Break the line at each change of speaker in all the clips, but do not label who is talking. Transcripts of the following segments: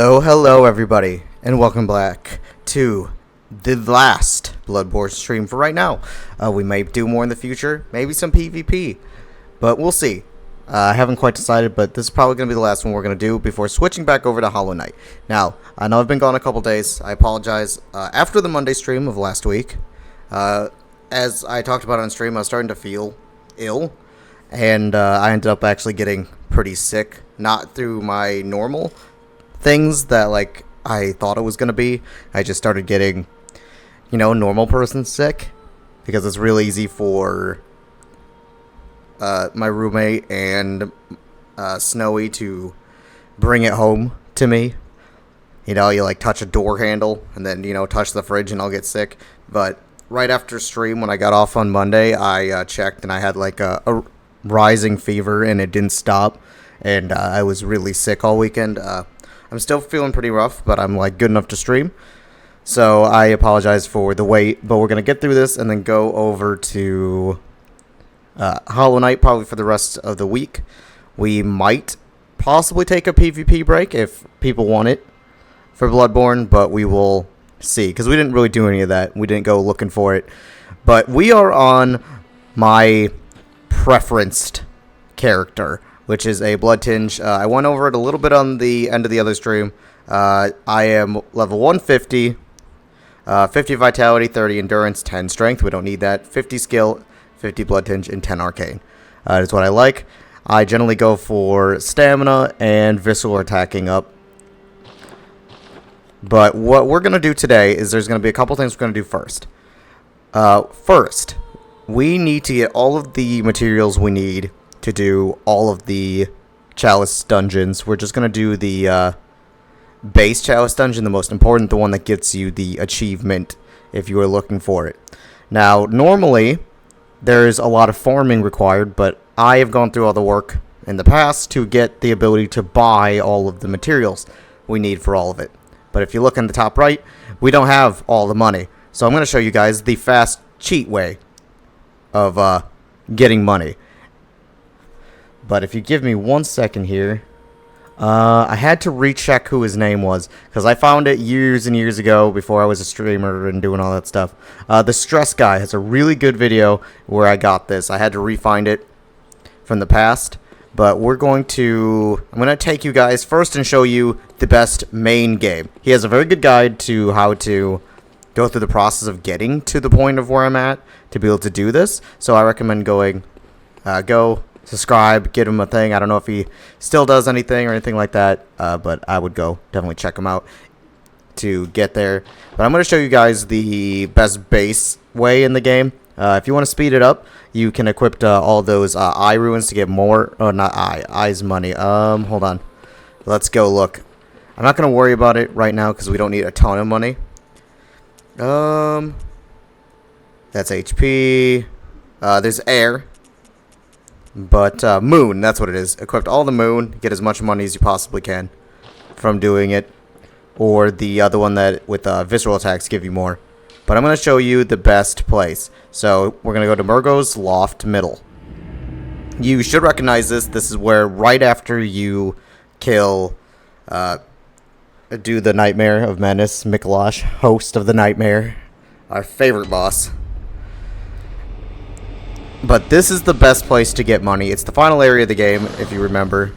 Hello everybody, and welcome back to the last Bloodborne stream for right now. We may do more in the future, maybe some PvP, but we'll see. I haven't quite decided, but this is probably going to be the last one we're going to do before switching back over to Hollow Knight. Now, I know I've been gone a couple days. I apologize. After the Monday stream of last week, as I talked about on stream, I was starting to feel ill, and I ended up actually getting pretty sick. Not through my normal things that like I thought it was gonna be. I just started getting, normal person sick, because it's real easy for my roommate and Snowy to bring it home to me. You like touch a door handle and then touch the fridge and I'll get sick. But right after stream, when I got off on Monday, I checked and I had like a rising fever and it didn't stop, and I was really sick all weekend. I'm still feeling pretty rough, but I'm like good enough to stream. So I apologize for the wait, but we're going to get through this and then go over to Hollow Knight probably for the rest of the week. We might possibly take a PvP break if people want it for Bloodborne, but we will see, because we didn't really do any of that. We didn't go looking for it. But we are on my preferenced character, which is a Blood Tinge. I went over it a little bit on the end of the other stream. I am level 150, 50 Vitality, 30 Endurance, 10 Strength. We don't need that. 50 Skill, 50 Blood Tinge, and 10 Arcane. That's what I like. I generally go for Stamina and Visceral Attacking up. But what we're going to do today is there's going to be a couple things we're going to do first. First, we need to get all of the materials we need to do all of the Chalice dungeons. We're just going to do the base Chalice dungeon, the most important, the one that gets you the achievement if you are looking for it. Now, normally, there's a lot of farming required, but I have gone through all the work in the past to get the ability to buy all of the materials we need for all of it. But if you look in the top right, we don't have all the money. So I'm going to show you guys the fast cheat way of getting money. But if you give me 1 second here, I had to recheck who his name was, because I found it years and years ago before I was a streamer and doing all that stuff. The Stress Guy has a really good video where I got this. I had to re-find it from the past, but I'm going to take you guys first and show you the best main game. He has a very good guide to how to go through the process of getting to the point of where I'm at to be able to do this. So I recommend going, subscribe, get him a thing. I don't know if he still does anything or anything like that, but I would go definitely check him out to get there. But I'm going to show you guys the best base way in the game. If you want to speed it up, you can equip all those eye ruins to get more. Oh, not eyes money. Hold on. Let's go look. I'm not going to worry about it right now because we don't need a ton of money. That's HP. There's air. But moon, that's what it is. Equip all the moon, get as much money as you possibly can from doing it. Or the other one that with visceral attacks give you more. But I'm going to show you the best place. So we're going to go to Murgo's Loft Middle. You should recognize this. This is where right after you kill, do the Nightmare of Menace, Mikolash, host of the Nightmare, our favorite boss. But this is the best place to get money. It's the final area of the game, if you remember.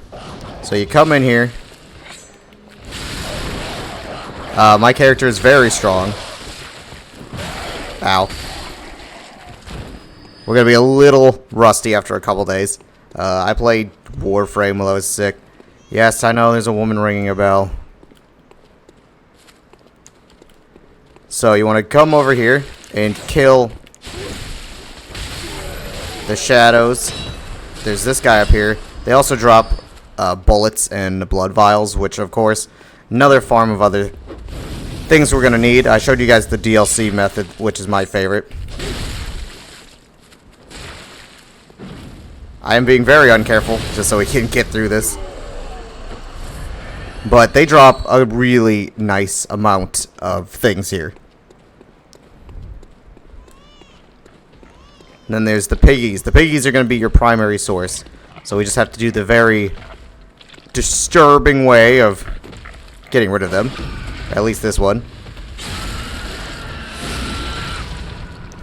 So you come in here. My character is very strong. Ow. We're going to be a little rusty after a couple days. I played Warframe while I was sick. Yes, I know there's a woman ringing a bell. So you want to come over here and kill the shadows. There's this guy up here. They also drop bullets and blood vials, which of course another farm of other things we're gonna need. I showed you guys the DLC method, which is my favorite. I am being very uncareful just so we can get through this, but they drop a really nice amount of things here. And then there's the piggies. The piggies are going to be your primary source. So we just have to do the very disturbing way of getting rid of them. At least this one.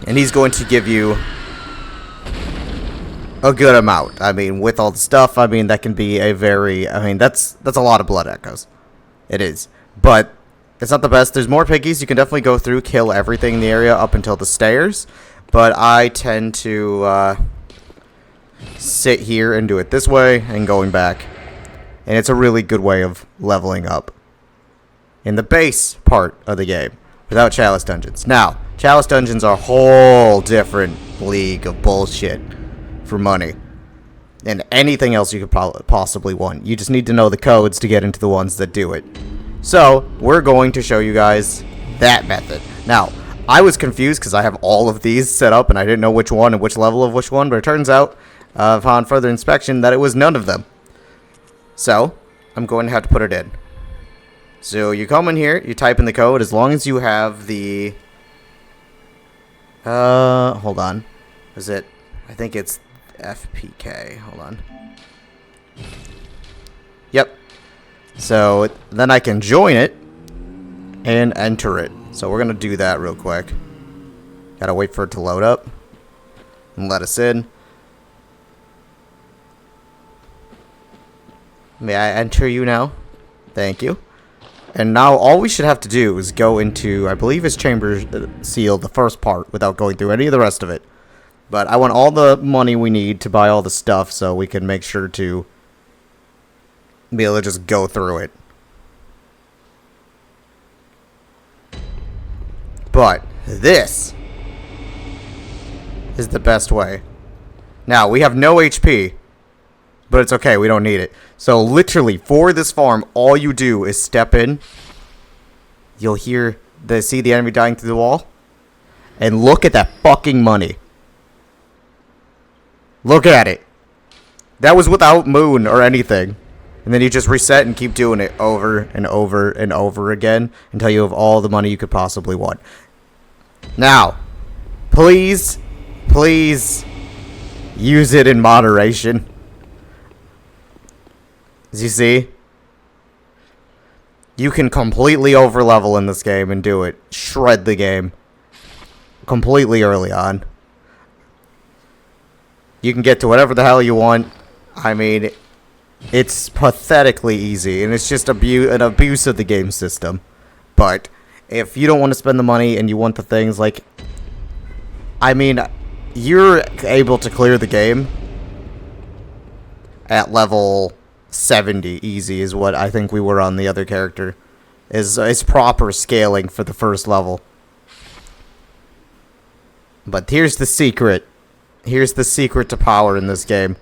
And he's going to give you a good amount. I mean, with all the stuff, I mean, that can be a very... I mean, that's a lot of blood echoes. It is. But it's not the best. There's more piggies. You can definitely go through, kill everything in the area up until the stairs. But I tend to sit here and do it this way and going back. And it's a really good way of leveling up in the base part of the game without Chalice dungeons. Now, Chalice dungeons are a whole different league of bullshit for money and anything else you could possibly want. You just need to know the codes to get into the ones that do it. So, we're going to show you guys that method. Now, I was confused because I have all of these set up and I didn't know which one and which level of which one, but it turns out, upon further inspection, that it was none of them. So, I'm going to have to put it in. So, you come in here, you type in the code, as long as you have the... hold on. Is it... I think it's FPK. Hold on. Yep. So, then I can join it and enter it. So, we're going to do that real quick. Gotta wait for it to load up and let us in. May I enter you now? Thank you. And now all we should have to do is go into, I believe it's Chamber Seal, the first part, without going through any of the rest of it. But I want all the money we need to buy all the stuff so we can make sure to be able to just go through it. But this is the best way. Now, we have no HP, but it's okay, we don't need it. So literally, for this farm, all you do is step in. You'll see the enemy dying through the wall. And look at that fucking money. Look at it. That was without moon or anything. And then you just reset and keep doing it over and over and over again until you have all the money you could possibly want. Now, please, please use it in moderation. As you see, you can completely overlevel in this game and do it. Shred the game completely early on. You can get to whatever the hell you want. I mean, it's pathetically easy, and it's just an abuse of the game system. But if you don't want to spend the money and you want the things like... I mean, you're able to clear the game at level 70 easy is what I think we were on the other character. Is proper scaling for the first level. But here's the secret. Here's the secret to power in this game.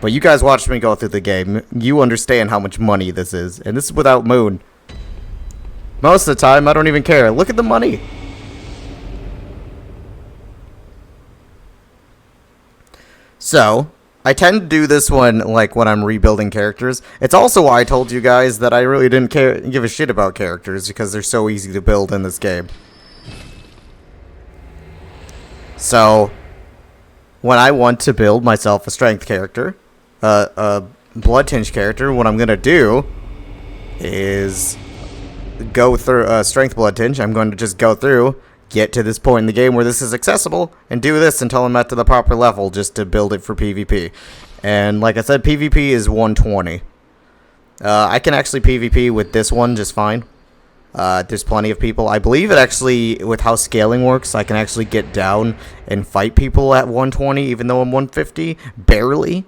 But you guys watched me go through the game. You understand how much money this is. And this is without moon. Most of the time, I don't even care. Look at the money. So, I tend to do this one like when I'm rebuilding characters. It's also why I told you guys that I really didn't give a shit about characters because they're so easy to build in this game. So, when I want to build myself a strength character, a blood tinge character, what I'm going to do is go through strength blood tinge. I'm going to just go through, get to this point in the game where this is accessible, and do this until I'm at to the proper level just to build it for PvP. And like I said, PvP is 120. I can actually PvP with this one just fine. There's plenty of people. I believe it actually, with how scaling works, I can actually get down and fight people at 120, even though I'm 150, barely.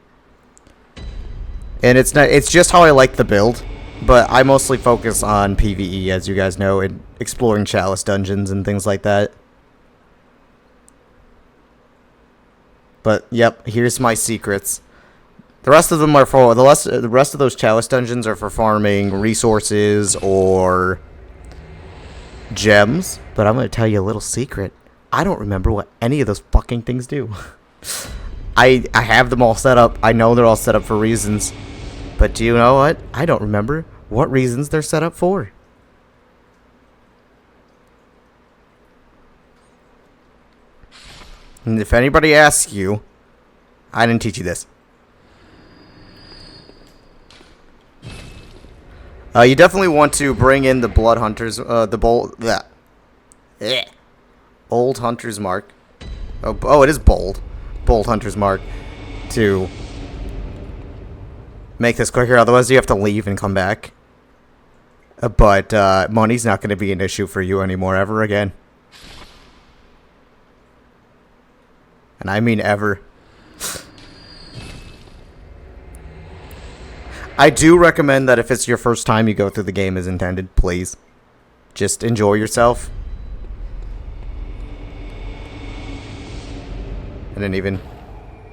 And it's just how I like the build, but I mostly focus on PvE, as you guys know, and exploring Chalice dungeons and things like that. But yep, here's my secrets. The rest of them are for the rest of those Chalice dungeons are for farming resources or gems, but I'm going to tell you a little secret. I don't remember what any of those fucking things do. I have them all set up. I know they're all set up for reasons. But do you know what? I don't remember what reasons they're set up for. And if anybody asks you, I didn't teach you this. You definitely want to bring in the blood hunters, the bold, old hunter's mark. Oh, it is bold hunter's mark to make this quicker. Otherwise, you have to leave and come back. But money's not going to be an issue for you anymore ever again. And I mean ever. I do recommend that if it's your first time you go through the game as intended, please. Just enjoy yourself. I didn't even...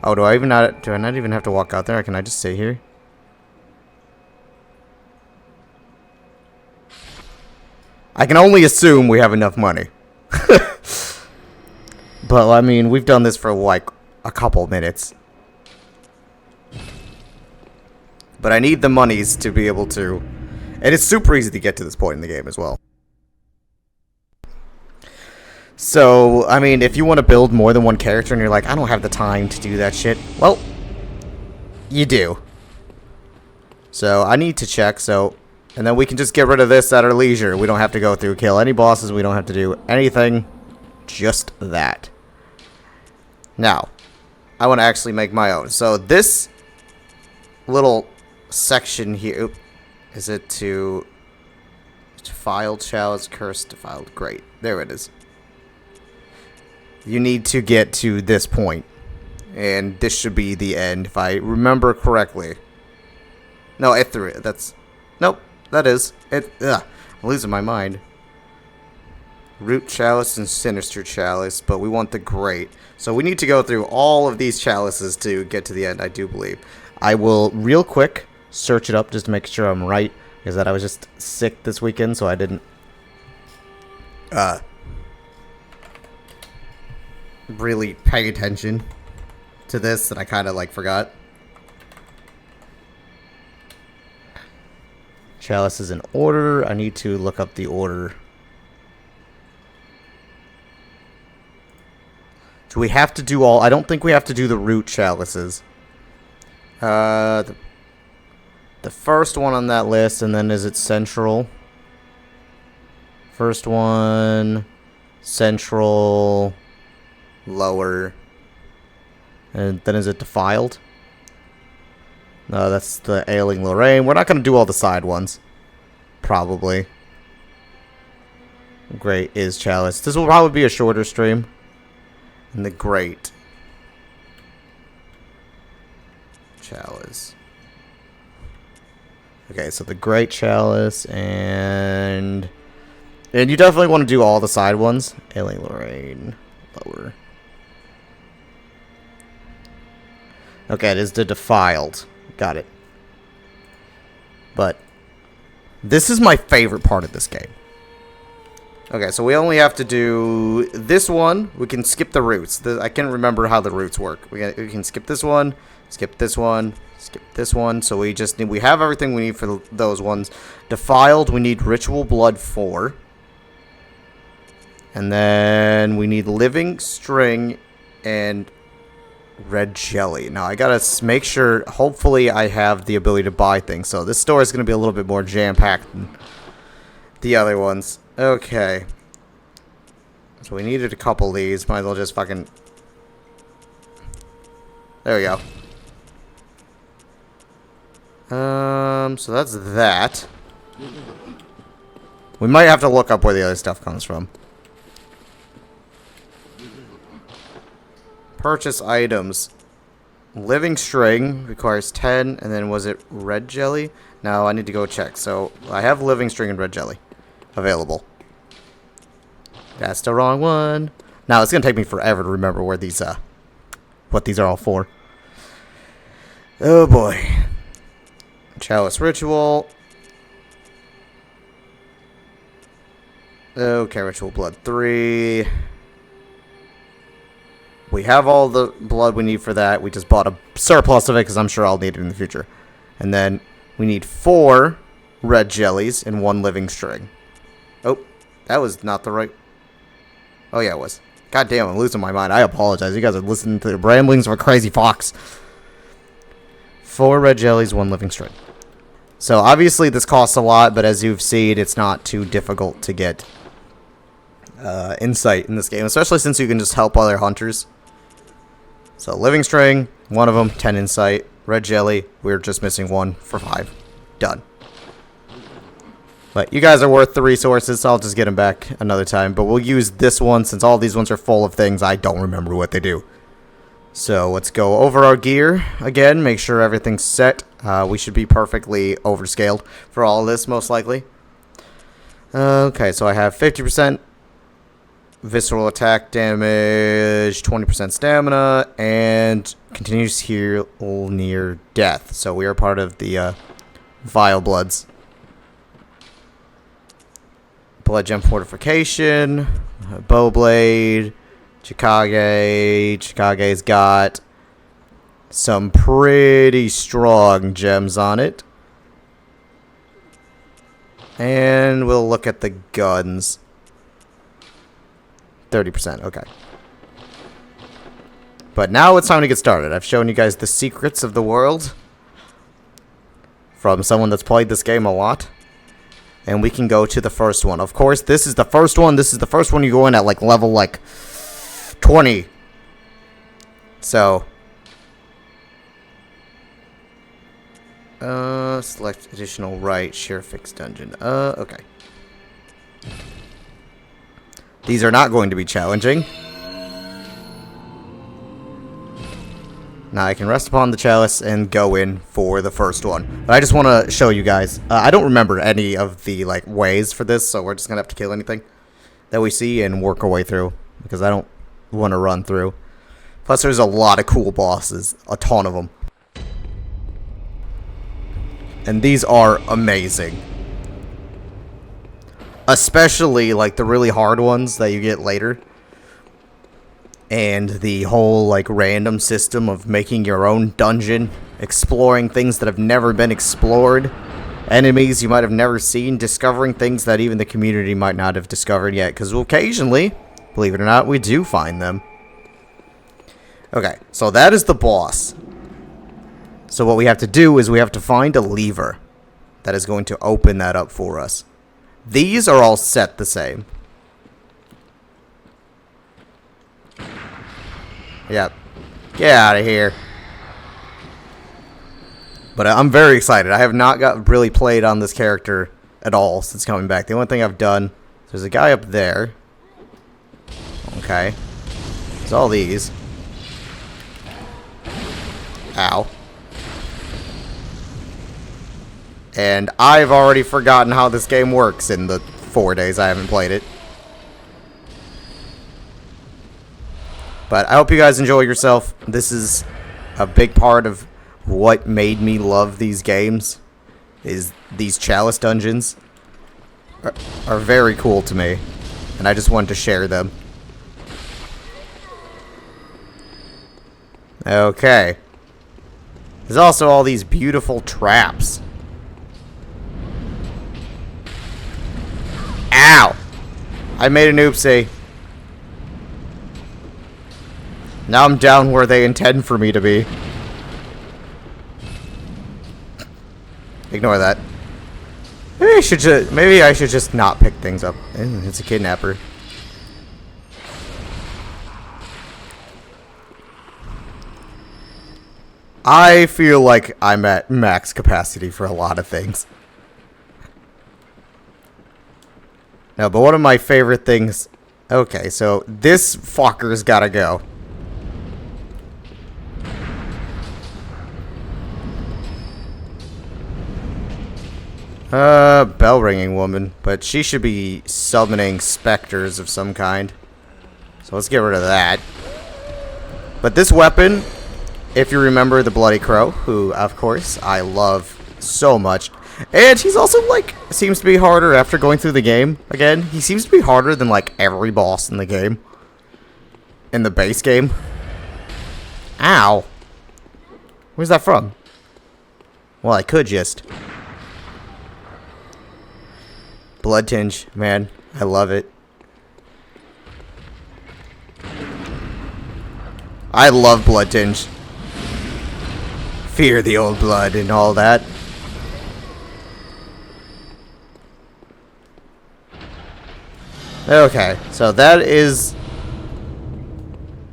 Oh, do I not even have to walk out there? Can I just stay here? I can only assume we have enough money. But, I mean, we've done this for, like, a couple minutes. But I need the monies to be able to... And it's super easy to get to this point in the game as well. So, I mean, if you want to build more than one character and you're like, I don't have the time to do that shit. Well, you do. So, I need to check, so... And then we can just get rid of this at our leisure. We don't have to go through, kill any bosses. We don't have to do anything. Just that. Now, I want to actually make my own. So this little section here, is it to defiled, chalice, cursed, defiled? Great, there it is. You need to get to this point, and this should be the end if I remember correctly. No, Ithri, that's nope, that is it. I'm losing my mind. Root Chalice and Sinister Chalice, but we want the Great. So we need to go through all of these chalices to get to the end, I do believe. I will, real quick, search it up just to make sure I'm right, because I was just sick this weekend, so I didn't really pay attention to this, and I kind of, like, forgot. Chalice is in order. I need to look up the order. Do we have to do all... I don't think we have to do the root chalices. The first one on that list, and then is it central? First one... Central... Lower... And then is it defiled? No, that's the Ailing Lorraine. We're not going to do all the side ones. Probably. Great is Chalice. This will probably be a shorter stream. And the Great Chalice. Okay, so the Great Chalice and you definitely want to do all the side ones. Ailing Lorraine. Lower. Okay, it is the Defiled. Got it. But this is my favorite part of this game. Okay, so we only have to do this one. We can skip the roots. I can't remember how the roots work. We can skip this one, skip this one, skip this one. So we just need, we have everything we need for those ones. Defiled, we need Ritual Blood 4. And then we need Living String and Red Jelly. Now I gotta make sure, hopefully I have the ability to buy things. So this store is gonna be a little bit more jam-packed than the other ones. Okay. So we needed a couple of these. Might as well just fucking... There we go. So that's that. We might have to look up where the other stuff comes from. Purchase items. Living String requires 10, and then was it Red Jelly? No, I need to go check. So I have Living String and Red Jelly available. That's the wrong one. Now it's gonna take me forever to remember where these what these are all for. Oh boy. Chalice Ritual. Okay, Ritual Blood 3. We have all the blood we need for that. We just bought a surplus of it because I'm sure I'll need it in the future. And then we need 4 red jellies and 1 living string. Oh, that was not the right... Oh, yeah, it was. God damn, I'm losing my mind. I apologize. You guys are listening to the ramblings of a crazy fox. 4 red jellies, 1 living string. So obviously this costs a lot, but as you've seen, it's not too difficult to get insight in this game, especially since you can just help other hunters. So living string, one of them, 10 insight. Red jelly, we're just missing one for 5. Done. But you guys are worth the resources, so I'll just get them back another time. But we'll use this one since all these ones are full of things I don't remember what they do. So let's go over our gear again, make sure everything's set. We should be perfectly overscaled for all of this, most likely. Okay, so I have 50% visceral attack damage, 20% stamina, and continues heal near death. So we are part of the Vile Bloods. Blood Gem Fortification, Bowblade, Chikage. Chikage's got some pretty strong gems on it. And we'll look at the guns. 30%, okay. But now it's time to get started. I've shown you guys the secrets of the world from someone that's played this game a lot. And we can go to the first one. Of course, this is the first one. This is the first one you go in at like level like 20. So select additional right, share fixed dungeon. Okay. These are not going to be challenging. Now I can rest upon the chalice and go in for the first one. But I just want to show you guys. I don't remember any of the like ways for this, so we're just gonna have to kill anything that we see and work our way through because I don't want to run through. Plus, there's a lot of cool bosses, a ton of them, and these are amazing. Especially like the really hard ones that you get later. And the whole, like, random system of making your own dungeon, exploring things that have never been explored, enemies you might have never seen, discovering things that even the community might not have discovered yet, because occasionally, believe it or not, we do find them. Okay, so that is the boss. So what we have to do is we have to find a lever that is going to open that up for us. These are all set the same. Yep. Get out of here. But I'm very excited. I have not really played on this character at all since coming back. The only thing I've done, there's a guy up there. Okay. There's all these. Ow. And I've already forgotten how this game works in the 4 days I haven't played it. But I hope you guys enjoy yourself. This is a big part of what made me love these games. Is these Chalice dungeons are very cool to me. And I just wanted to share them. Okay. There's also all these beautiful traps. Ow! I made an oopsie. Now I'm down where they intend for me to be. Ignore that. Maybe I should just not pick things up. It's a kidnapper. I feel like I'm at max capacity for a lot of things. No, but one of my favorite things... Okay, so this fucker's gotta go. Bell ringing woman, but she should be summoning specters of some kind. So let's get rid of that. But this weapon, if you remember the Bloody Crow, who of course I love so much, and he's also like seems to be harder after going through the game again. He seems to be harder than like every boss in the game. In the base game. Ow. Where's that from? Well, I could just. Blood tinge, man. I love it. I love blood tinge. Fear the old blood and all that. Okay, so that is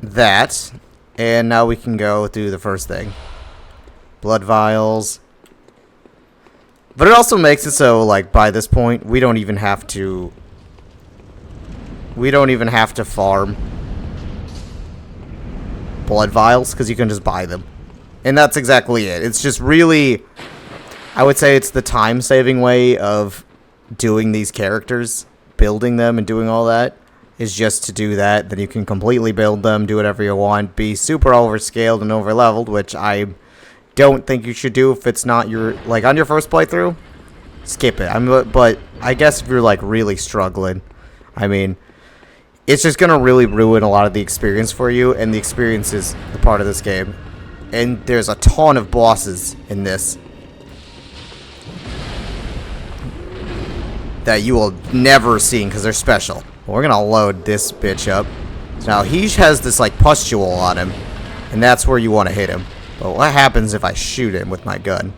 that. And now we can go through the first thing. Blood vials. But it also makes it so, like, by this point, we don't even have to... We don't even have to farm blood vials, because you can just buy them. And that's exactly it. It's just really... I would say it's the time-saving way of doing these characters. Building them and doing all that. Is just to do that. Then you can completely build them, do whatever you want, be super overscaled and overleveled, which I don't think you should do if it's not your, like, on your first playthrough. Skip it. But I guess if you're, like, really struggling, I mean, it's just gonna really ruin a lot of the experience for you, and the experience is the part of this game. And there's a ton of bosses in this that you will never see because they're special. We're gonna load this bitch up. So now he has this like pustule on him, and that's where you want to hit him. But what happens if I shoot him with my gun?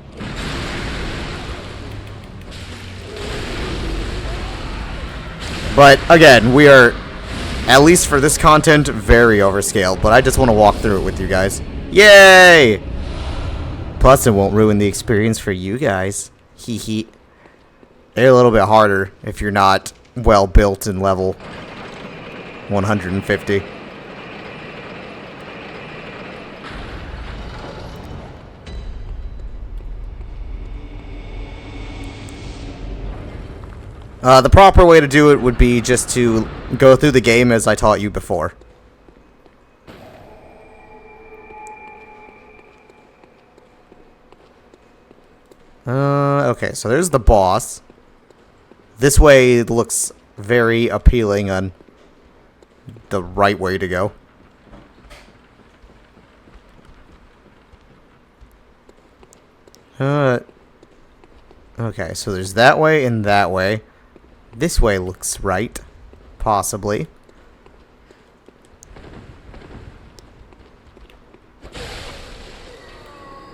But again, we are, at least for this content, very overscaled. But I just want to walk through it with you guys. Yay! Plus, it won't ruin the experience for you guys. Hee hee. They're a little bit harder if you're not well built in level 150. The proper way to do it would be just to go through the game as I taught you before. Okay, so there's the boss. This way looks very appealing on the right way to go. Okay, so there's that way and that way. This way looks right. Possibly.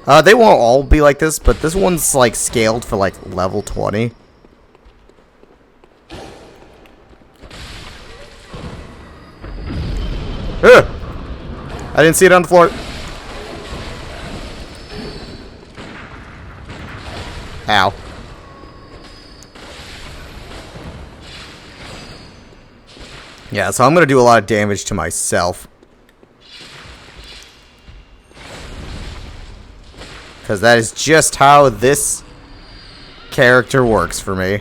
They won't all be like this, but this one's like scaled for like level 20. Ugh! I didn't see it on the floor. Ow. Yeah, so I'm going to do a lot of damage to myself. Because that is just how this character works for me.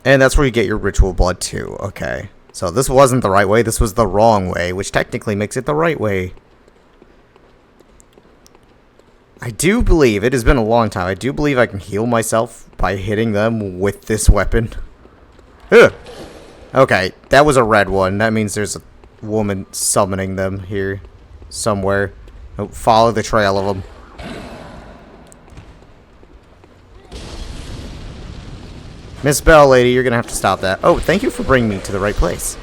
And that's where you get your ritual blood too. Okay. So this wasn't the right way. This was the wrong way, which technically makes it the right way. I do believe, it has been a long time, I do believe I can heal myself by hitting them with this weapon. Ugh. Okay, that was a red one. That means there's a woman summoning them here somewhere. Oh, follow the trail of them. Miss Bell Lady, you're gonna have to stop that. Oh, thank you for bringing me to the right place.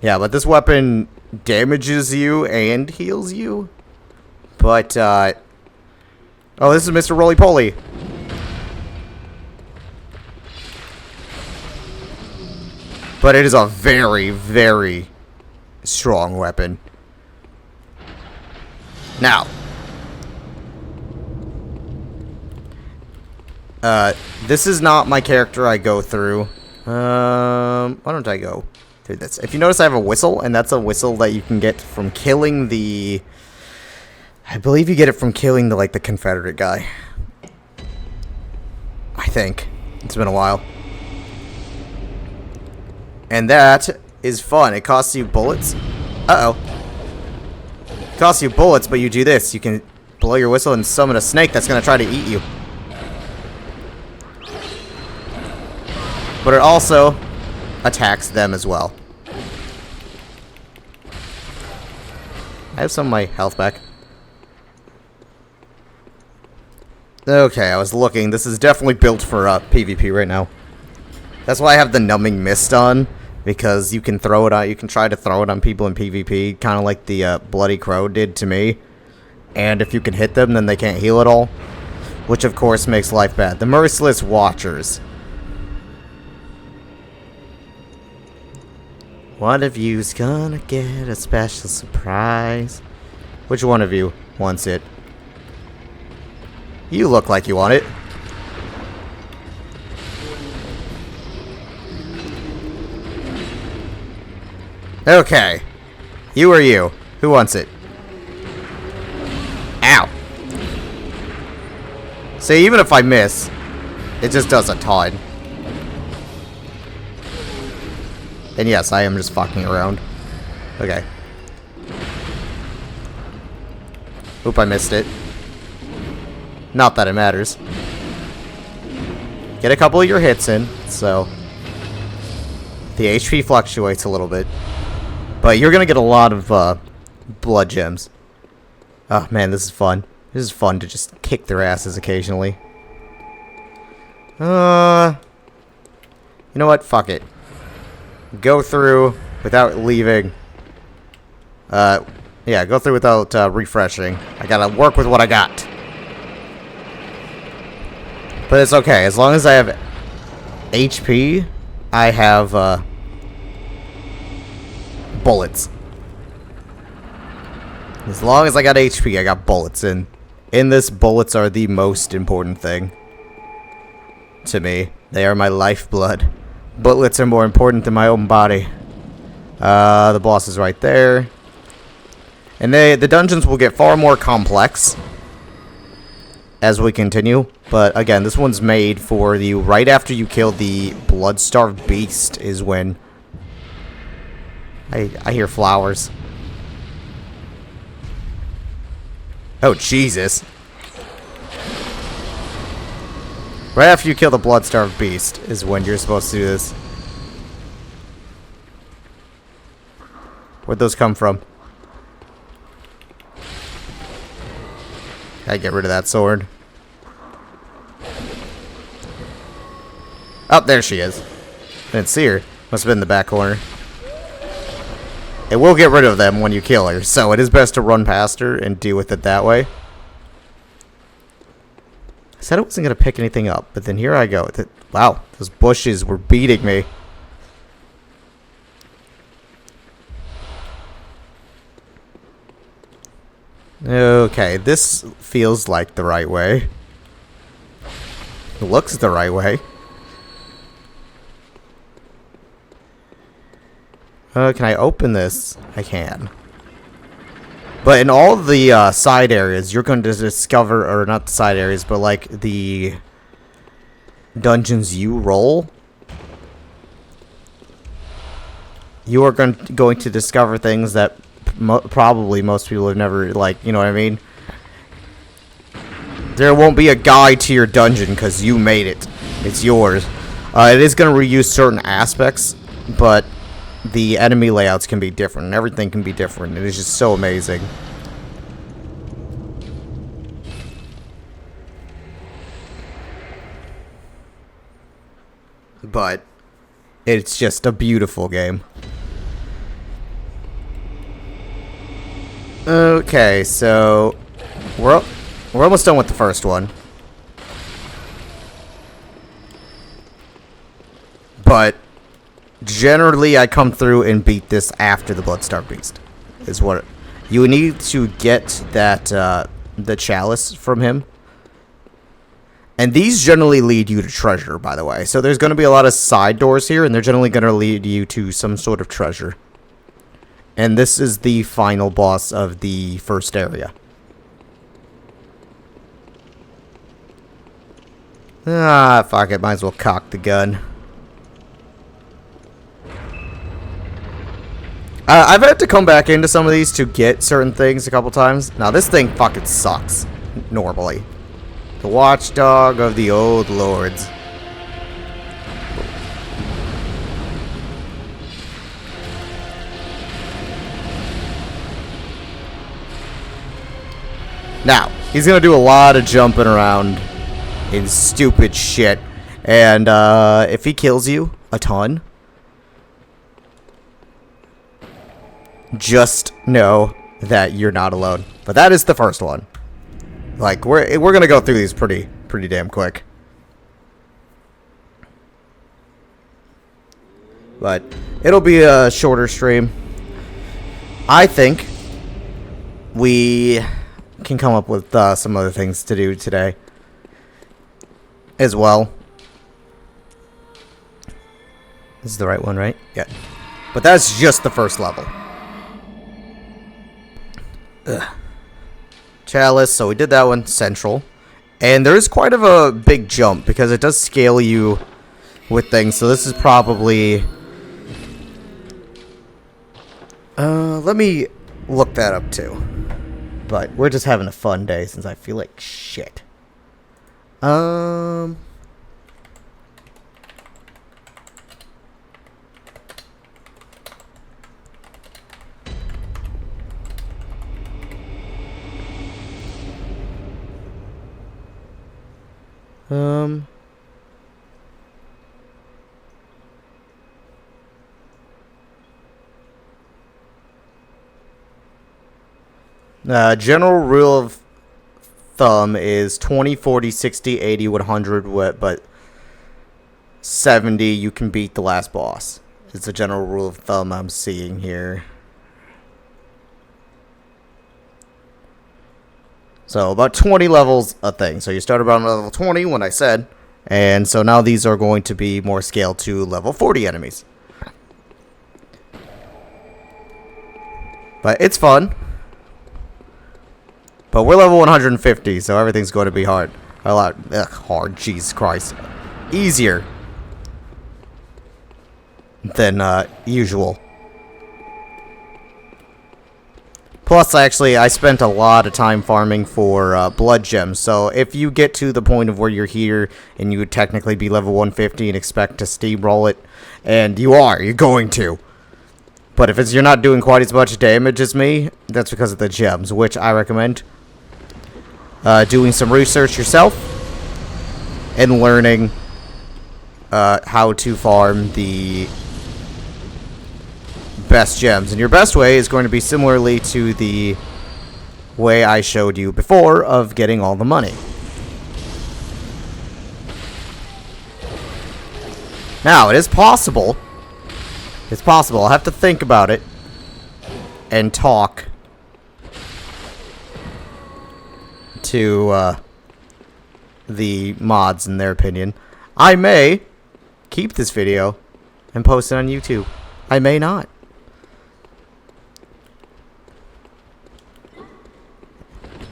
Yeah, but this weapon damages you and heals you. But, oh, this is Mr. Roly-Poly. But it is a very, very strong weapon. Now, this is not my character I go through. Why don't I go through this? If you notice, I have a whistle, and that's a whistle that you can get from killing the... I believe you get it from killing the, like, the Confederate guy. I think. It's been a while. And that is fun. It costs you bullets. Uh-oh. It costs you bullets, but you do this. You can blow your whistle and summon a snake that's going to try to eat you. But it also attacks them as well. I have some of my health back. Okay, I was looking. This is definitely built for PvP right now. That's why I have the numbing mist on, because you can throw it on. You can try to throw it on people in PvP, kind of like the Bloody Crow did to me. And if you can hit them, then they can't heal at all. which of course makes life bad. The Merciless Watchers. One of you's gonna get a special surprise. Which one of you wants it? You look like you want it. Okay. You or you? Who wants it? Ow. See, even if I miss, it just does a ton. And yes, I am just fucking around. Okay. Oop, I missed it. Not that it matters. Get a couple of your hits in, so the HP fluctuates a little bit. But you're gonna get a lot of blood gems. Oh man, this is fun. This is fun to just kick their asses occasionally. You know what? Fuck it. Go through without leaving. Yeah, go through without refreshing. I gotta work with what I got. But it's okay. As long as I have HP, I have bullets. As long as I got HP, I got bullets. And in this, bullets are the most important thing to me. They are my lifeblood. Bullets are more important than my own body. The boss is right there. And the dungeons will get far more complex as we continue. But again, this one's made for you right after you kill the blood-starved beast is when... I hear flowers. Oh, Jesus. Right after you kill the blood-starved beast is when you're supposed to do this. Where'd those come from? Gotta get rid of that sword. Oh, there she is. Didn't see her. Must have been in the back corner. It will get rid of them when you kill her, so it is best to run past her and deal with it that way. I said I wasn't going to pick anything up, but then here I go. Wow, those bushes were beating me. Okay, this feels like the right way. It looks the right way. Can I open this? I can. But in all the side areas, you're going to discover, or not the side areas, but like the dungeons you roll, you are going to discover things that probably most people have never, like, you know what I mean? There won't be a guide to your dungeon because you made it. It's yours. It is going to reuse certain aspects, but the enemy layouts can be different, and everything can be different. It is just so amazing. But it's just a beautiful game. Okay, so we're almost done with the first one. But generally, I come through and beat this after the Bloodstarved Beast. Is what you need to get that the Chalice from him. And these generally lead you to treasure, by the way. So there's going to be a lot of side doors here, and they're generally going to lead you to some sort of treasure. And this is the final boss of the first area. Ah, fuck it. Might as well cock the gun. I've had to come back into some of these to get certain things a couple times. Now, this thing fucking sucks, normally. The watchdog of the old lords. Now, he's going to do a lot of jumping around in stupid shit. And if he kills you a ton, just know that you're not alone. But that is the first one. Like, we're gonna go through these pretty pretty damn quick. But it'll be a shorter stream. I think we can come up with some other things to do today as well. This is the right one, right? Yeah. But that's just the first level. Ugh. Chalice, so we did that one, Central. And there is quite of a big jump because it does scale you with things. So this is probably... let me look that up too. But we're just having a fun day since I feel like shit. General rule of thumb is 20, 40, 60, 80, 100, but 70 you can beat the last boss. It's a general rule of thumb I'm seeing here. So about 20 levels a thing. So you start about level 20 when I said, and so now these are going to be more scaled to level 40 enemies. But it's fun. But we're level 150, so everything's going to be hard. A lot hard, Jesus Christ. Easier than usual. Plus, I spent a lot of time farming for blood gems. So if you get to the point of where you're here and you would technically be level 150 and expect to steamroll it, and you're going to. But if you're not doing quite as much damage as me, that's because of the gems, which I recommend doing some research yourself and learning how to farm the best gems. And your best way is going to be similarly to the way I showed you before of getting all the money. Now, it is possible. It's possible. I'll have to think about it and talk to the mods and their opinion. I may keep this video and post it on YouTube. I may not.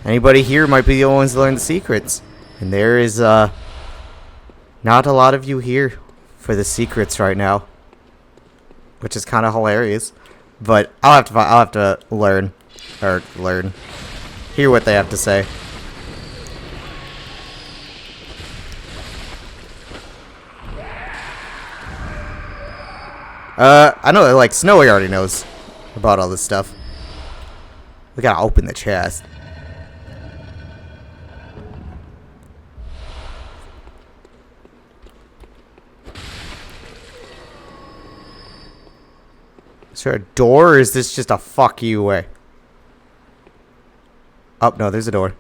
Anybody here might be the only ones to learn the secrets. And there is not a lot of you here for the secrets right now, which is kind of hilarious. But I'll have to hear what they have to say. I know, like, Snowy already knows about all this stuff. We gotta open the chest. Is there a door, or is this just a fuck you way? Oh, no, there's a door.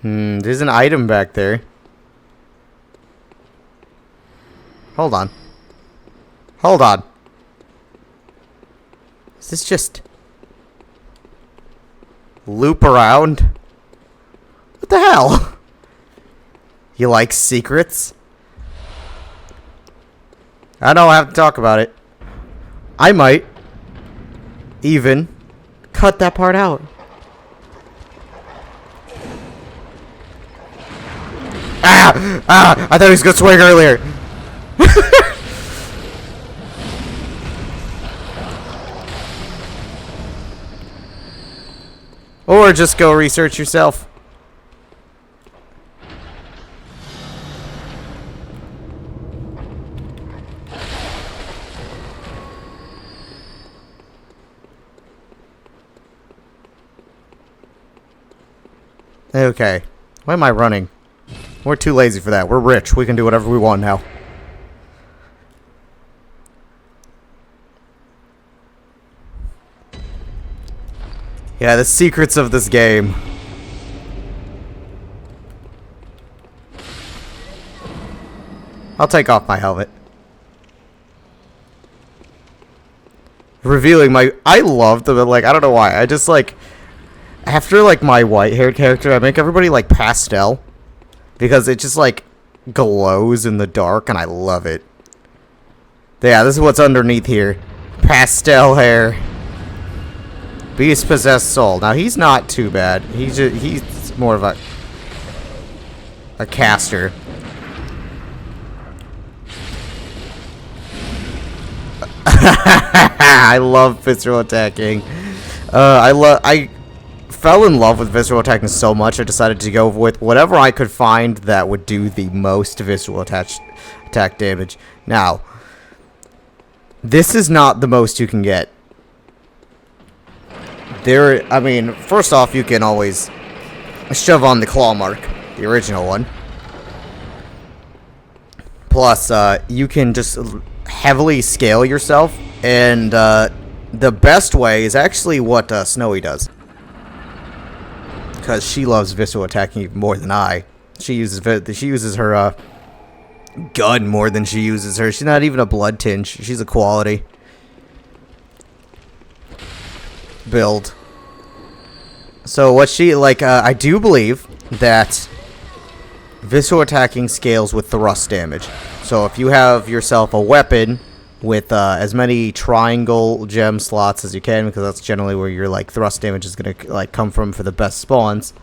There's an item back there. Hold on. Hold on. Is this just loop around? What the hell? You like secrets? I don't have to talk about it. I might even cut that part out. I thought he was gonna swing earlier. Or just go research yourself. Okay. Why am I running? We're too lazy for that. We're rich. We can do whatever we want now. Yeah, the secrets of this game. I'll take off my helmet. Revealing my... I love them, like, I don't know why. I just, like... After, like, my white-haired character, I make everybody, like, pastel. Because it just, like, glows in the dark, and I love it. Yeah, this is what's underneath here. Pastel hair. Beast-possessed soul. Now, he's not too bad. He's more of a caster. I love visceral attacking. I fell in love with visceral attacking so much I decided to go with whatever I could find that would do the most visceral attack damage. Now, this is not the most you can get. I mean, first off, you can always shove on the claw mark, the original one. Plus, you can just heavily scale yourself, and the best way is actually what Snowy does, because she loves visceral attacking even more than I. She uses her gun more than she uses her. She's not even a blood tinge. She's a quality build. So what she like, I do believe that visceral attacking scales with thrust damage. So if you have yourself a weapon with as many triangle gem slots as you can, because that's generally where your like thrust damage is gonna like come from for the best spawns,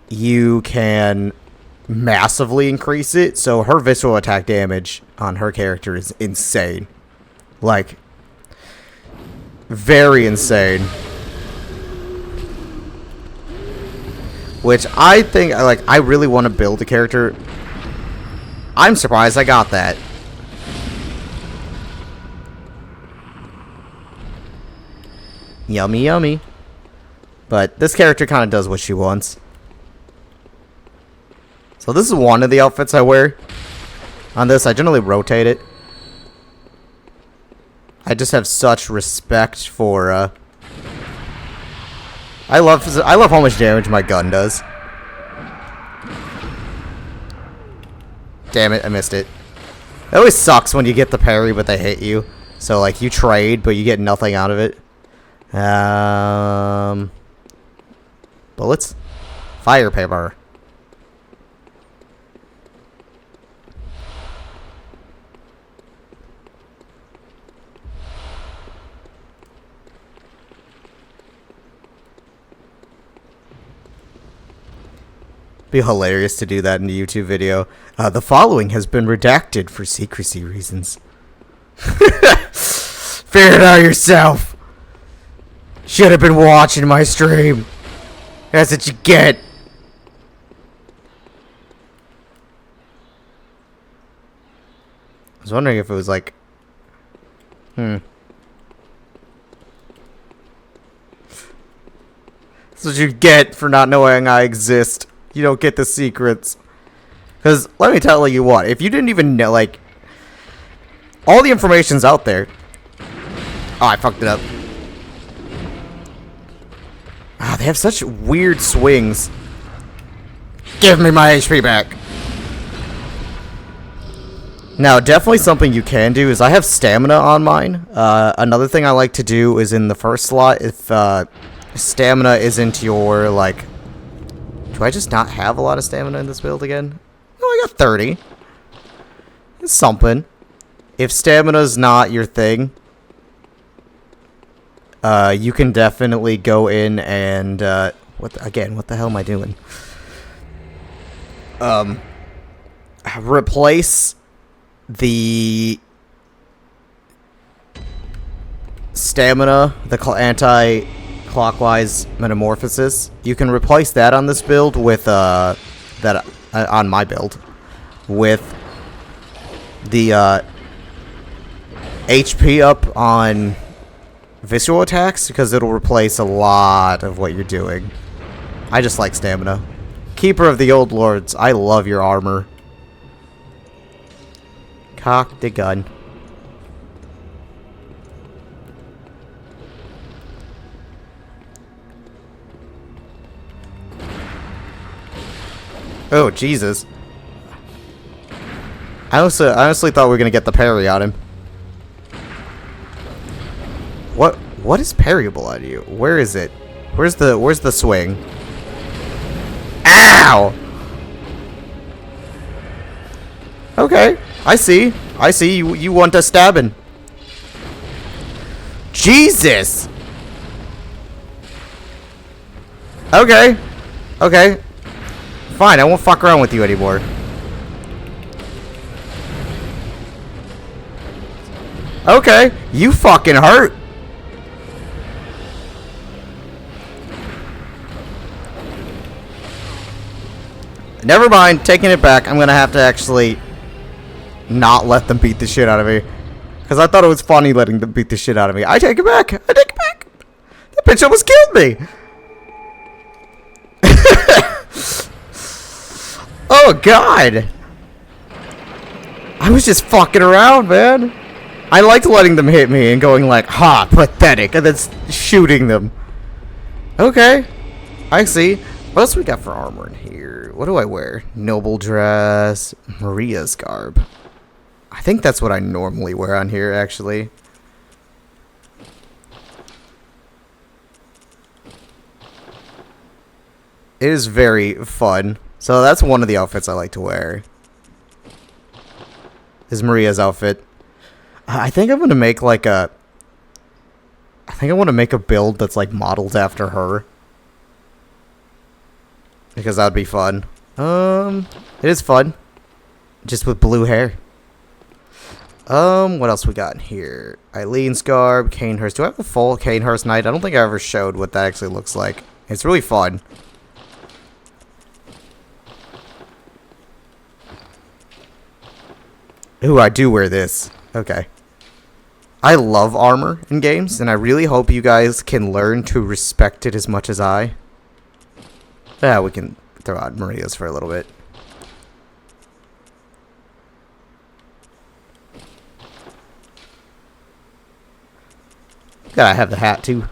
you can massively increase it. So her visceral attack damage on her character is insane, like very insane. Which I think, like, I really want to build a character. I'm surprised I got that. Yummy, yummy. But this character kind of does what she wants. So this is one of the outfits I wear. On this, I generally rotate it. I just have such respect for, I love how much damage my gun does. Damn it, I missed it. It always sucks when you get the parry but they hit you. So like you trade but you get nothing out of it. Bullets? Fire paper. Be hilarious to do that in a YouTube video. The following has been redacted for secrecy reasons. Figure it out yourself. Should have been watching my stream. That's what you get. I was wondering if it was like... That's what you get for not knowing I exist. You don't get the secrets. Because, let me tell you what, if you didn't even know, like, all the information's out there. Oh, I fucked it up. Ah, they have such weird swings. Give me my HP back. Now, definitely something you can do is I have stamina on mine. Another thing I like to do is in the first slot, if stamina isn't your, like... Do I just not have a lot of stamina in this build again? No, I got 30. It's something. If stamina's not your thing, you can definitely go in and, what the hell am I doing? Replace the stamina, the anti-clockwise metamorphosis. You can replace that on this build with, on my build, with the, HP up on visceral attacks, because it'll replace a lot of what you're doing. I just like stamina. Keeper of the Old Lords, I love your armor. Cock the gun. Oh, Jesus. I honestly thought we were gonna get the parry on him. What is parryable on you? Where is it? Where's the swing? Ow! Okay, I see. I see you want us stabbing. Jesus! Okay. Okay. Fine, I won't fuck around with you anymore. Okay, you fucking hurt. Never mind, taking it back. I'm gonna have to actually not let them beat the shit out of me. Because I thought it was funny letting them beat the shit out of me. I take it back. I take it back. That bitch almost killed me. Oh, God. I was just fucking around, man. I liked letting them hit me and going like, ha, pathetic, and then shooting them. Okay. I see. What else we got for armor in here? What do I wear? Noble dress. Maria's garb. I think that's what I normally wear on here, actually. It is very fun. So that's one of the outfits I like to wear. Is Maria's outfit. I think I'm gonna make like a... I think I want to make a build that's like modeled after her. Because that would be fun. It is fun. Just with blue hair. What else we got in here? Eileen's garb, Canehurst. Do I have a full Canehurst knight? I don't think I ever showed what that actually looks like. It's really fun. Ooh, I do wear this. Okay. I love armor in games, and I really hope you guys can learn to respect it as much as I. Yeah, we can throw out Maria's for a little bit. Gotta have the hat, too.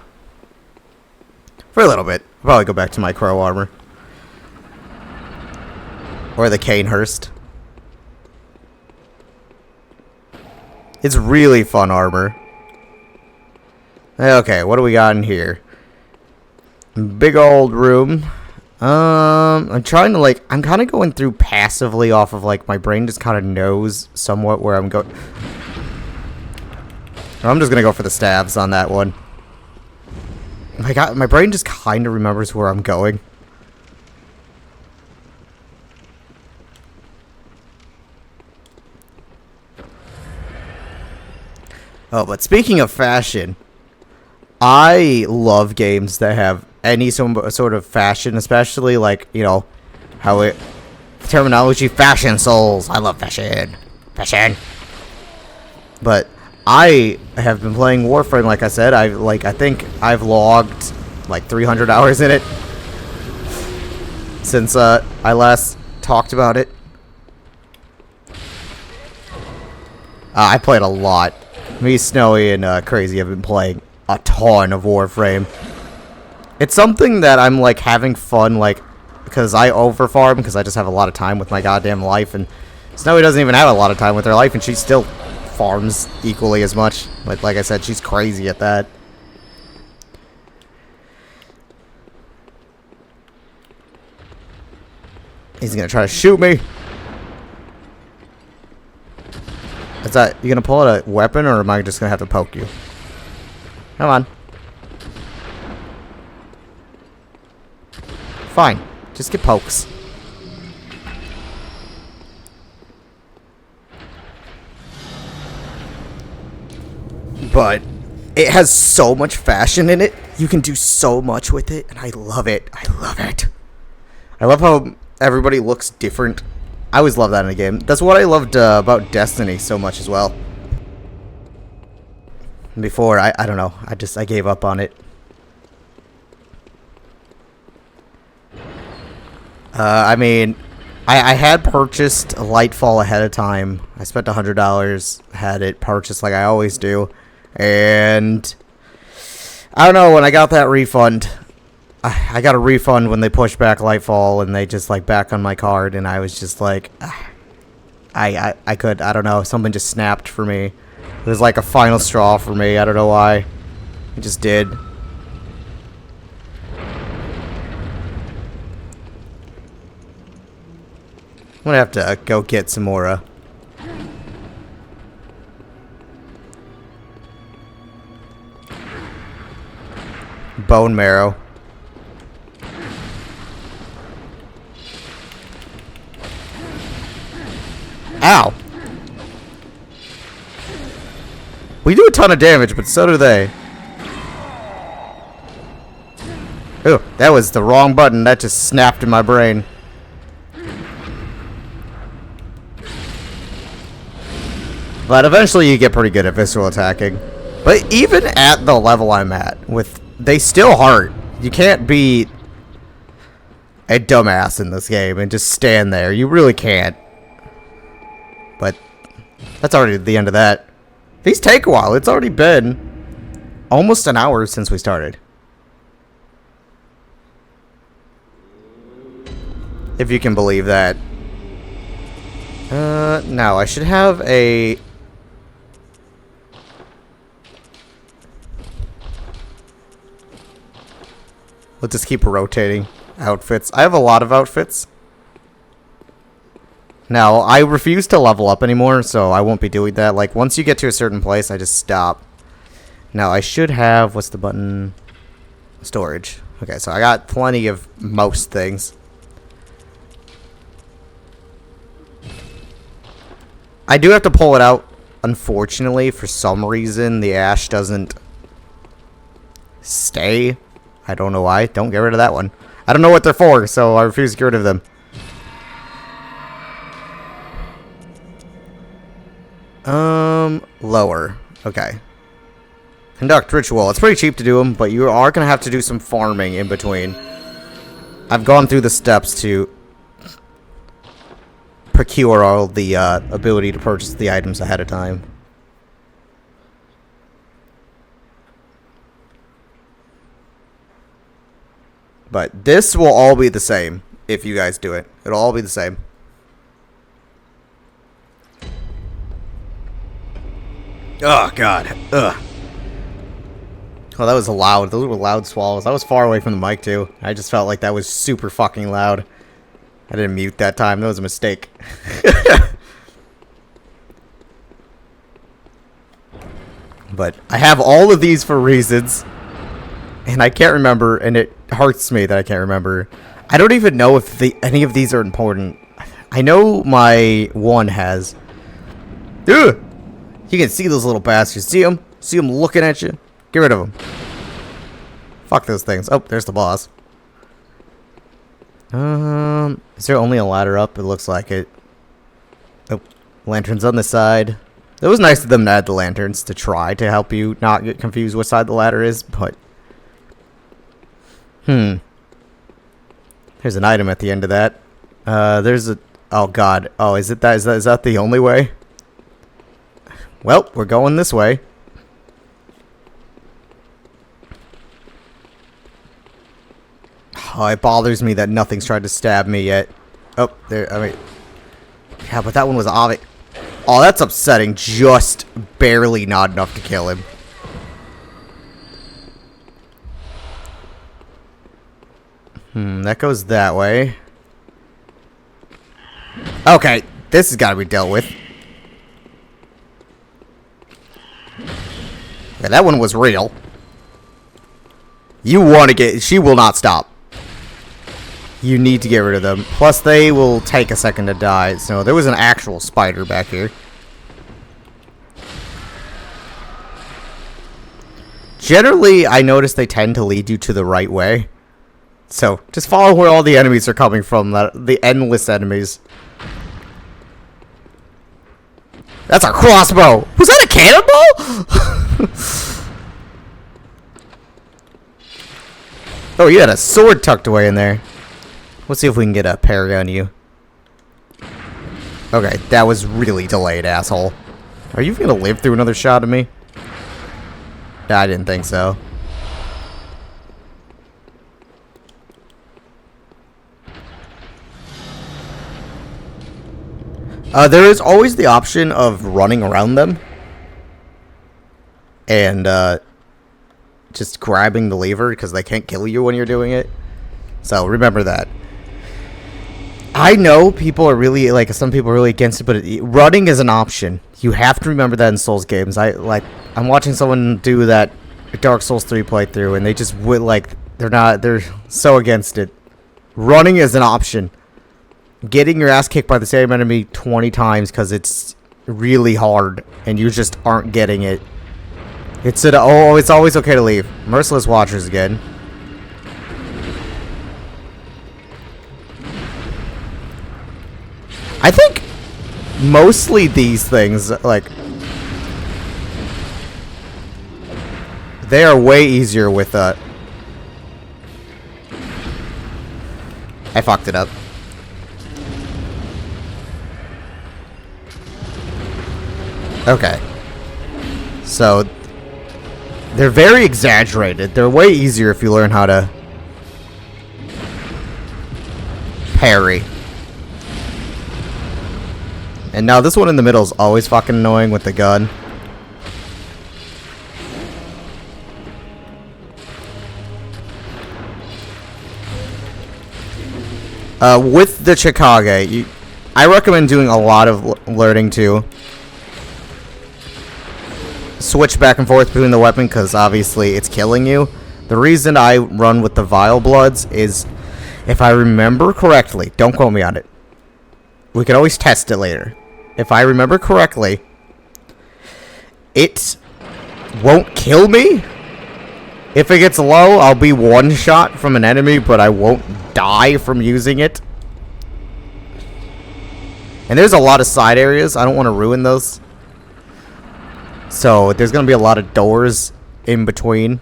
For a little bit. I'll probably go back to my crow armor. Or the Canehurst. It's really fun armor. Okay, what do we got in here? Big old room. I'm trying to, like, I'm kind of going through passively off of, like, my brain just kind of knows somewhat where I'm going. I'm just going to go for the stabs on that one. My brain just kind of remembers where I'm going. Oh, but speaking of fashion, I love games that have any sort of fashion, especially like, you know, how it terminology fashion souls. I love fashion. Fashion. But I have been playing Warframe, like I said. I think I've logged like 300 hours in it since I last talked about it. I played a lot. Me, Snowy, and Crazy have been playing a ton of Warframe. It's something that I'm, like, having fun, like, because I overfarm, because I just have a lot of time with my goddamn life, and Snowy doesn't even have a lot of time with her life, and she still farms equally as much. But, like I said, she's crazy at that. He's gonna try to shoot me. Is that, you gonna pull out a weapon, or am I just gonna have to poke you? Come on. Fine. Just get pokes. But it has so much fashion in it. You can do so much with it, and I love it. I love it. I love how everybody looks different. I always love that in a game. That's what I loved about Destiny so much as well. Before, I don't know. I gave up on it. I mean, I had purchased Lightfall ahead of time. I spent $100, had it purchased like I always do. And I don't know, when I got that refund, I got a refund when they pushed back Lightfall and they just like back on my card, and I was just like, I don't know, something just snapped for me. It was like a final straw for me. I don't know why. It just did. I'm gonna have to go get some more bone marrow. Ow! We do a ton of damage, but so do they. Ooh, that was the wrong button. That just snapped in my brain. But eventually you get pretty good at visceral attacking. But even at the level I'm at, they still hurt. You can't be a dumbass in this game and just stand there. You really can't. But that's already the end of that. These take a while. It's already been almost an hour since we started. If you can believe that. Now I should have a... Let's just keep rotating outfits. I have a lot of outfits. Now, I refuse to level up anymore, so I won't be doing that. Like, once you get to a certain place, I just stop. Now, I should have... What's the button? Storage. Okay, so I got plenty of most things. I do have to pull it out. Unfortunately, for some reason, the ash doesn't stay. I don't know why. Don't get rid of that one. I don't know what they're for, so I refuse to get rid of them. Lower. Okay. Conduct ritual. It's pretty cheap to do them, but you are going to have to do some farming in between. I've gone through the steps to procure all the ability to purchase the items ahead of time. But this will all be the same if you guys do it. It'll all be the same. Oh, God. Ugh. Oh, that was loud. Those were loud swallows. I was far away from the mic, too. I just felt like that was super fucking loud. I didn't mute that time. That was a mistake. But I have all of these for reasons. And I can't remember, and it hurts me that I can't remember. I don't even know if any of these are important. I know my one has... Ugh! You can see those little bastards. See them? See them looking at you? Get rid of them. Fuck those things. Oh, there's the boss. Is there only a ladder up? It looks like it. Oh, lanterns on the side. It was nice of them to add the lanterns to try to help you not get confused what side the ladder is, but... There's an item at the end of that. There's a... Oh, God. Oh, is that the only way? Well, we're going this way. Oh, it bothers me that nothing's tried to stab me yet. Oh, there, I mean... Yeah, but that one was obvious. Oh, that's upsetting. Just barely not enough to kill him. That goes that way. Okay, this has got to be dealt with. Okay, that one was real. You want to get... She will not stop. You need to get rid of them. Plus, they will take a second to die. So, there was an actual spider back here. Generally, I notice they tend to lead you to the right way. So, just follow where all the enemies are coming from. The endless enemies. That's a crossbow! Was that a cannonball? Oh, you had a sword tucked away in there. Let's see if we can get a parry on you. Okay, that was really delayed, asshole. Are you gonna live through another shot of me? I didn't think so. There is always the option of running around them and just grabbing the lever because they can't kill you when you're doing it. So remember that. I know people are really some people are really against it, but running is an option. You have to remember that in Souls games. I'm watching someone do that Dark Souls 3 playthrough, and they just they're so against it. Running is an option. Getting your ass kicked by the same enemy 20 times because it's really hard and you just aren't getting it. It's always okay to leave. Merciless Watchers again. I think mostly these things, they are way easier with I fucked it up. Okay. So they're very exaggerated. They're way easier if you learn how to parry. And now this one in the middle is always fucking annoying with the gun. With the Chikage, I recommend doing a lot of learning to switch back and forth between the weapon because obviously it's killing you. The reason I run with the Vile Bloods is, if I remember correctly, don't quote me on it. We can always test it later. If I remember correctly, it won't kill me. If it gets low, I'll be one shot from an enemy, but I won't die from using it. And there's a lot of side areas. I don't want to ruin those. So there's going to be a lot of doors in between.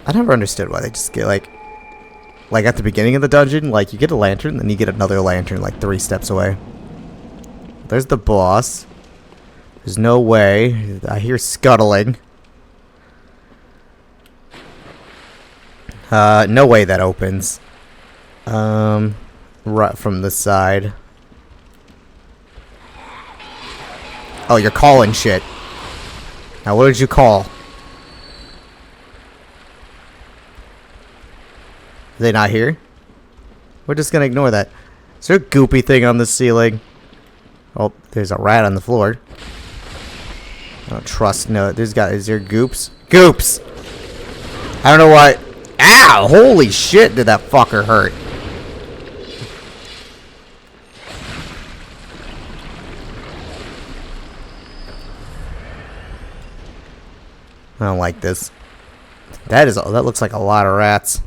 I never understood why they just get like at the beginning of the dungeon, you get a lantern, then you get another lantern 3 steps away. There's the boss. There's no way. I hear scuttling. No way that opens. Right from the side. Oh, you're calling shit. Now, what did you call? Are they not here? We're just gonna ignore that. Is there a goopy thing on the ceiling? Oh, there's a rat on the floor. I don't trust. No, is there goops? Goops! I don't know why. Ow! Holy shit, did that fucker hurt. I don't like this. That looks like a lot of rats.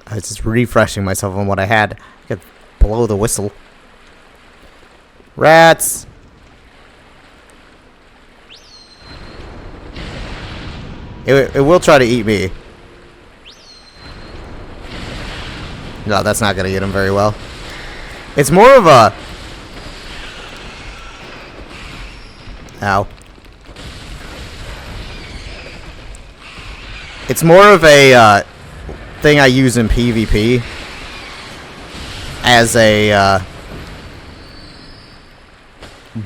I was just refreshing myself on what I had. I could blow the whistle. Rats! It will try to eat me. No, that's not gonna get him very well. It's more of a... Ow. It's more of a thing I use in PvP as a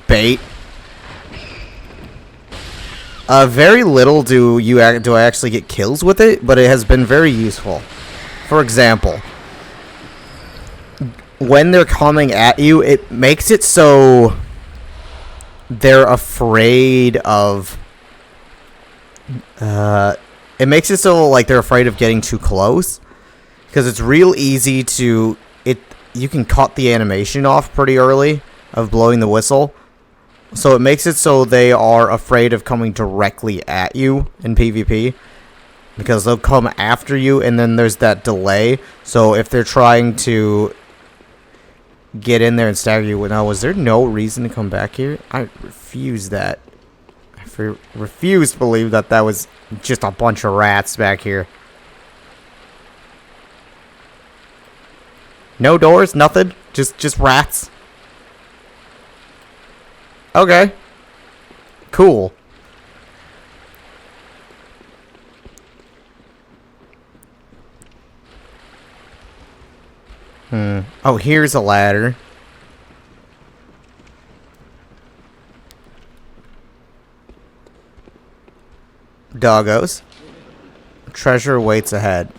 bait. Very little do I actually get kills with it, but it has been very useful. For example, when they're coming at you, it makes it so they're afraid of it makes it so they're afraid of getting too close, because it's real easy to you can cut the animation off pretty early of blowing the whistle, so it makes it so they are afraid of coming directly at you in PvP, because they'll come after you and then there's that delay. So if they're trying to get in there and stagger you, now was there no reason to come back here? I refuse that. I refuse to believe that was just a bunch of rats back here. No doors, nothing, just rats. Okay. Cool. Oh, here's a ladder. Doggos. Treasure waits ahead.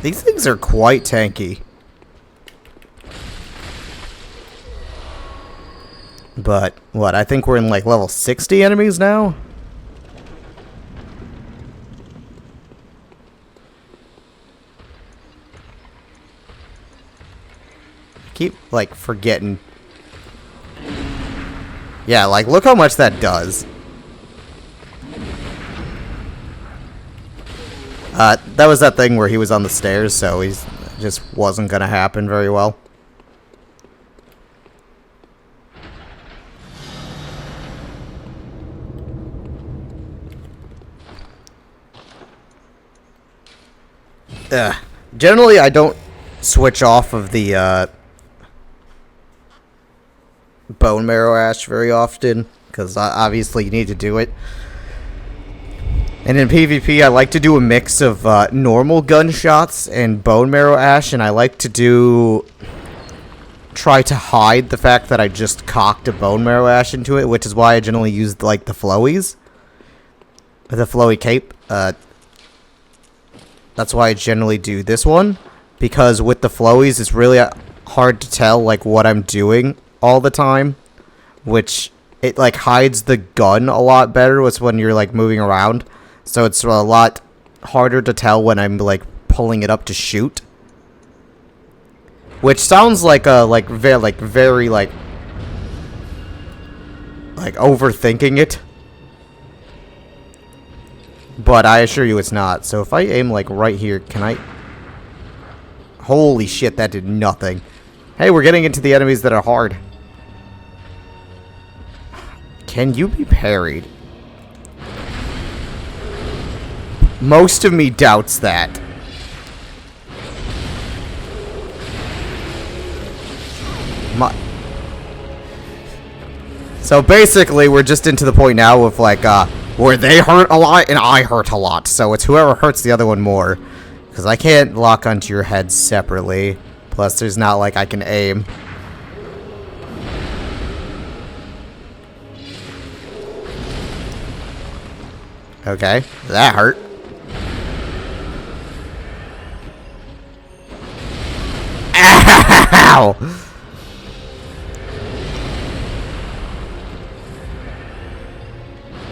These things are quite tanky. But, what, I think we're in like level 60 enemies now? Keep, like, forgetting. Yeah, like, look how much that does. That was that thing where he was on the stairs, so he's just wasn't gonna happen very well. Generally, I don't switch off of the bone marrow ash very often, because obviously you need to do it. And in PvP, I like to do a mix of normal gunshots and bone marrow ash, and I like to try to hide the fact that I just cocked a bone marrow ash into it, which is why I generally use like the flowies, the flowy cape. That's why I generally do this one, because with the flowies, it's really hard to tell like what I'm doing all the time, which it like hides the gun a lot better when you're like moving around. So it's a lot harder to tell when I'm like pulling it up to shoot, which sounds like very overthinking it, but I assure you it's not. So if I aim like right here, can I? Holy shit, that did nothing. Hey, we're getting into the enemies that are hard. Can you be parried? Most of me doubts that. So basically, we're just into the point now of like, where they hurt a lot and I hurt a lot. So it's whoever hurts the other one more. Because I can't lock onto your head separately. Plus, there's not like I can aim. Okay, that hurt. Ow!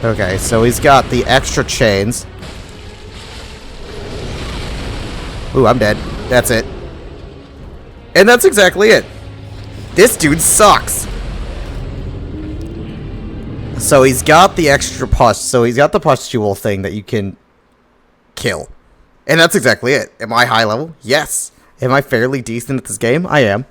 Okay, so he's got the extra chains. Ooh, I'm dead. That's it. And that's exactly it. This dude sucks. So he's got the extra pus. So he's got the pustule thing that you can kill. And that's exactly it. Am I high level? Yes. Am I fairly decent at this game? I am.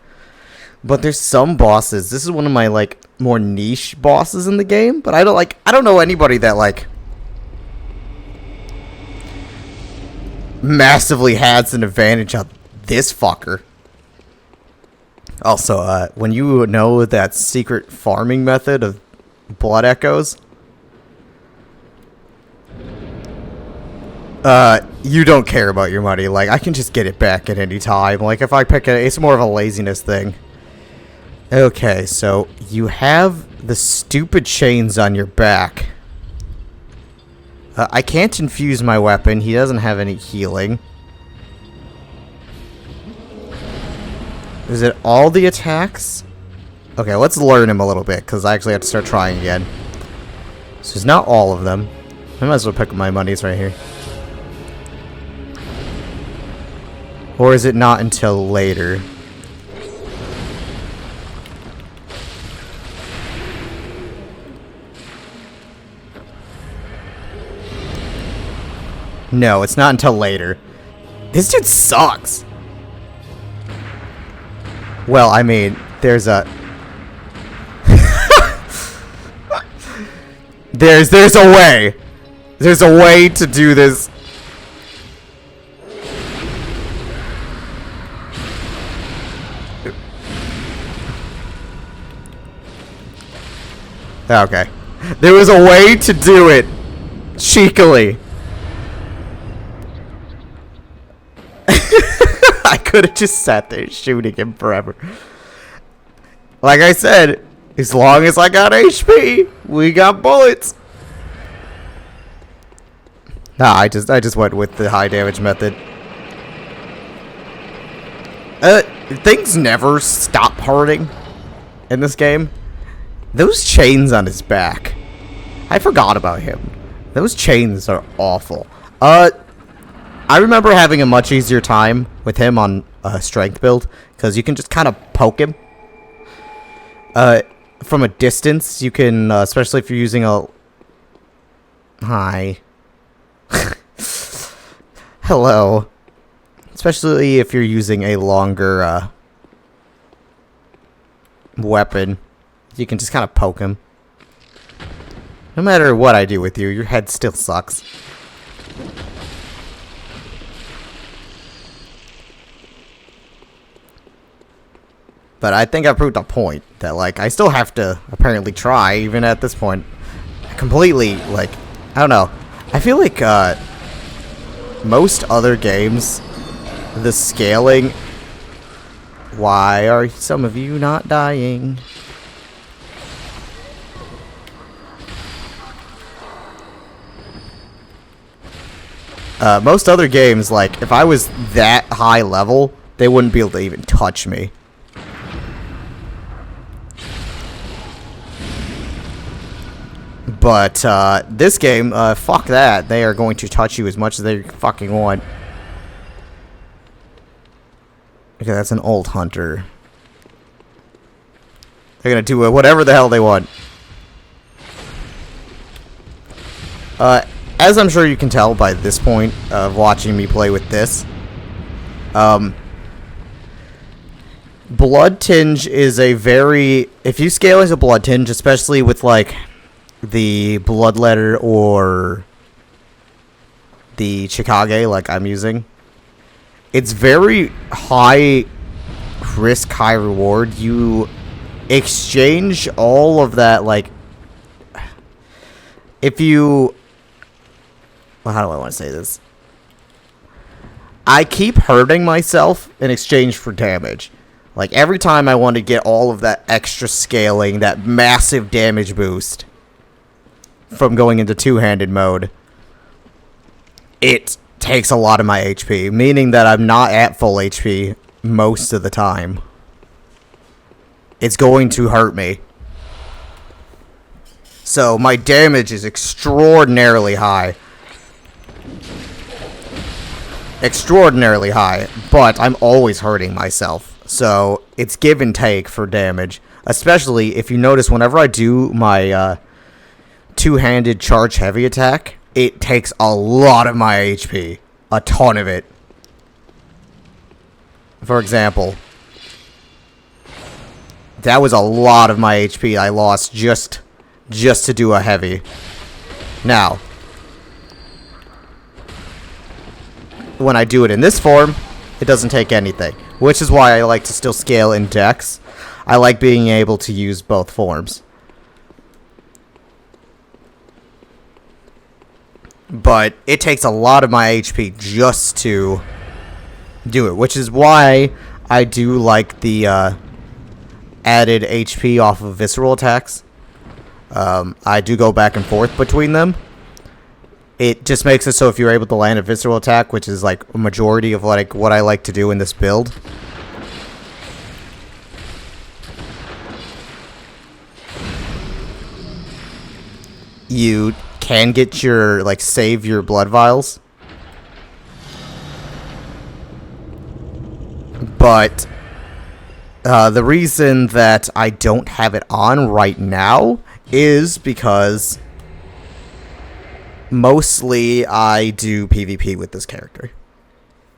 But there's some bosses. This is one of my like more niche bosses in the game, but I don't know anybody that like massively has an advantage on this fucker. Also, when you know that secret farming method of blood echoes, you don't care about your money. Like, I can just get it back at any time. Like, if I pick it's more of a laziness thing. Okay, so you have the stupid chains on your back. I can't infuse my weapon. He doesn't have any healing. Is it all the attacks? Okay, let's learn him a little bit, because I actually have to start trying again. So it's not all of them. I might as well pick up my monies right here. Or is it not until later? No, it's not until later. This dude sucks. Well, I mean, there's a... there's a way. There's a way to do this. Okay. There was a way to do it cheekily. could have just sat there shooting him forever. Like I said, as long as I got HP, we got bullets. Nah, I just went with the high damage method. Things never stop hurting in this game. Those chains on his back. I forgot about him. Those chains are awful. I remember having a much easier time with him on a strength build, because you can just kind of poke him. From a distance, you can, especially if you're using a... Hi. Hello. Especially if you're using a longer, weapon. You can just kind of poke him. No matter what I do with you, your head still sucks. But I think I proved a point that, like, I still have to apparently try, even at this point. Completely, like, I don't know. I feel like, most other games, the scaling... Why are some of you not dying? Most other games, like, if I was that high level, they wouldn't be able to even touch me. But, this game, fuck that. They are going to touch you as much as they fucking want. Okay, that's an old hunter. They're gonna do whatever the hell they want. As I'm sure you can tell by this point of watching me play with this, Blood Tinge is a very... If you scale as a Blood Tinge, especially with, like, the Bloodletter or the Chikage, like I'm using, it's very high risk, high reward. You exchange all of that, like, if you... Well, how do I want to say this? I keep hurting myself in exchange for damage. Like, every time I want to get all of that extra scaling, that massive damage boost from going into two-handed mode, it takes a lot of my HP, meaning that I'm not at full HP most of the time. It's going to hurt me. So, my damage is extraordinarily high. Extraordinarily high, but I'm always hurting myself. So, it's give and take for damage. Especially if you notice whenever I do my two-handed charge heavy attack, it takes a lot of my HP. A ton of it. For example, that was a lot of my HP I lost just to do a heavy. Now, when I do it in this form, it doesn't take anything, which is why I like to still scale in Dex. I like being able to use both forms. But it takes a lot of my HP just to do it, which is why I do like the added HP off of visceral attacks. I do go back and forth between them. It just makes it so if you're able to land a visceral attack, which is like a majority of like what I like to do in this build, you can get your, like, save your blood vials. But the reason that I don't have it on right now is because mostly I do PvP with this character.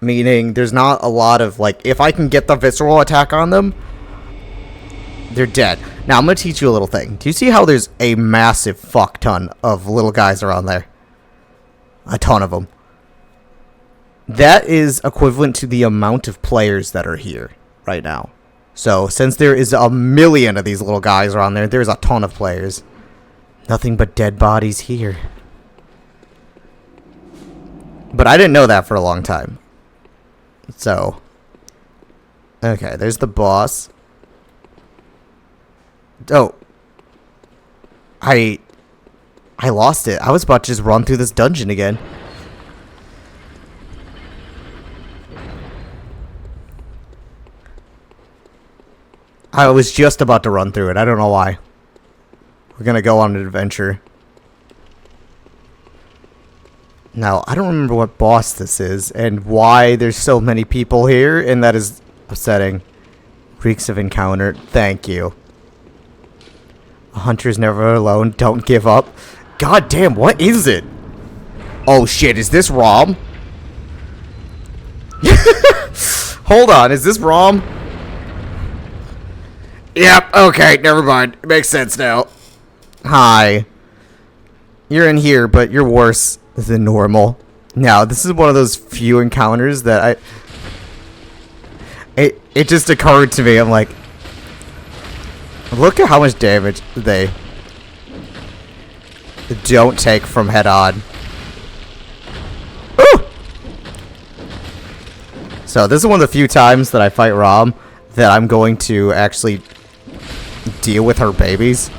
Meaning there's not a lot of, like, if I can get the visceral attack on them, they're dead. Now, I'm going to teach you a little thing. Do you see how there's a massive fuck ton of little guys around there? A ton of them. That is equivalent to the amount of players that are here right now. So, since there is a million of these little guys around there, there's a ton of players. Nothing but dead bodies here. But I didn't know that for a long time. So, Okay, there's the boss. Oh. I lost it. I was about to just run through this dungeon again. I was just about to run through it. I don't know why. We're gonna go on an adventure. Now, I don't remember what boss this is and why there's so many people here, and that is upsetting. Reeks of encounter. Thank you. A hunter's never alone. Don't give up. God damn, what is it? Oh shit, is this ROM? Hold on, is this ROM? Yep, okay, never mind. It makes sense now. Hi. You're in here, but you're worse than normal. Now, this is one of those few encounters that It just occurred to me, I'm like, look at how much damage they don't take from head on. Ooh! So, this is one of the few times that I fight Rom that I'm going to actually deal with her babies.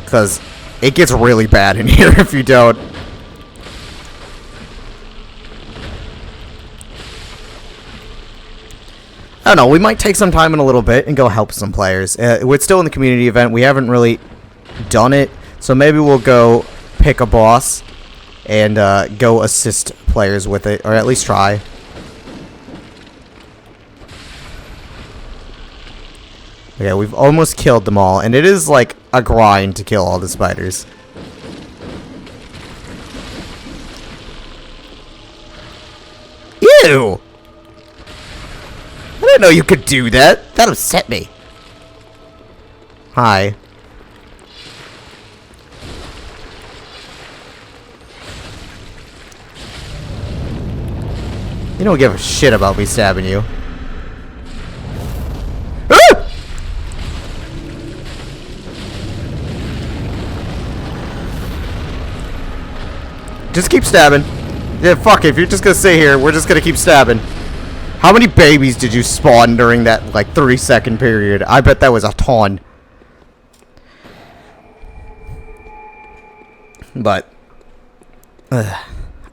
Because it gets really bad in here if you don't. I don't know, we might take some time in a little bit and go help some players. We're still in the community event. We haven't really done it. So maybe we'll go pick a boss and go assist players with it. Or at least try. Okay, we've almost killed them all. And it is like a grind to kill all the spiders. Ew! I didn't know you could do that. That upset me. Hi. You don't give a shit about me stabbing you. Ah! Just keep stabbing. Yeah, fuck it. If you're just gonna sit here, we're just gonna keep stabbing. How many babies did you spawn during that, like, 3-second period? I bet that was a ton. But,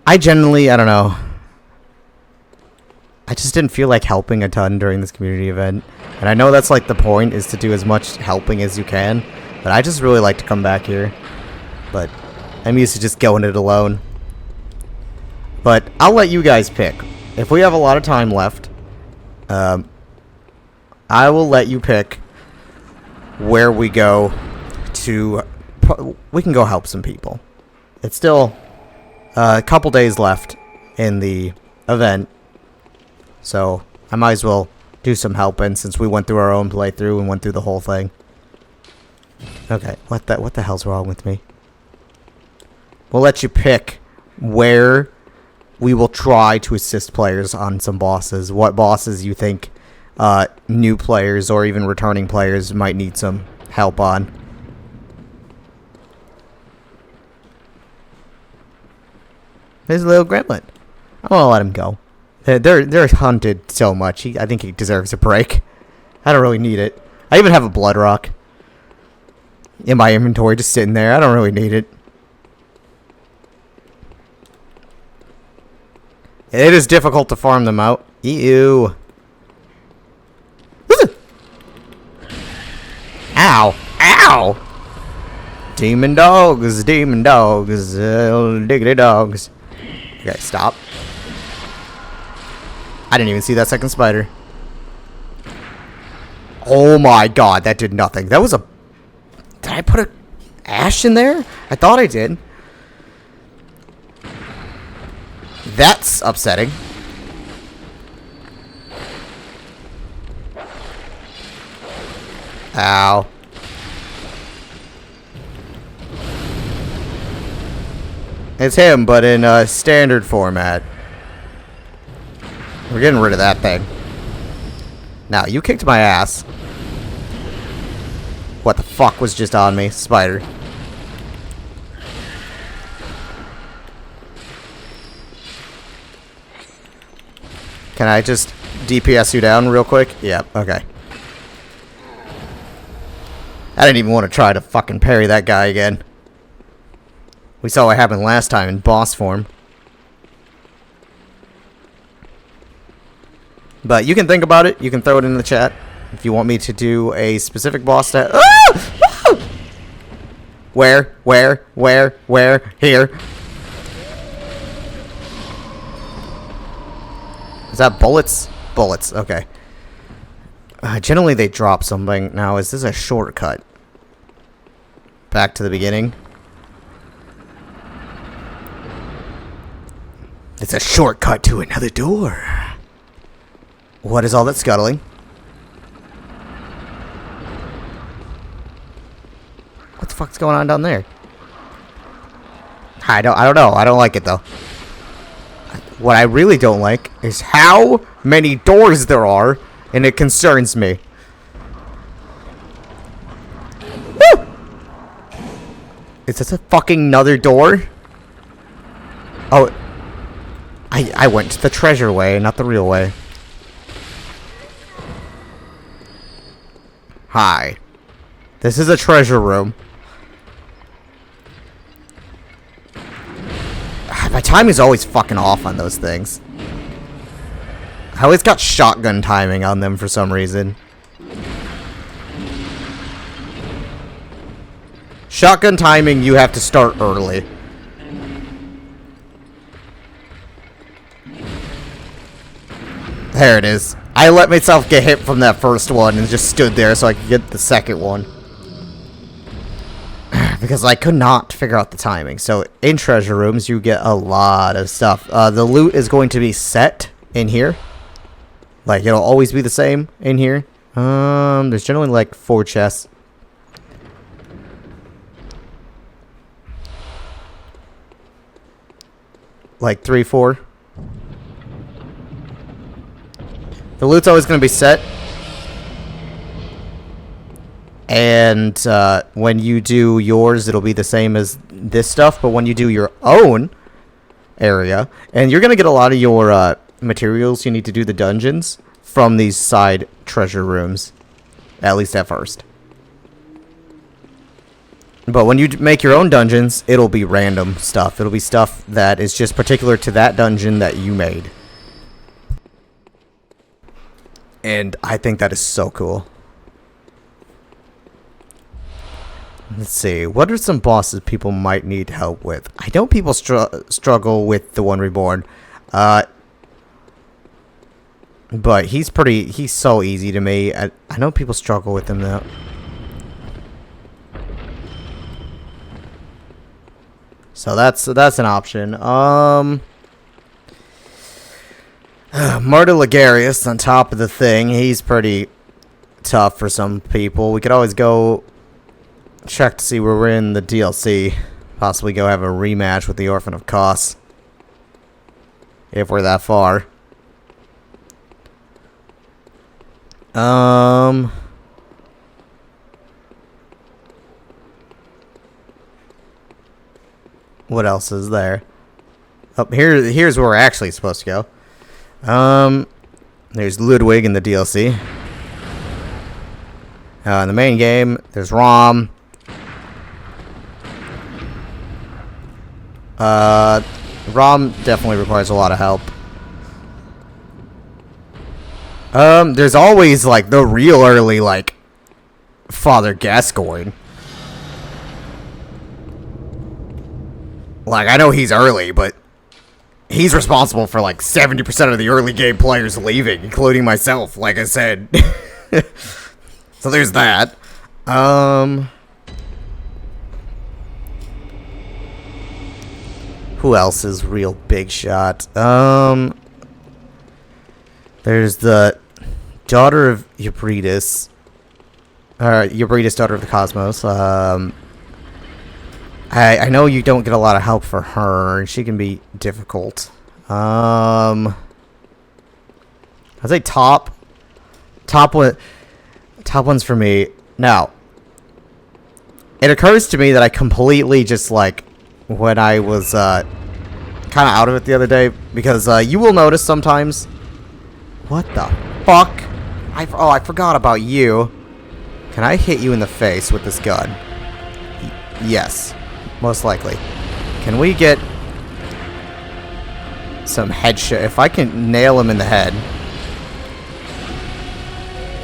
I generally, I don't know. I just didn't feel like helping a ton during this community event. And I know that's, like, the point, is to do as much helping as you can. But I just really like to come back here. But I'm used to just going it alone. But I'll let you guys pick. If we have a lot of time left, I will let you pick where we go to. We can go help some people. It's still a couple days left in the event, so I might as well do some helping since we went through our own playthrough and went through the whole thing. Okay, what the hell's wrong with me? We'll let you pick where we will try to assist players on some bosses. What bosses you think new players or even returning players might need some help on. There's a little gremlin. I'm gonna let him go. They're hunted so much. I think he deserves a break. I don't really need it. I even have a blood rock in my inventory just sitting there. I don't really need it. It is difficult to farm them out. Ew. Ow. Ow. Demon dogs. Demon dogs. Diggity dogs. Okay, stop. I didn't even see that second spider. Oh my god, that did nothing. That was a... Did I put a ash in there? I thought I did. That's upsetting. Ow. It's him, but in a standard format. We're getting rid of that thing. Now, you kicked my ass. What the fuck was just on me? Spider. Can I just DPS you down real quick? Yeah, okay. I didn't even want to try to fucking parry that guy again. We saw what happened last time in boss form. But you can think about it. You can throw it in the chat if you want me to do a specific boss stat. Ah! Where? Here. Is that bullets? Bullets, okay. Generally they drop something. Now, is this a shortcut? Back to the beginning. It's a shortcut to another door. What is all that scuttling? What the fuck's going on down there? I don't know. I don't like it though. What I really don't like is how many doors there are, and it concerns me. Woo! Is this a fucking another door? Oh, I went to the treasure way, not the real way. Hi. This is a treasure room. My time is always fucking off on those things. I always got shotgun timing on them for some reason. Shotgun timing, you have to start early. There it is. I let myself get hit from that first one and just stood there so I could get the second one. Because I could not figure out the timing. So in treasure rooms, you get a lot of stuff. The loot is going to be set in here. Like, it'll always be the same in here. There's generally like 4 chests. Like 3, 4. The loot's always going to be set. And when you do yours, it'll be the same as this stuff. But when you do your own area, and you're going to get a lot of your materials you need to do the dungeons from these side treasure rooms. At least at first. But when you make your own dungeons, it'll be random stuff. It'll be stuff that is just particular to that dungeon that you made. And I think that is so cool. Let's see. What are some bosses people might need help with? I know people struggle with the One Reborn. But he's so easy to me. I know people struggle with him though. So that's an option. Marta Ligarius on top of the thing. He's pretty tough for some people. We could always go check to see where we're in the DLC. Possibly go have a rematch with the Orphan of Kos. If we're that far. What else is there? Oh, here's where we're actually supposed to go. There's Ludwig in the DLC. In the main game, there's Rom. Rom definitely requires a lot of help. There's always, like, the real early, like, Father Gascoigne. Like, I know he's early, but he's responsible for, like, 70% of the early game players leaving, including myself, like I said. So there's that. Who else is real big shot? There's the daughter of Eubrides. Eubrides, daughter of the Cosmos. I know you don't get a lot of help for her. She can be difficult. I'd say top one's for me. Now, it occurs to me that I completely just, like, when I was kind of out of it the other day, because you will notice sometimes What the fuck? I forgot about you. Can I hit you in the face with this gun? Yes. Most likely. Can we get some headshot? If I can nail him in the head.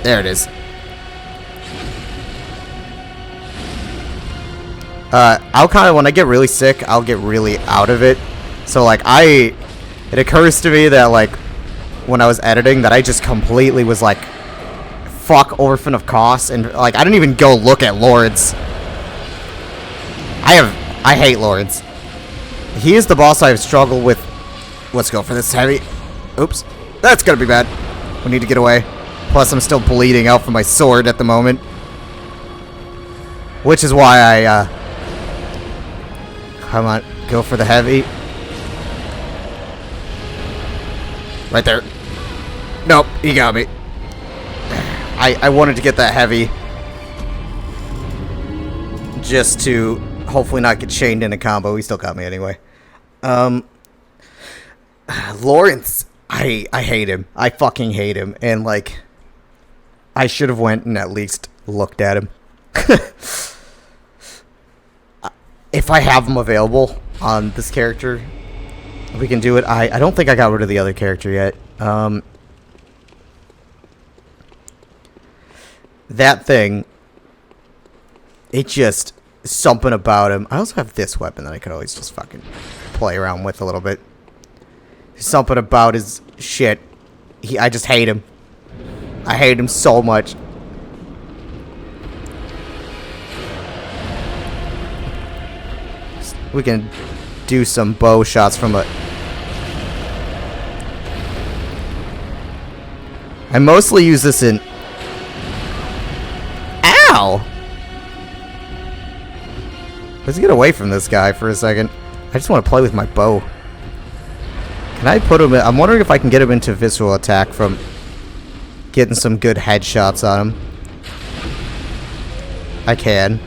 There it is. I'll kind of, when I get really sick, I'll get really out of it. So, like, it occurs to me that, like, when I was editing, that I just completely was like, fuck Orphan of Kos, and, like, I didn't even go look at Lawrence. I hate Lawrence. He is the boss I've struggled with. Let's go for this heavy. Oops. That's gonna be bad. We need to get away. Plus, I'm still bleeding out from my sword at the moment. Which is why I, come on, go for the heavy. Right there. Nope, he got me. I wanted to get that heavy. Just to hopefully not get chained in a combo. He still got me anyway. Lawrence, I hate him. I fucking hate him. And, like, I should have went and at least looked at him. If I have him available on this character, we can do it. I don't think I got rid of the other character yet. That thing, it just, something about him. I also have this weapon that I could always just fucking play around with a little bit. Something about his shit. I just hate him. I hate him so much. We can do some bow shots from a... I mostly use this in... Ow! Let's get away from this guy for a second. I just want to play with my bow. Can I put him in... I'm wondering if I can get him into visceral attack from getting some good headshots on him. I can.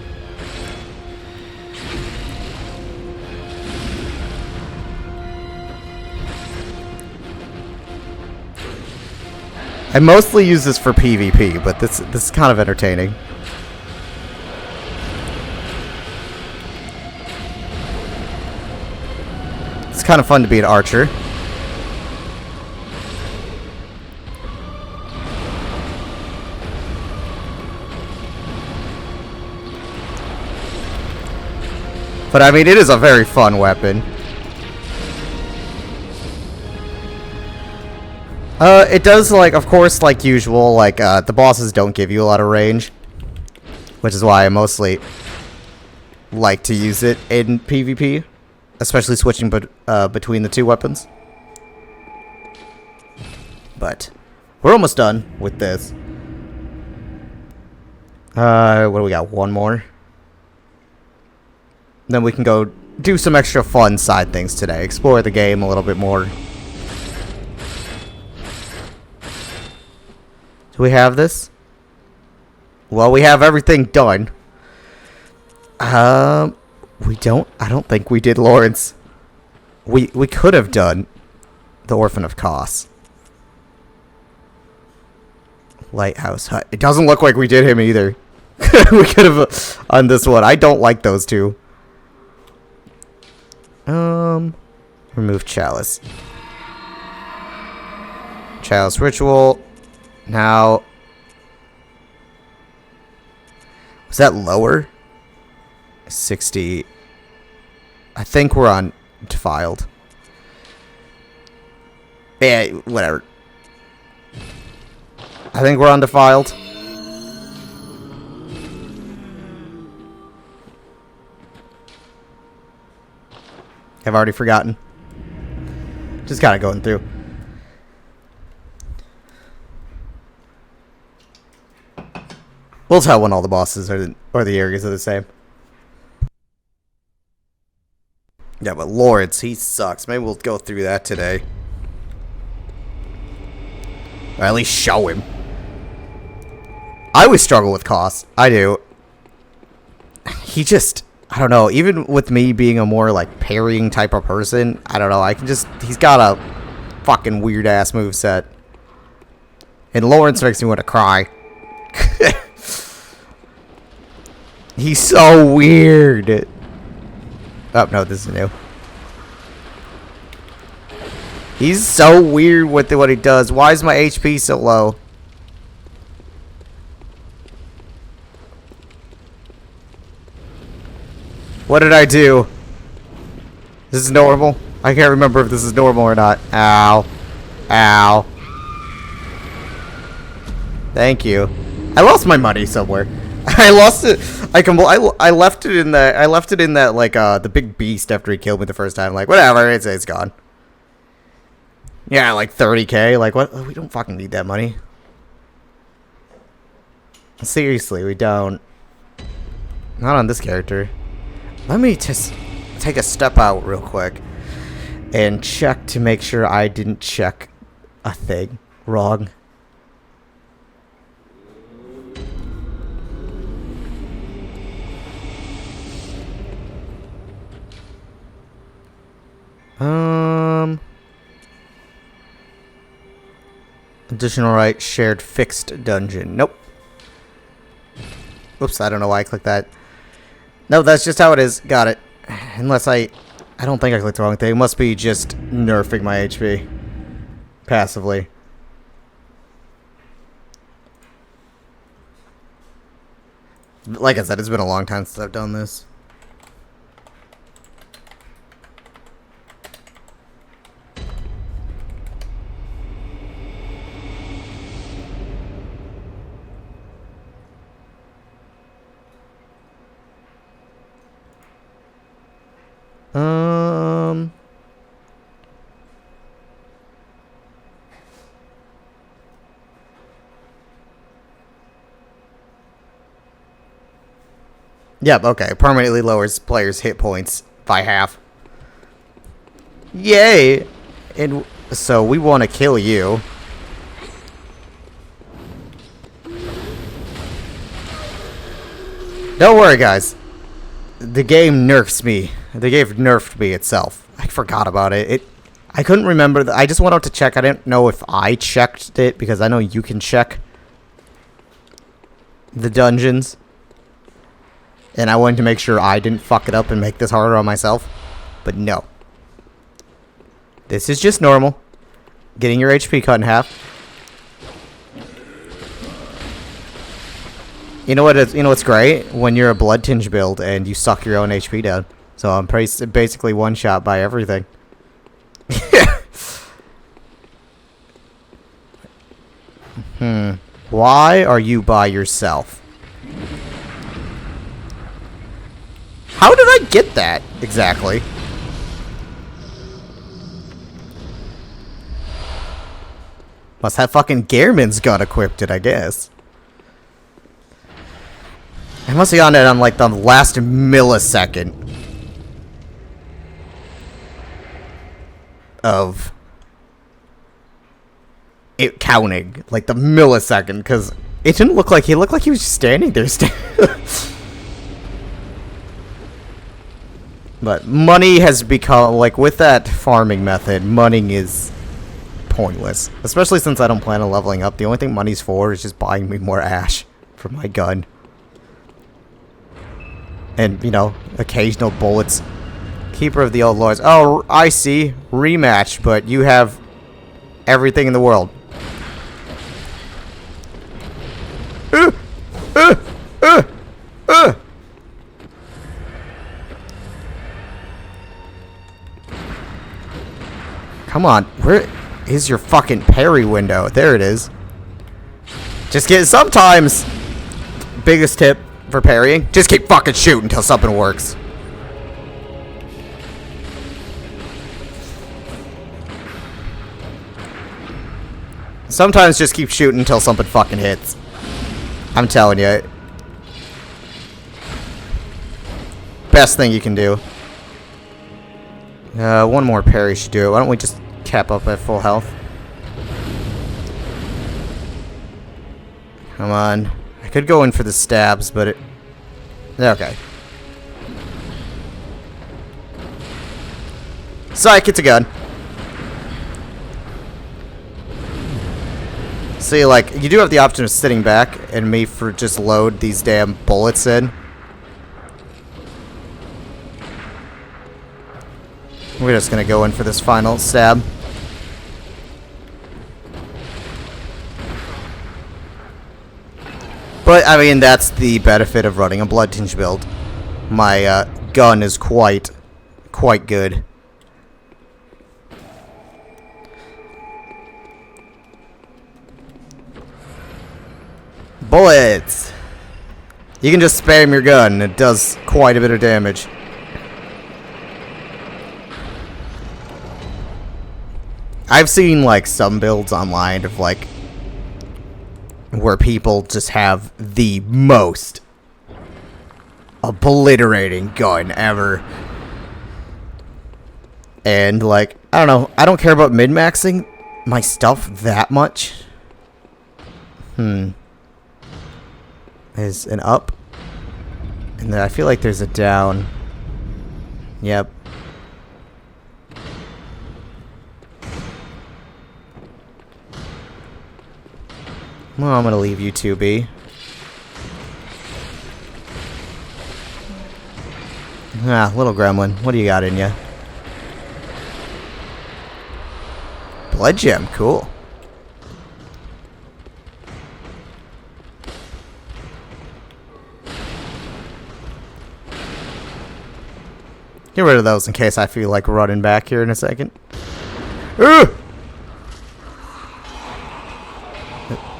I mostly use this for PvP, but this is kind of entertaining. It's kind of fun to be an archer. But I mean, it is a very fun weapon. It does, like, of course, like usual, like, the bosses don't give you a lot of range. Which is why I mostly like to use it in PvP. Especially switching between the two weapons. But, we're almost done with this. What do we got? One more? Then we can go do some extra fun side things today. Explore the game a little bit more. Do we have this? Well, we have everything done. We don't... I don't think we did Lawrence. We could have done the Orphan of Kos. Lighthouse Hut. It doesn't look like we did him either. We could have on this one. I don't like those two. Remove Chalice. Chalice Ritual. Now, was that lower? 60. I think we're on Defiled. Yeah, whatever. I think we're on Defiled. I've already forgotten. Just kind of going through. We'll tell when all the bosses or the areas are the same. Yeah, but Lawrence, he sucks. Maybe we'll go through that today. Or at least show him. I always struggle with Kos. I do. He just... I don't know. Even with me being a more, like, parrying type of person, I don't know. I can just... He's got a fucking weird-ass moveset. And Lawrence makes me want to cry. He's so weird. Oh, no, this is new. He's so weird with what he does. Why is my HP so low? What did I do? This is normal? I can't remember if this is normal or not. Ow. Ow. Thank you. I lost my money somewhere. I lost it. I left it in the. I left it in that like the big beast after he killed me the first time. Like whatever, it's gone. Yeah, like 30K. Like what? We don't fucking need that money. Seriously, we don't. Not on this character. Let me just take a step out real quick and check to make sure I didn't check a thing wrong. Additional right, shared fixed dungeon. Nope. Oops, I don't know why I clicked that. No, that's just how it is. Got it. Unless I don't think I clicked the wrong thing. It must be just nerfing my HP. Passively. Like I said, it's been a long time since I've done this. Yep, okay. Permanently lowers players' hit points by half. Yay! And so we want to kill you. Don't worry, guys. The game nerfs me. The game nerfed me itself. I forgot about it. I couldn't remember. I just went out to check. I didn't know if I checked it because I know you can check the dungeons. And I wanted to make sure I didn't fuck it up and make this harder on myself. But no. This is just normal. Getting your HP cut in half. You know what's great? When you're a blood tinge build and you suck your own HP down. So I'm basically one shot by everything. Why are you by yourself? How did I get that exactly? Must have fucking Gehrman's gun equipped it, I guess. I must have gotten it on like the last millisecond of it counting, like the millisecond, because it didn't look like he looked like he was just standing there. But money has become, like, with that farming method, money is pointless. Especially since I don't plan on leveling up. The only thing money's for is just buying me more ash for my gun. And, you know, occasional bullets. Keeper of the Old Lords. Oh, I see. Rematch, but you have everything in the world. Come on, where is your fucking parry window? There it is. Just get sometimes. Biggest tip for parrying: just keep fucking shooting until something works. Sometimes just keep shooting until something fucking hits. I'm telling you. Best thing you can do. One more parry should do it. Why don't we just cap up at full health? Come on. I could go in for the stabs, but it... Okay. Psych, it's a gun. See, like, you do have the option of sitting back and me for just load these damn bullets in. We're just gonna go in for this final stab. But, I mean, that's the benefit of running a blood tinge build. My gun is quite good. Bullets! You can just spam your gun. It does quite a bit of damage. I've seen, like, some builds online of, like, where people just have the most obliterating gun ever. And, like, I don't know. I don't care about min-maxing my stuff that much. There's an up. And then I feel like there's a down. Yep. Well, I'm gonna leave you two be. Ah, little gremlin. What do you got in ya? Blood gem. Cool. Get rid of those in case I feel like running back here in a second.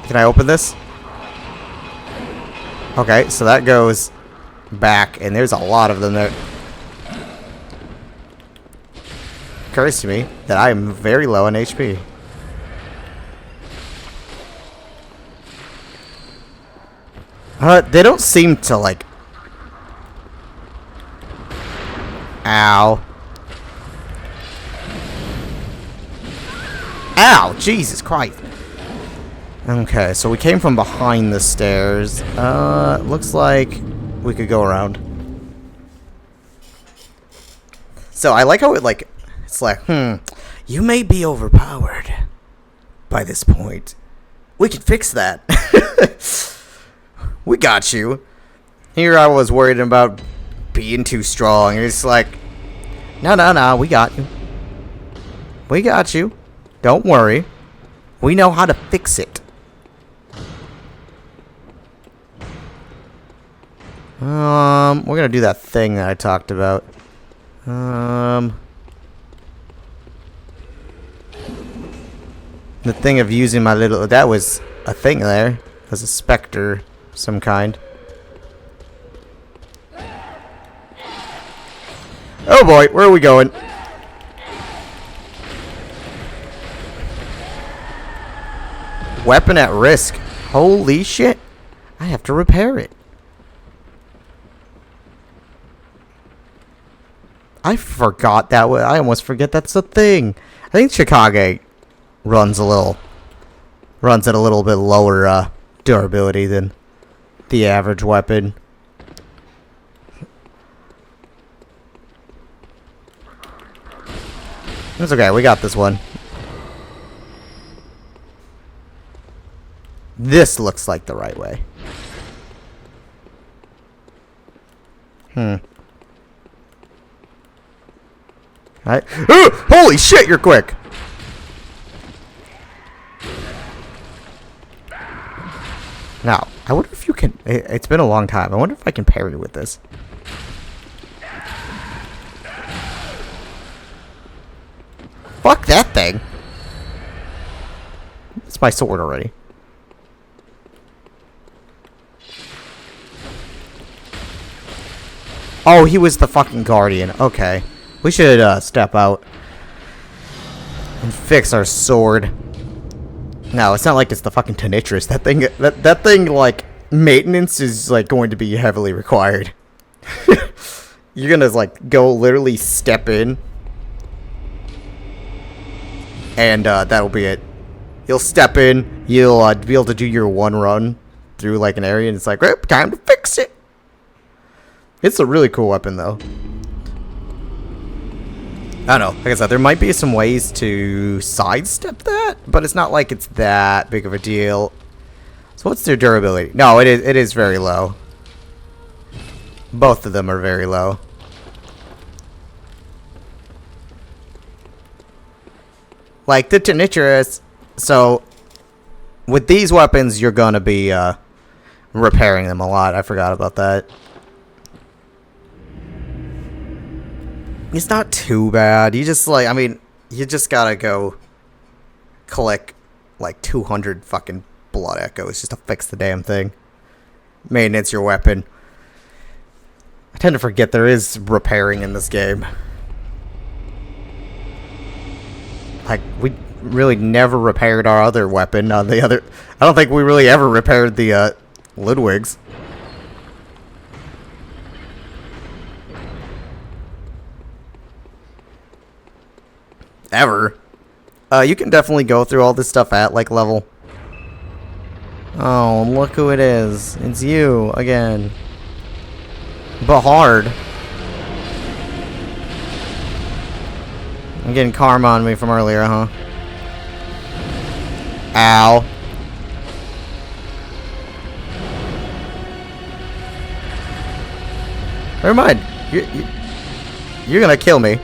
Can I open this? Okay, so that goes back, and there's a lot of them there. Occurs to me that I am very low on HP. They don't seem to, like... Ow. Ow! Jesus Christ. Okay, so we came from behind the stairs. Looks like we could go around. So I like how it, like, it's like, you may be overpowered by this point. We can fix that. We got you. Here I was worried about being too strong. It's like, no, we got you. We got you. Don't worry. We know how to fix it. We're gonna do that thing that I talked about. The thing of using my little... That was a thing there. It was a specter of some kind. Oh boy, where are we going? Weapon at risk. Holy shit. I have to repair it. I forgot that. I almost forget that's a thing. I think Chicago runs at a little bit lower durability than the average weapon. It's okay, we got this one. This looks like the right way. Alright. Holy shit, you're quick! Now, I wonder if you can... It's been a long time. I wonder if I can parry with this. Fuck that thing! It's my sword already. Oh, he was the fucking guardian. Okay. We should step out and fix our sword. No, it's not like it's the fucking Tonitrus. That thing, like, maintenance is, like, going to be heavily required. You're gonna, like, go literally step in. And, that'll be it. You'll step in, you'll, be able to do your one run through, like, an area, and it's like, time to fix it. It's a really cool weapon, though. I don't know. Like I said, there might be some ways to sidestep that, but it's not like it's that big of a deal. So what's their durability? No, it is very low. Both of them are very low. Like the Pthumeru, so with these weapons, you're gonna be repairing them a lot. I forgot about that. It's not too bad. You just like, I mean, you just gotta go collect like 200 fucking blood echoes just to fix the damn thing. Maintenance your weapon. I tend to forget there is repairing in this game. Like, we really never repaired our other weapon on the other... I don't think we really ever repaired the Ludwig's. Ever. You can definitely go through all this stuff at, like, level... Oh, look who it is. It's you, again. But hard. I'm getting karma on me from earlier, huh? Ow. Never mind. You're gonna kill me.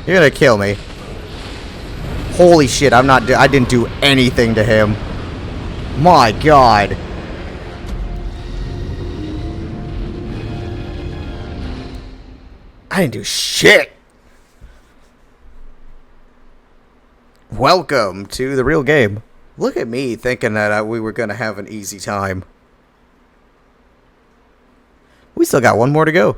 You're gonna kill me. Holy shit, I didn't do anything to him. My god. I didn't do shit. Welcome to the real game. Look at me thinking that we were going to have an easy time. We still got one more to go.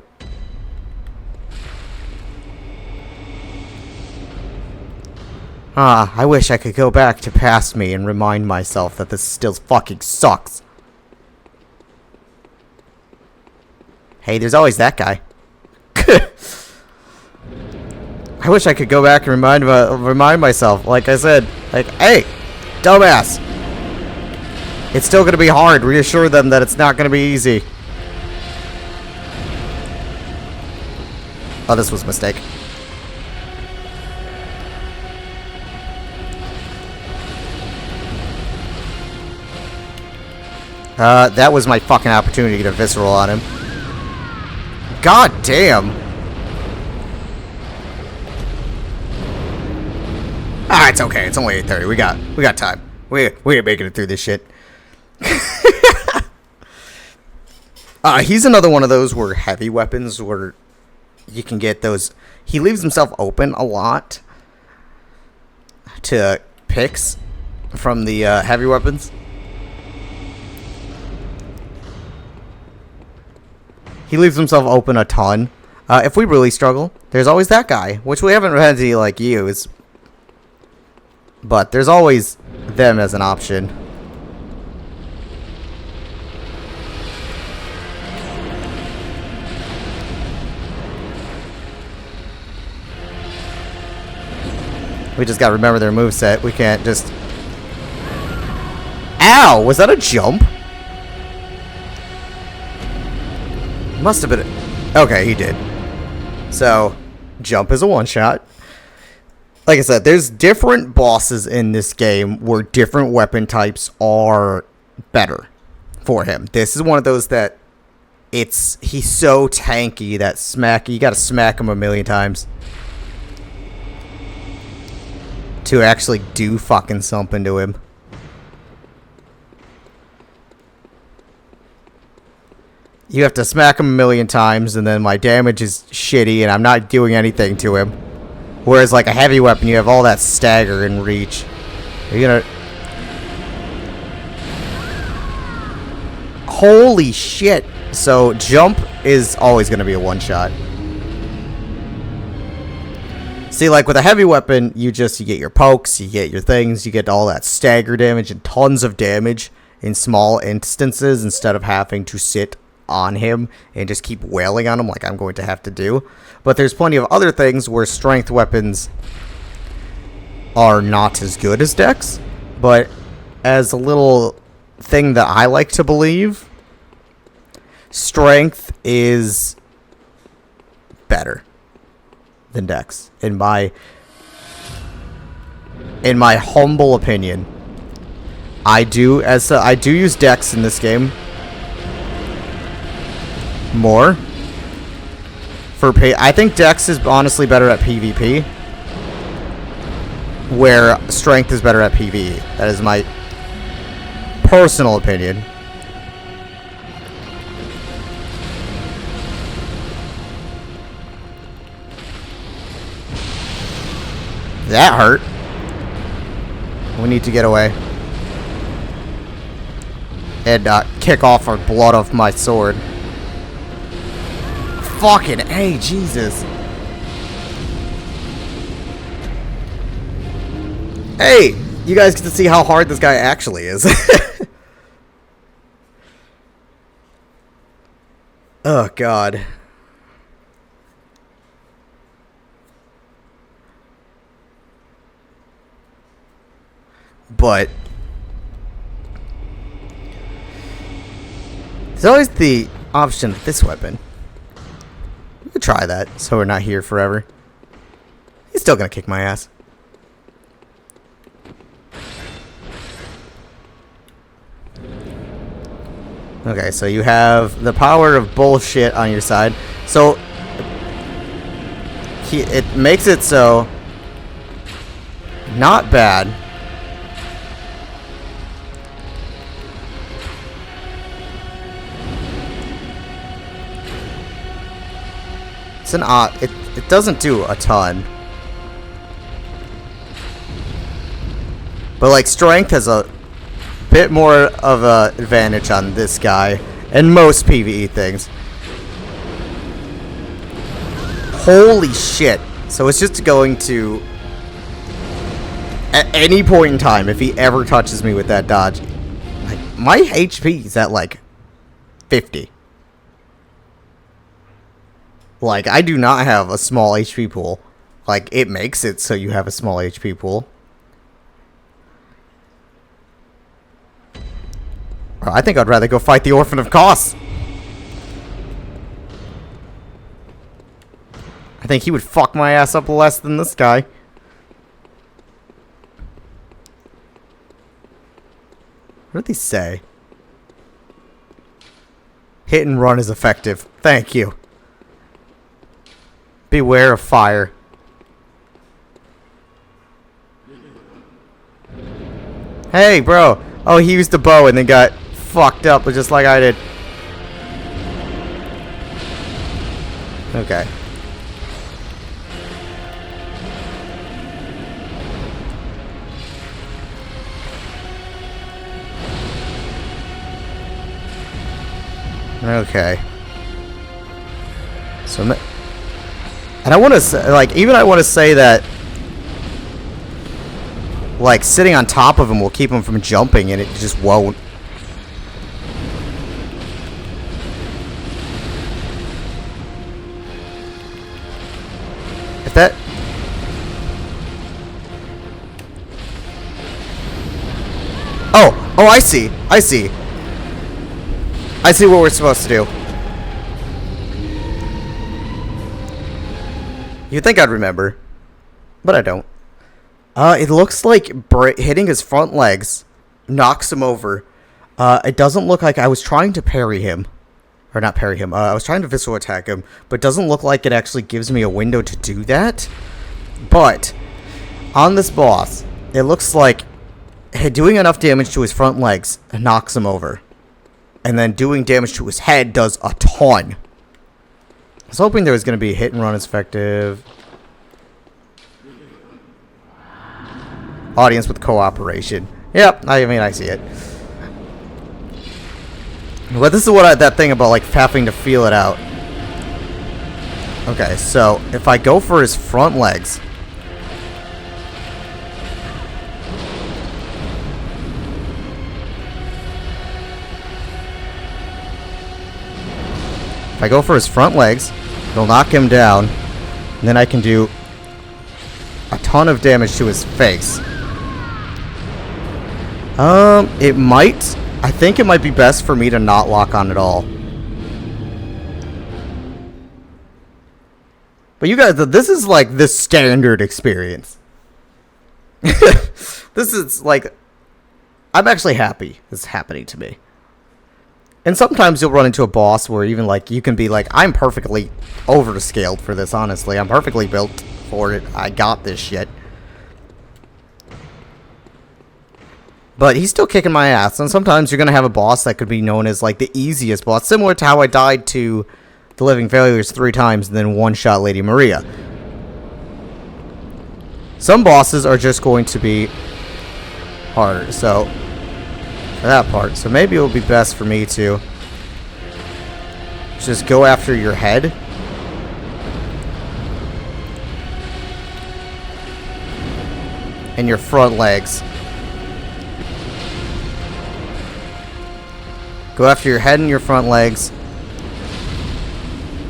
I wish I could go back to past me and remind myself that this still fucking sucks. Hey, there's always that guy. I wish I could go back and remind myself, like I said, like, hey, dumbass. It's still gonna be hard. Reassure them that it's not gonna be easy. Oh, this was a mistake. That was my fucking opportunity to get a visceral on him. God damn. Ah, it's okay. It's only 8:30. We got time. We ain't making it through this shit. He's another one of those where heavy weapons where you can get those. He leaves himself open a lot to picks from the heavy weapons. He leaves himself open a ton. If we really struggle, there's always that guy, which we haven't had to like use. But there's always them as an option. We just gotta remember their moveset. We can't just... Ow! Was that a jump? Must have been... Okay, he did. So, jump is a one-shot. Like I said, there's different bosses in this game where different weapon types are better for him. This is one of those that he's so tanky that you gotta smack him a million times to actually do fucking something to him. You have to smack him a million times and then my damage is shitty and I'm not doing anything to him. Whereas, like, a heavy weapon, you have all that stagger and reach. You're gonna... Holy shit! So, jump is always gonna be a one-shot. See, like, with a heavy weapon, you get your pokes, you get your things, you get all that stagger damage and tons of damage in small instances instead of having to sit on him and just keep wailing on him like I'm going to have to do. But there's plenty of other things where strength weapons are not as good as dex. But as a little thing that I like to believe, Strength is better than Dex, in my humble opinion. I do use Dex in this game more. I think Dex is honestly better at PvP, where Strength is better at PvE. That is my personal opinion. That hurt. We need to get away. And kick off our blood off my sword. Fucking A, Jesus. Hey, you guys get to see how hard this guy actually is. Oh, God. But there's always the option of this weapon. We could try that, so we're not here forever. He's still gonna kick my ass. Okay, so you have the power of bullshit on your side. So it makes it so not bad. It's an odd. It doesn't do a ton. But like Strength has a bit more of an advantage on this guy and most PvE things. Holy shit. So it's just going to, at any point in time, if he ever touches me with that dodge, like, my HP is at like 50. Like, I do not have a small HP pool. Like, it makes it so you have a small HP pool. I think I'd rather go fight the Orphan of Kos. I think he would fuck my ass up less than this guy. What did they say? Hit and run is effective. Thank you. Beware of fire. Hey, bro. Oh, he used the bow and then got fucked up just like I did. Okay. Okay. So, and I want to say, like, even I want to say that, like, sitting on top of him will keep him from jumping, and it just won't. If that... Oh, I see. I see. I see what we're supposed to do. You'd think I'd remember, but I don't. It looks like hitting his front legs knocks him over. It doesn't look like I was trying to parry him. Or not parry him. I was trying to visceral attack him, but it doesn't look like it actually gives me a window to do that. But on this boss, it looks like doing enough damage to his front legs knocks him over. And then doing damage to his head does a ton. I was hoping there was going to be hit and run as effective. Audience with cooperation. Yep, I mean, I see it. But this is what that thing about, like, having to feel it out. Okay, so if I go for his front legs... If I go for his front legs, it'll knock him down. And then I can do a ton of damage to his face. It might... I think it might be best for me to not lock on at all. But you guys, this is like the standard experience. This is like, I'm actually happy this is happening to me. And sometimes you'll run into a boss where even like you can be like, I'm perfectly overscaled for this, honestly. I'm perfectly built for it. I got this shit. But he's still kicking my ass. And sometimes you're going to have a boss that could be known as like the easiest boss. Similar to how I died to the Living Failures 3 times and then one-shot Lady Maria. Some bosses are just going to be harder. So, for that part. So maybe it will be best for me to just go after your head. And your front legs. Go after your head and your front legs.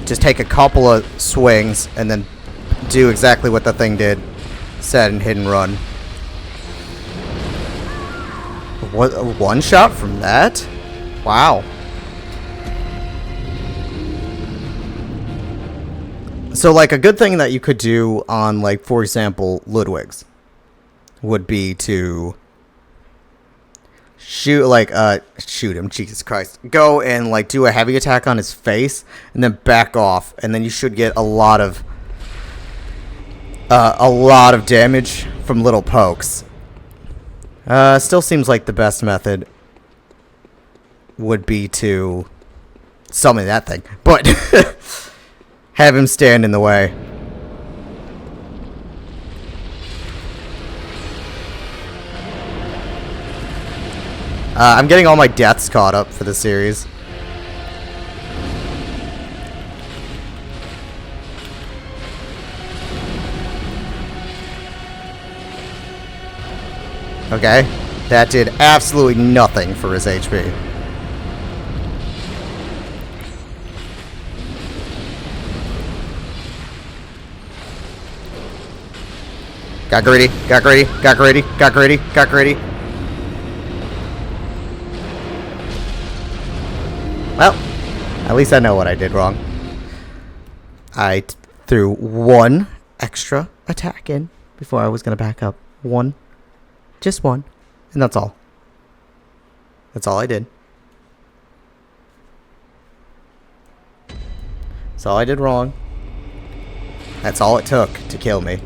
Just take a couple of swings and then do exactly what the thing did. Set and hit and run. What, one shot from that? Wow. So like a good thing that you could do on like, for example, Ludwig's would be to shoot him, Jesus Christ. Go and like do a heavy attack on his face and then back off, and then you should get a lot of damage from little pokes. Still seems like the best method would be to summon that thing, but have him stand in the way. I'm getting all my deaths caught up for the series. Okay, that did absolutely nothing for his HP. Got greedy, got greedy, got greedy, got greedy, got greedy. Well, at least I know what I did wrong. I threw one extra attack in before I was going to back up. One. Just one. And that's all. That's all I did. That's all I did wrong. That's all it took to kill me.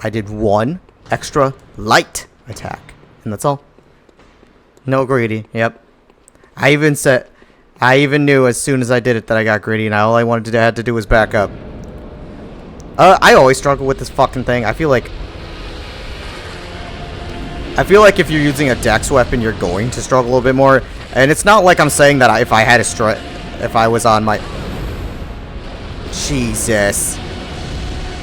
I did one extra light attack. And that's all. No greedy. Yep. I even knew as soon as I did it that I got greedy, and all I had to do was back up. I always struggle with this fucking thing. I feel like if you're using a dex weapon, you're going to struggle a little bit more. And it's not like I'm saying that if I was on my... Jesus.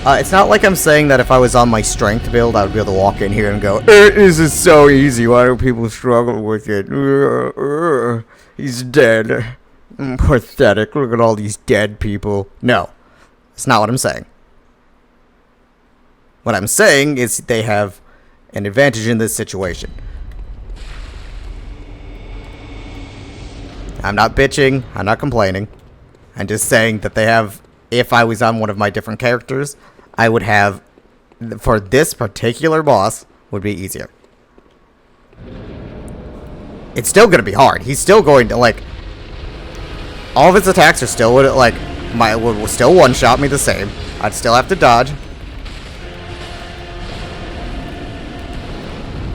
It's not like I'm saying that if I was on my strength build, I would be able to walk in here and go, this is so easy. Why do people struggle with it? He's dead. Pathetic. Look at all these dead people. No. That's not what I'm saying. What I'm saying is they have an advantage in this situation. I'm not bitching. I'm not complaining. I'm just saying that they have... If I was on one of my different characters, I would have... For this particular boss, would be easier. It's still going to be hard. He's still going to, like... All of his attacks are still, like... Would still one-shot me the same. I'd still have to dodge.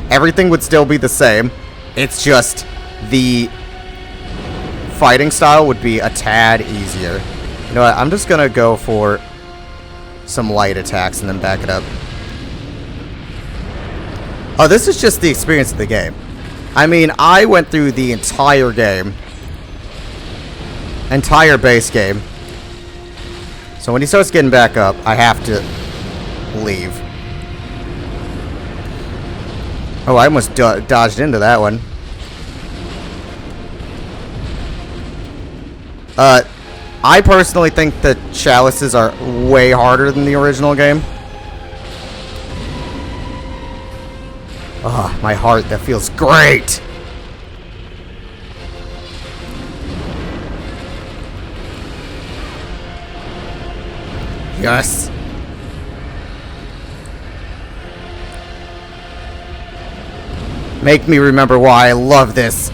Everything would still be the same. It's just... The... fighting style would be a tad easier. You know what? I'm just going to go for... some light attacks and then back it up. Oh, this is just the experience of the game. I mean, I went through the entire game. Entire base game. So when he starts getting back up, I have to leave. Oh, I almost dodged into that one. I personally think that chalices are way harder than the original game. Oh, my heart, that feels great! Yes. Make me remember why I love this.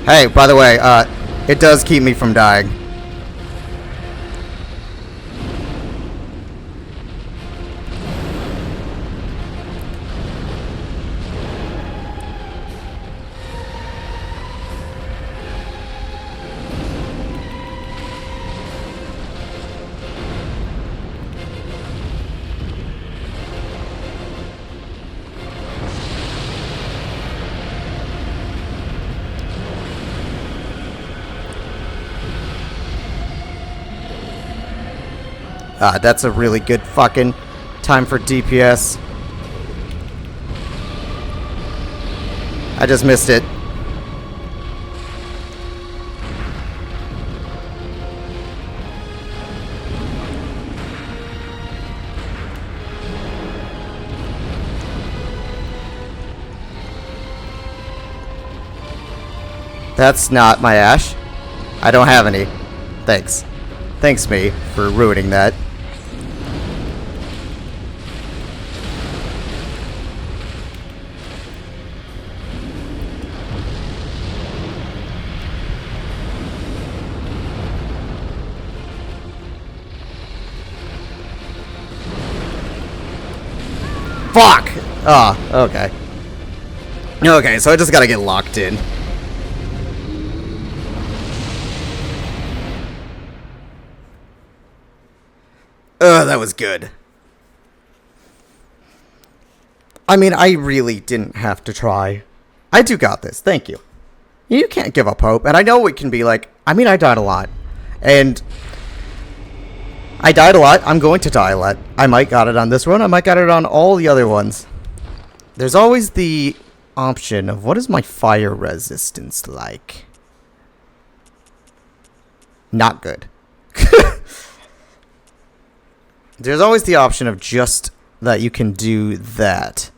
Hey, by the way, it does keep me from dying. That's a really good fucking time for DPS. I just missed it. That's not my Ash. I don't have any. Thanks. Thanks, me, for ruining that. Fuck! Ah, oh, okay. Okay, so I just gotta get locked in. That was good. I mean, I really didn't have to try. I do got this, thank you. You can't give up hope, and I know it can be like, I mean, I died a lot. And I died a lot, I'm going to die a lot. I might got it on this one, I might got it on all the other ones. There's always the option of what is my fire resistance like? Not good. There's always the option of just that you can do that.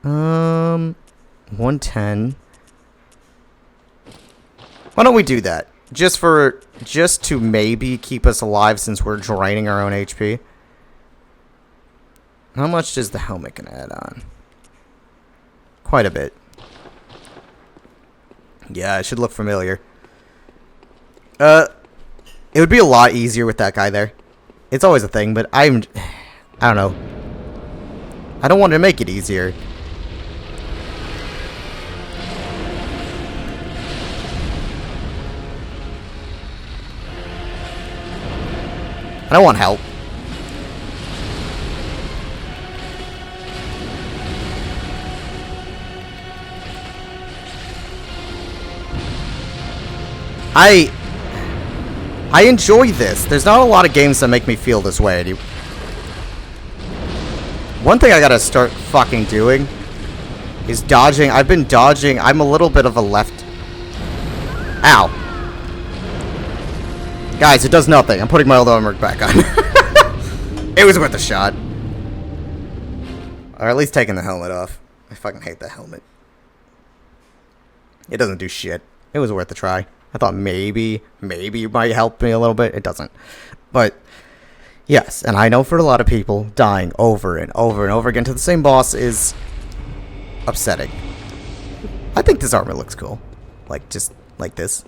110. Why don't we do that? Just to maybe keep us alive since we're draining our own HP. How much does the helmet gonna add on? Quite a bit. Yeah, it should look familiar. It would be a lot easier with that guy there. It's always a thing, but I don't know. I don't want to make it easier. I don't want help. I enjoy this. There's not a lot of games that make me feel this way. One thing I gotta start fucking doing is dodging. I've been dodging. I'm a little bit of a left. Ow. Guys, it does nothing. I'm putting my old armor back on. It was worth a shot. Or at least taking the helmet off. I fucking hate the helmet. It doesn't do shit. It was worth a try. I thought maybe you might help me a little bit. It doesn't. But, yes, and I know for a lot of people, dying over and over and over again to the same boss is upsetting. I think this armor looks cool. Like, just like this.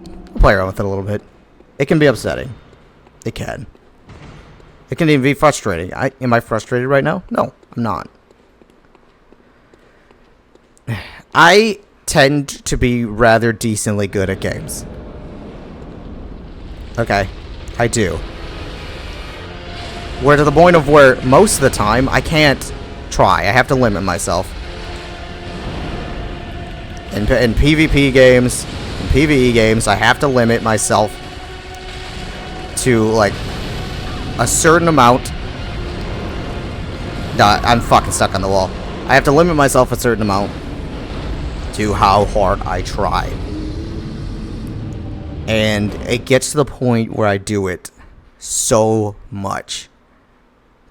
I'll play around with it a little bit. It can be upsetting. It can. It can even be frustrating. Am I frustrated right now? No, I'm not. I tend to be rather decently good at games. Okay, I do. Where to the point of where most of the time I can't try. I have to limit myself. In PvP games, in PvE games, I have to limit myself to like a certain amount. Nah, I'm fucking stuck on the wall. I have to limit myself a certain amount to how hard I try. And it gets to the point where I do it so much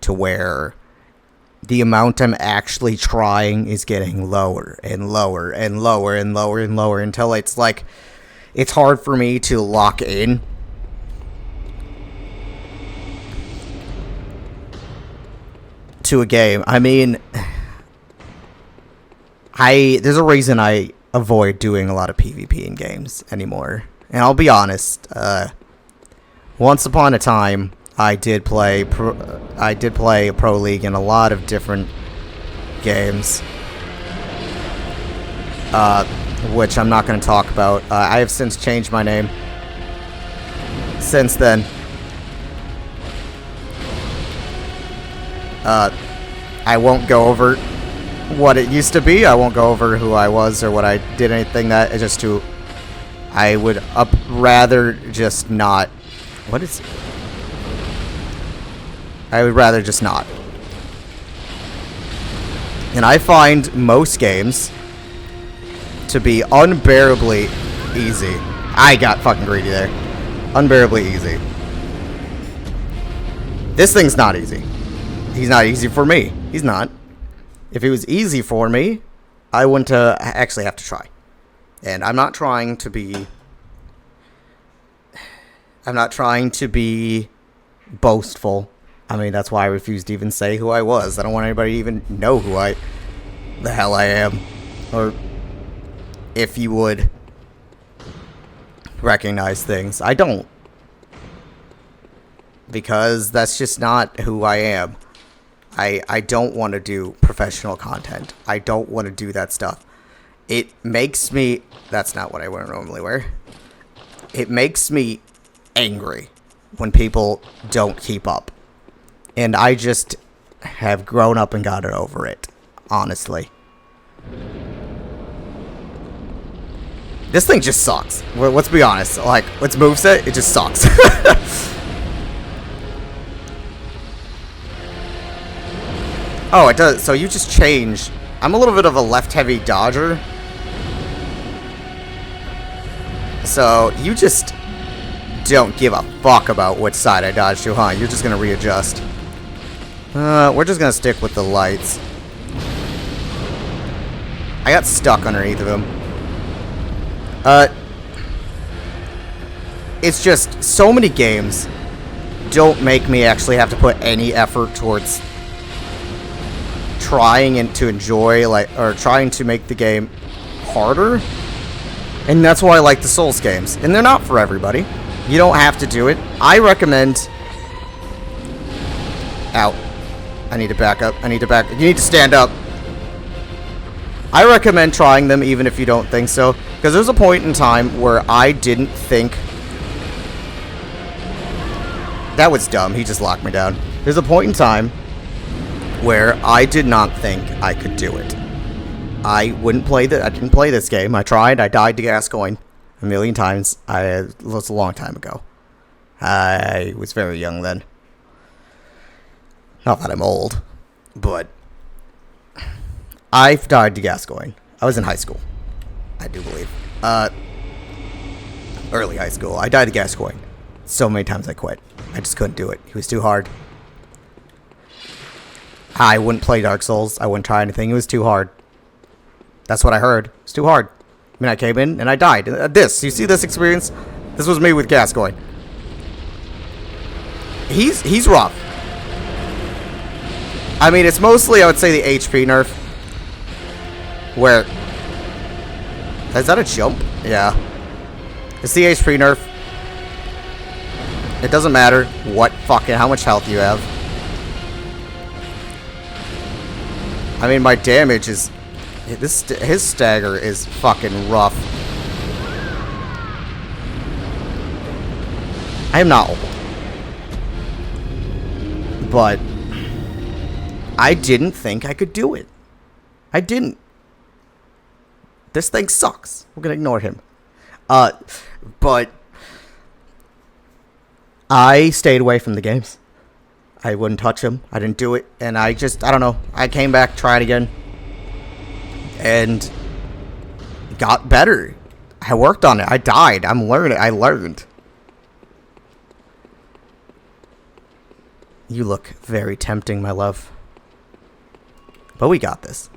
to where the amount I'm actually trying is getting lower and lower and lower and lower and lower until it's like it's hard for me to lock in. To a game. I mean, there's a reason I avoid doing a lot of PvP in games anymore. And I'll be honest, once upon a time, I did play a Pro League in a lot of different games, which I'm not going to talk about. I have since changed my name since then. I won't go over what it used to be. I won't go over who I was or what I did, anything that is just to. I would rather just not. What is? I would rather just not. And I find most games to be unbearably easy. I got fucking greedy there. Unbearably easy. This thing's not easy. He's not easy for me. He's not. If it was easy for me, I wouldn't actually have to try. And I'm not trying to be boastful. I mean, that's why I refused to even say who I was. I don't want anybody to even know who the hell I am. Or if you would recognize things. I don't. Because that's just not who I am. I don't want to do professional content. I don't want to do that stuff. It makes me... That's not what I would normally wear. It makes me angry when people don't keep up. And I just have grown up and gotten over it. Honestly. This thing just sucks. Well, let's be honest. Like, its moveset, it just sucks. Oh, it does. So you just change. I'm a little bit of a left-heavy dodger. So you just don't give a fuck about which side I dodge to, huh? You're just going to readjust. We're just going to stick with the lights. I got stuck underneath of him. It's just so many games don't make me actually have to put any effort towards trying and to enjoy, like, or trying to make the game harder. And that's why I like the Souls games. And they're not for everybody. You don't have to do it. I recommend... Ow. I need to back up. You need to stand up. I recommend trying them even if you don't think so. Because there's a point in time where I didn't think... That was dumb. He just locked me down. There's a point in time where I did not think I could do it. I didn't play this game. I tried. I died to Gascoigne a million times. It was a long time ago. I was very young then. Not that I'm old, but I've died to Gascoigne. I was in high school, I do believe. Early high school. I died to Gascoigne. So many times I quit. I just couldn't do it. He was too hard. I wouldn't play Dark Souls. I wouldn't try anything. It was too hard. That's what I heard. It's too hard. I mean, I came in and I died. You see this experience? This was me with Gascoigne. He's rough. I mean, it's mostly, I would say, the HP nerf. Where... Is that a jump? Yeah. It's the HP nerf. It doesn't matter how much health you have. I mean, my damage is... His stagger is fucking rough. I am not old. But... I didn't think I could do it. I didn't. This thing sucks. We're gonna ignore him. But... I stayed away from the games. I wouldn't touch them. I didn't do it. And I don't know. I came back, tried again. and got better. I worked on it. I died. I'm learning. I learned. You look very tempting, my love. But we got this.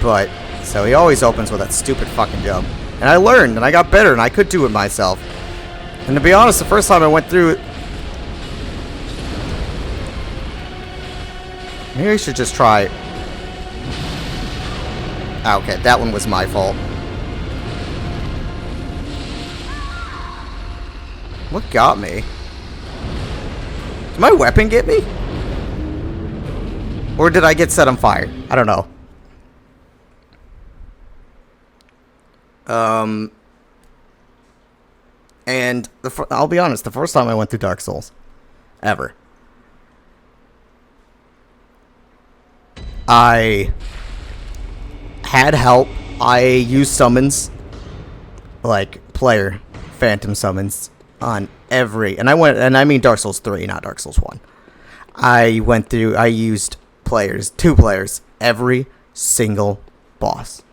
But, so he always opens with that stupid fucking jump. And I learned, and I got better, and I could do it myself. And to be honest, the first time I went through it, maybe I should just try. Okay, that one was my fault. What got me? Did my weapon get me? Or did I get set on fire? I don't know. And I'll be honest, the first time I went through Dark Souls, ever, I had help. I used summons, like player phantom summons on every, and I mean Dark Souls 3, not Dark Souls 1. I used two players, every single boss.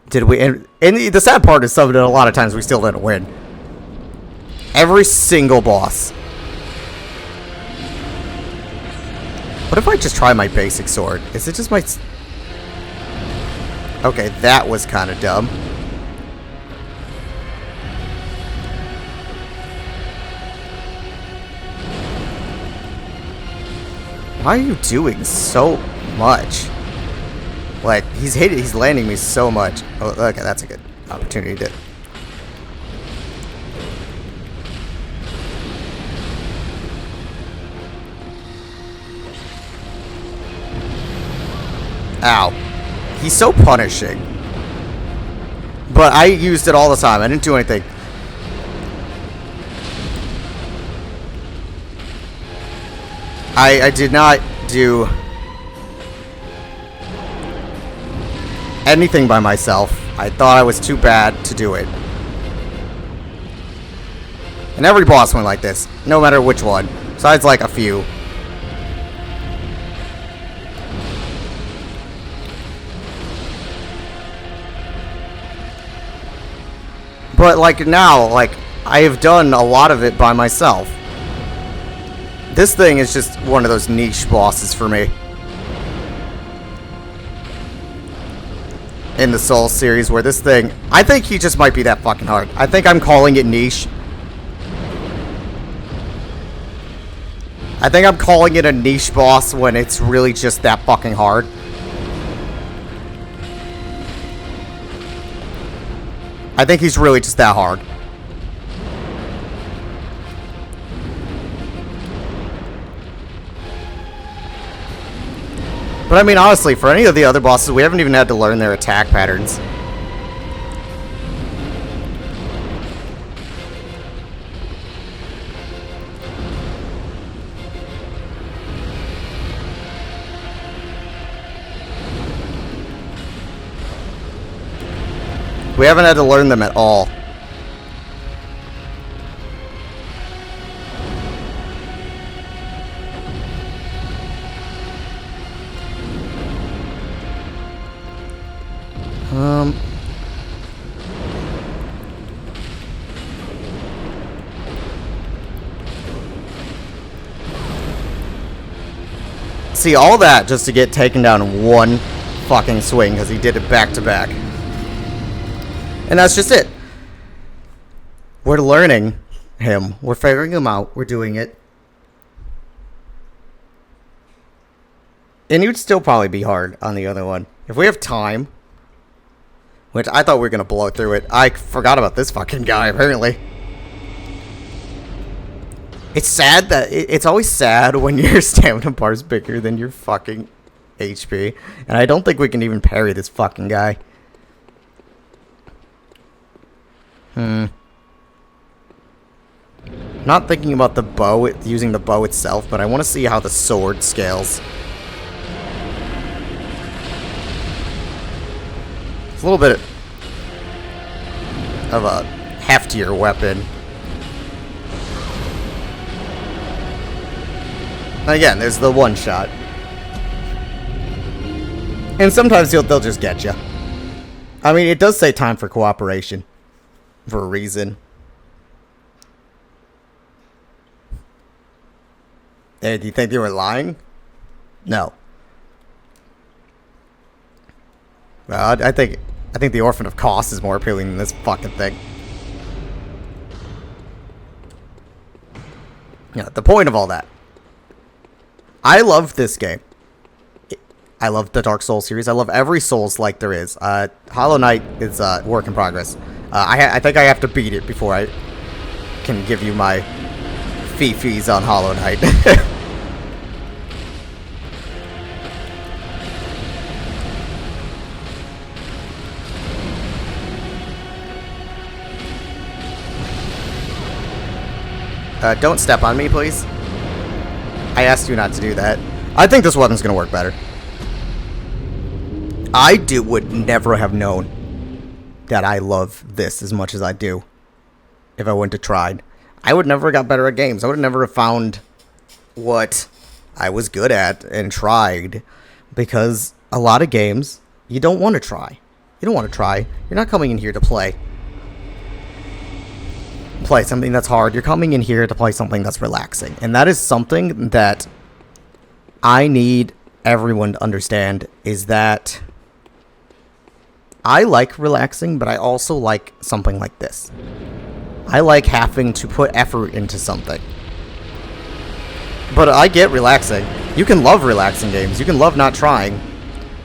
Did we? And the sad part is, a lot of times we still didn't win. Every single boss. What if I just try my basic sword? Is it just my... Okay, that was kind of dumb. Why are you doing so much? Like, he's landing me so much. Oh, okay, that's a good opportunity to... Ow. He's so punishing. But I used it all the time. I didn't do anything. I did not do anything by myself. I thought I was too bad to do it. And every boss went like this, no matter which one. Besides like a few. But like now, like I have done a lot of it by myself. This thing is just one of those niche bosses for me. In the Souls series, where this thing, I think he just might be that fucking hard. I think I'm calling it niche. I think I'm calling it a niche boss when it's really just that fucking hard. I think he's really just that hard. But I mean, honestly, for any of the other bosses, we haven't even had to learn their attack patterns. We haven't had to learn them at all. See, all that just to get taken down in one fucking swing, because he did it back to back. And that's just it. We're learning him. We're figuring him out. We're doing it. And he would still probably be hard on the other one. If we have time. Which I thought we were going to blow through it. I forgot about this fucking guy, apparently. It's sad that... It's always sad when your stamina bar is bigger than your fucking HP. And I don't think we can even parry this fucking guy. Not thinking about the bow, using the bow itself, but I want to see how the sword scales. It's a little bit of a heftier weapon. Again, there's the one shot. And sometimes they'll just get you. I mean, it does say time for cooperation. For a reason. Hey, do you think they were lying? No. Well, I think the Orphan of Kos is more appealing than this fucking thing. Yeah, the point of all that. I love this game. I love the Dark Souls series. I love every Souls-like there is. Hollow Knight is a work in progress. I think I have to beat it before I can give you my fee-fees on Hollow Knight. Don't step on me, please. I asked you not to do that. I think this weapon's gonna work better. I would never have known that I love this as much as I do if I wouldn't have tried. I would never have got better at games. I would never have found what I was good at and tried, because a lot of games you don't want to try. You don't want to try. You're not coming in here to play something that's hard. You're coming in here to play something that's relaxing. And that is something that I need everyone to understand, is that I like relaxing, but I also like something like this. I like having to put effort into something. But I get relaxing. You can love relaxing games. You can love not trying.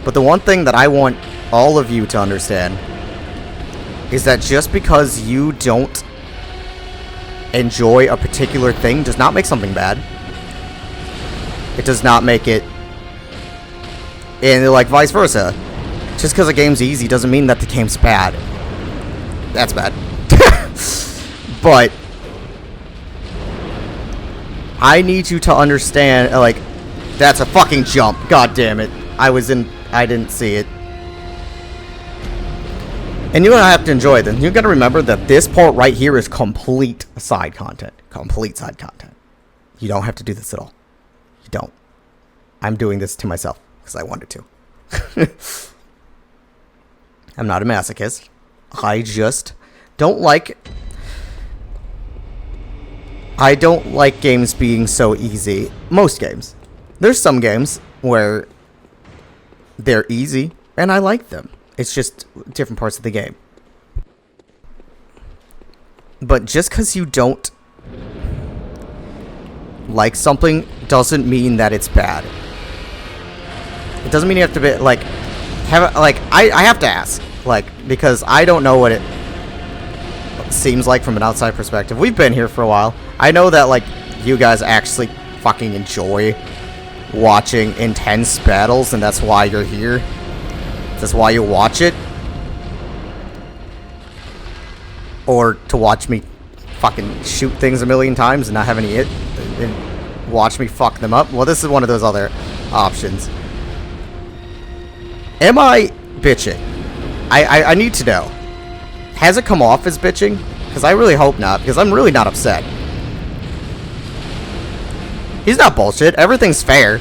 But the one thing that I want all of you to understand is that just because you don't enjoy a particular thing does not make something bad. It does not make it, and like vice versa. Just because a game's easy doesn't mean that the game's bad. That's bad. But I need you to understand, like, that's a fucking jump. God damn it. I didn't see it. And you're going to have to enjoy it. You've got to remember that this part right here is complete side content. Complete side content. You don't have to do this at all. You don't. I'm doing this to myself because I wanted to. I'm not a masochist. I just don't like games being so easy. Most games. There's some games where they're easy and I like them. It's just different parts of the game. But just because you don't like something doesn't mean that it's bad. It doesn't mean you have to be, like, I have to ask, like, because I don't know what it seems like from an outside perspective. We've been here for a while. I know that, like, you guys actually fucking enjoy watching intense battles, and that's why you're here. That's why you watch it. Or to watch me fucking shoot things a million times and not have any hit, and watch me fuck them up. Well, this is one of those other options. Am I bitching? I need to know. Has it come off as bitching? Because I really hope not, because I'm really not upset. He's not bullshit. Everything's fair.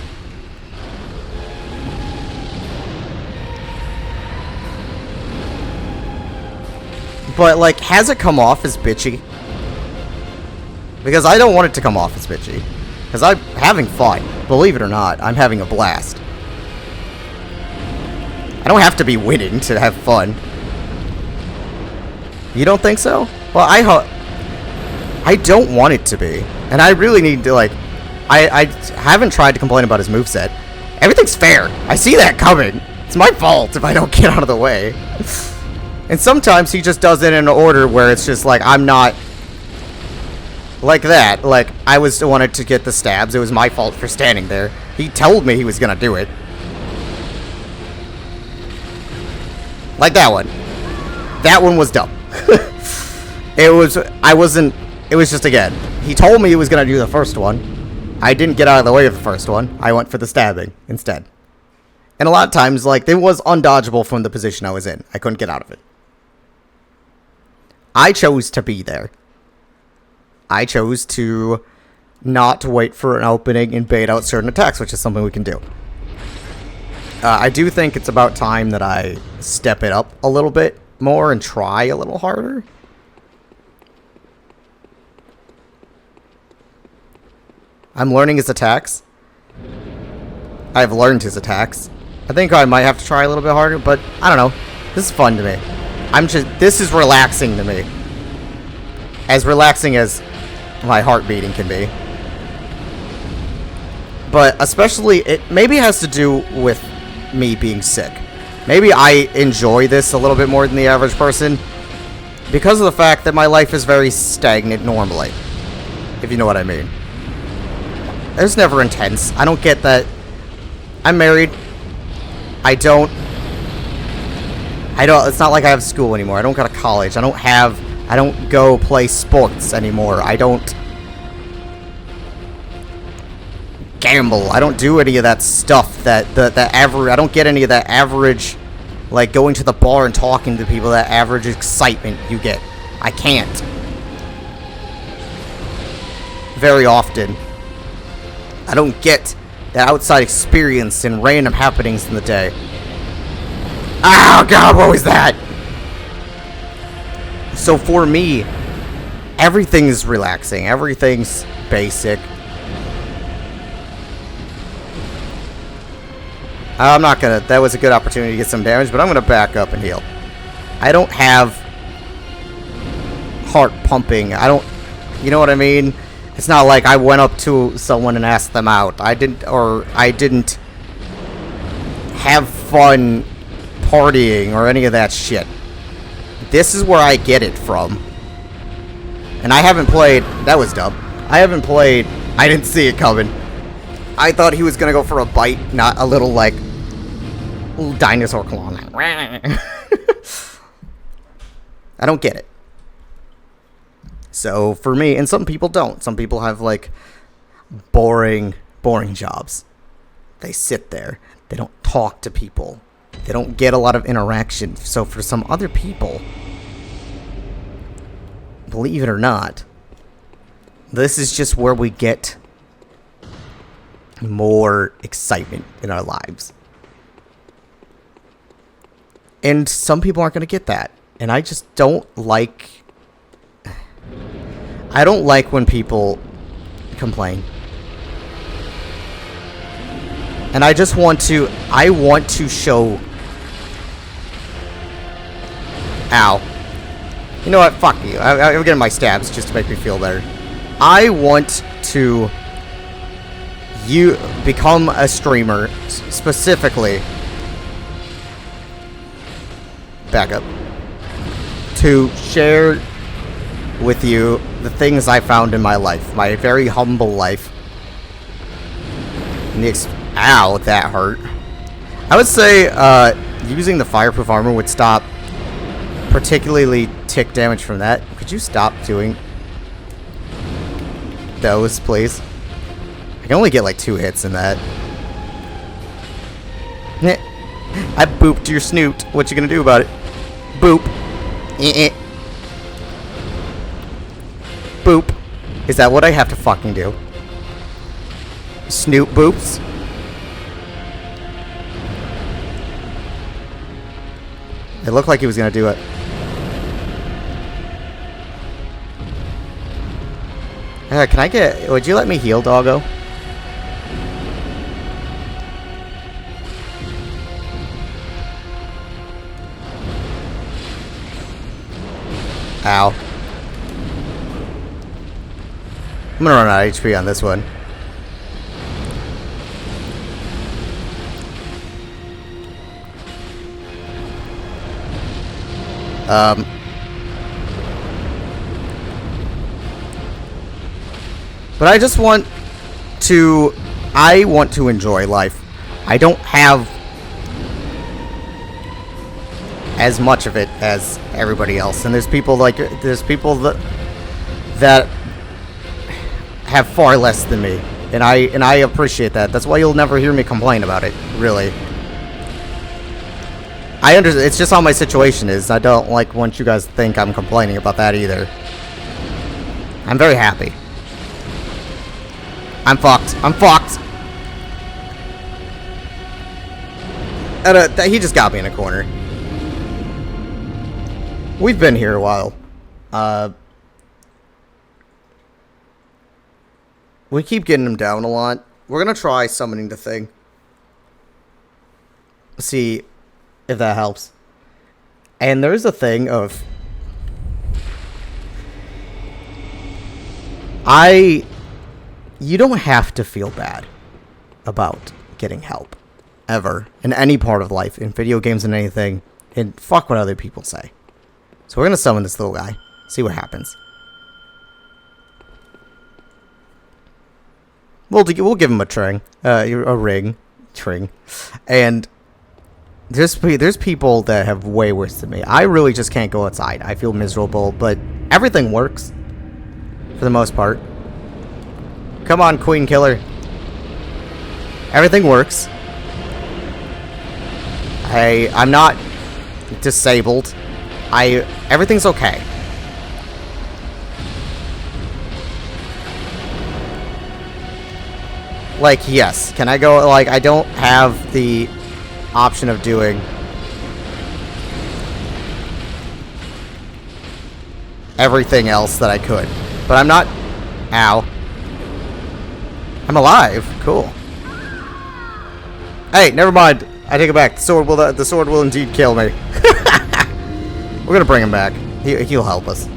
But, like, has it come off as bitchy? Because I don't want it to come off as bitchy. Because I'm having fun. Believe it or not, I'm having a blast. I don't have to be winning to have fun. You don't think so? Well, I don't want it to be. And I really need to, like... I haven't tried to complain about his moveset. Everything's fair. I see that coming. It's my fault if I don't get out of the way. And sometimes he just does it in an order where it's just like, I'm not... Like that. Like, I wanted to get the stabs. It was my fault for standing there. He told me he was gonna do it. Like that one. That one was dumb. It was just, again, he told me he was gonna do the first one. I didn't get out of the way of the first one. I went for the stabbing instead. And a lot of times, like, it was undodgeable from the position I was in. I couldn't get out of it. I chose to be there. I chose to not to wait for an opening and bait out certain attacks, which is something we can do. I do think it's about time that I step it up a little bit more and try a little harder. I'm learning his attacks. I've learned his attacks. I think I might have to try a little bit harder, but I don't know. This is fun to me. This is relaxing to me. As relaxing as my heart beating can be. But especially, it maybe has to do with me being sick. Maybe I enjoy this a little bit more than the average person because of the fact that my life is very stagnant normally. If you know what I mean. It's never intense. I don't get that. I'm married. I don't, it's not like I have school anymore. I don't go to college. I don't go play sports anymore. I don't gamble. I don't do any of that stuff that the average, I don't get any of that average, like going to the bar and talking to people, that average excitement you get. I can't. Very often. I don't get the outside experience and random happenings in the day. Oh god, what was that? So for me, everything is relaxing. Everything's basic. I'm not gonna, that was a good opportunity to get some damage, but I'm gonna back up and heal. I don't have heart pumping. I don't, you know what I mean? It's not like I went up to someone and asked them out. I didn't have fun partying or any of that shit. This is where I get it from. And I haven't played, that was dumb. I haven't played, I didn't see it coming. I thought he was gonna go for a bite, not a little like, little dinosaur claw. I don't get it. So for me, and some people don't. Some people have like boring jobs. They sit there. They don't talk to people. They don't get a lot of interaction. So for some other people, believe it or not, this is just where we get more excitement in our lives. And some people aren't going to get that. And I just don't like... I don't like when people complain. And I just want to... I want to show... Ow. You know what? Fuck you. I'm getting my stabs just to make me feel better. I want to... You become a streamer, specifically... Back up. To share with you the things I found in my life. My very humble life. And ow, that hurt. I would say using the fireproof armor would stop particularly tick damage from that. Could you stop doing those, please? I can only get like 2 hits in that. I booped your snoot. What you gonna do about it? Boop. Boop. Is that what I have to fucking do? Snoot boops? It looked like he was gonna do it. Can I get... Would you let me heal, doggo? Ow. I'm gonna run out of HP on this one. But I just want to... I want to enjoy life. I don't have as much of it as everybody else. And there's people like... There's people that have far less than me. And I appreciate that. That's why you'll never hear me complain about it, really. I understand. It's just how my situation is. I don't want you guys to think I'm complaining about that either. I'm very happy. I'm fucked. I'm fucked. And, he just got me in a corner. We've been here a while. We keep getting him down a lot. We're gonna try summoning the thing. See if that helps. And there's a thing of... You don't have to feel bad about getting help. Ever. In any part of life. In video games and anything. And fuck what other people say. So we're gonna summon this little guy. See what happens. We'll give him a ring. And there's people that have way worse than me. I really just can't go outside. I feel miserable, but everything works. For the most part. Come on, Queen Killer. Everything works. I'm not disabled. Everything's okay. Like, yes. Can I go, like, I don't have the option of doing everything else that I could. But I'm not... Ow. I'm alive. Cool. Hey, never mind. I take it back. The sword will indeed kill me. We're gonna bring him back. He'll help us.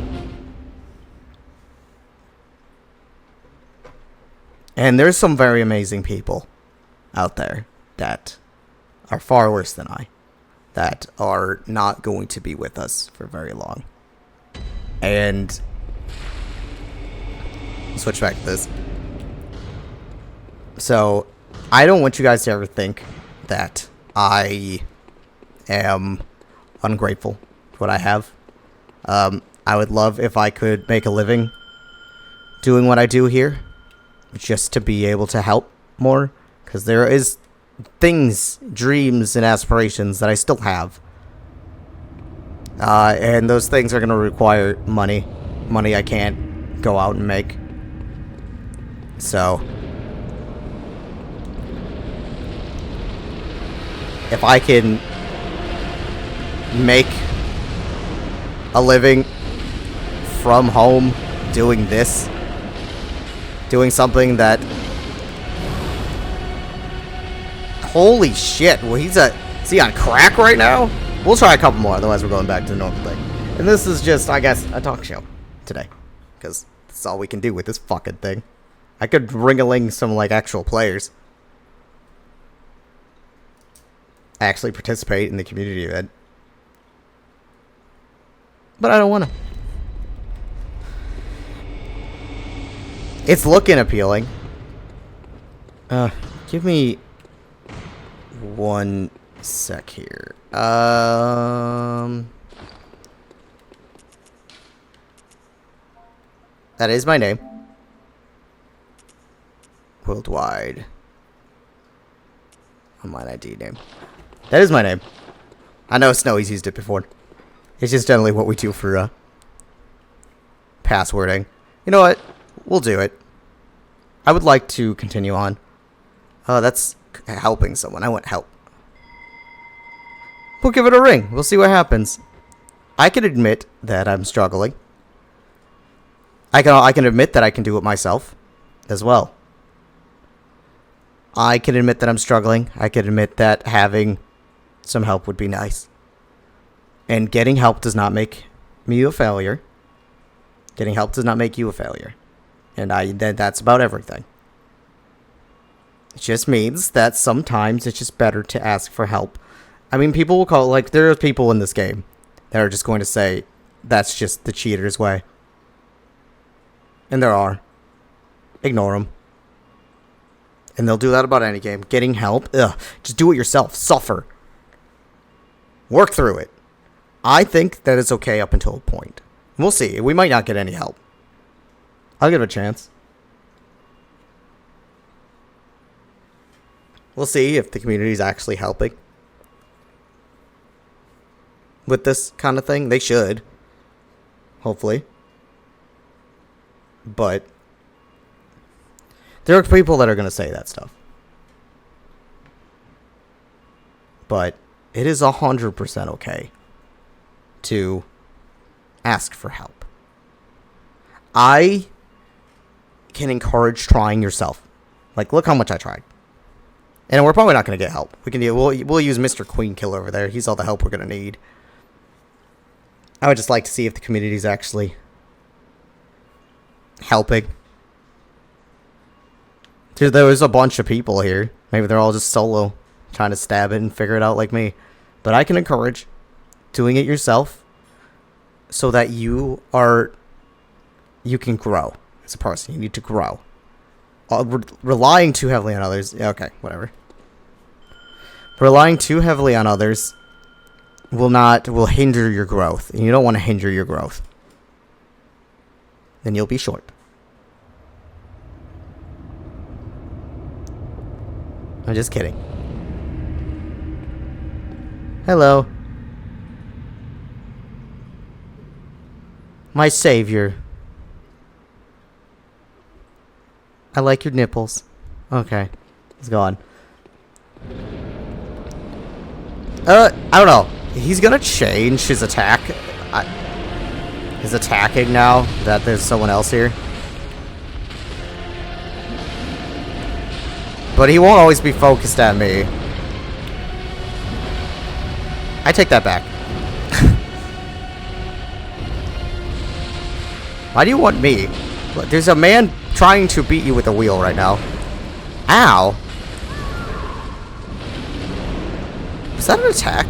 And there's some very amazing people out there that are far worse than I. That are not going to be with us for very long. And... switch back to this. So, I don't want you guys to ever think that I am ungrateful for what I have. I would love if I could make a living doing what I do here. Just to be able to help more. Because there is things, dreams, and aspirations that I still have. And those things are going to require money. Money I can't go out and make. So... if I can make a living from home doing this, doing something that... holy shit, well, is he on crack right now? We'll try a couple more, otherwise we're going back to the normal thing. And this is just, I guess, a talk show today. Because that's all we can do with this fucking thing. I could ring-a-ling some, like, actual players. Actually participate in the community event. But I don't want to. It's looking appealing. Give me one sec here. That is my name. Worldwide. Online ID name. That is my name. I know Snowy's used it before. It's just generally what we do for, passwording. You know what? We'll do it. I would like to continue on. Oh, that's helping someone. I want help. We'll give it a ring. We'll see what happens. I can admit that I'm struggling. I can admit that I can do it myself as well. I can admit that I'm struggling. I can admit that having some help would be nice. And getting help does not make me a failure. Getting help does not make you a failure. And that's about everything. It just means that sometimes it's just better to ask for help. I mean, people will call, like, there are people in this game that are just going to say, that's just the cheater's way. And there are. Ignore them. And they'll do that about any game. Getting help, ugh. Just do it yourself. Suffer. Work through it. I think that it's okay up until a point. We'll see. We might not get any help. I'll give it a chance. We'll see if the community is actually helping with this kind of thing. They should. Hopefully. But There are people that are going to say that stuff. But it is 100% okay to ask for help. I can encourage trying yourself. Like, look how much I tried. And we're probably not going to get help. We'll use Mr. Queen Kill over there. He's all the help we're going to need. I would just like to see if the community is actually helping. There was a bunch of people here. Maybe they're all just solo, trying to stab it and figure it out like me. But I can encourage doing it yourself so that you can grow as a person. You need to grow. Relying too heavily on others. Okay, whatever. Relying too heavily on others will hinder your growth. And you don't want to hinder your growth. Then you'll be short. I'm just kidding. Hello. My savior. I like your nipples. Okay. Let's go on. I don't know. He's gonna change his attack. His attacking now that there's someone else here. But he won't always be focused at me. I take that back. Why do you want me? Look, there's a man trying to beat you with a wheel right now. Ow. Is that an attack?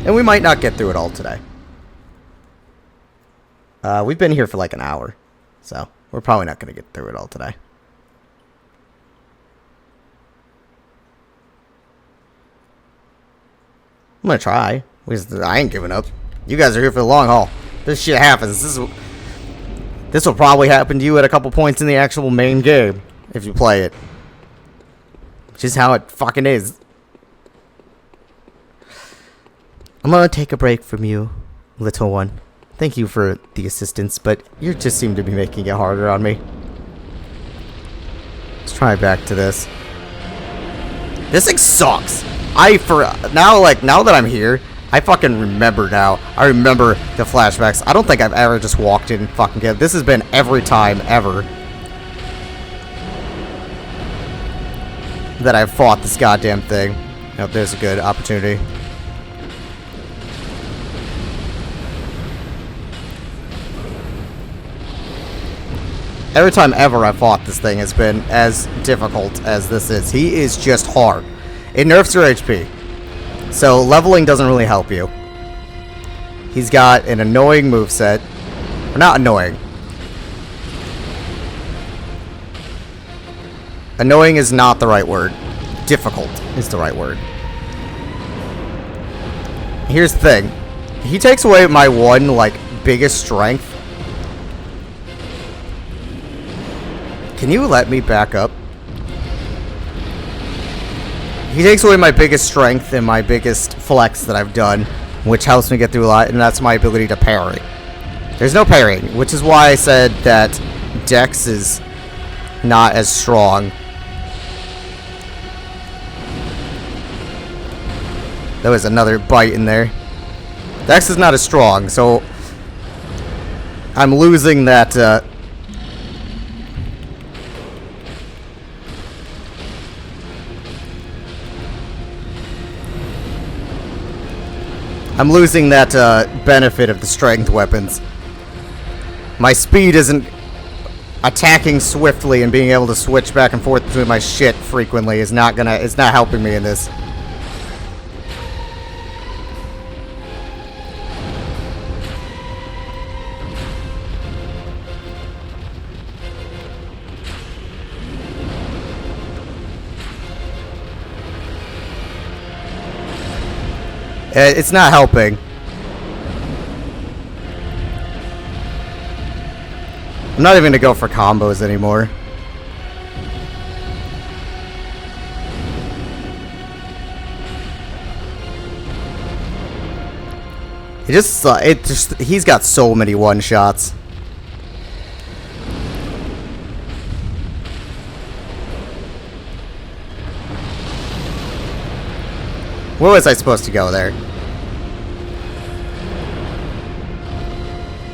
And we might not get through it all today. We've been here for like an hour. So, we're probably not going to get through it all today. I'm going to try. I ain't giving up. You guys are here for the long haul. This shit happens. This will probably happen to you at a couple points in the actual main game. If you play it. Just how it fucking is. I'm gonna take a break from you, little one. Thank you for the assistance, but you just seem to be making it harder on me. Let's try back to this. This thing sucks. Now that I'm here, I fucking remember now. I remember the flashbacks. I don't think I've ever just walked in and fucking get. This has been every time ever that I've fought this goddamn thing. Nope, there's a good opportunity. Every time ever I fought this thing has been as difficult as this is. He is just hard. It nerfs your HP. So leveling doesn't really help you. He's got an annoying moveset. Or not annoying. Annoying is not the right word. Difficult is the right word. Here's the thing. He takes away my one, biggest strength. Can you let me back up? He takes away my biggest strength and my biggest flex that I've done, which helps me get through a lot, and that's my ability to parry. There's no parrying, which is why I said that Dex is not as strong. There was another bite in there. Dex is not as strong, so I'm losing that, benefit of the strength weapons. My speed isn't attacking swiftly and being able to switch back and forth between my shit frequently it's not helping me in this. It's not helping. I'm not even gonna go for combos anymore. He's got so many one-shots. Where was I supposed to go there?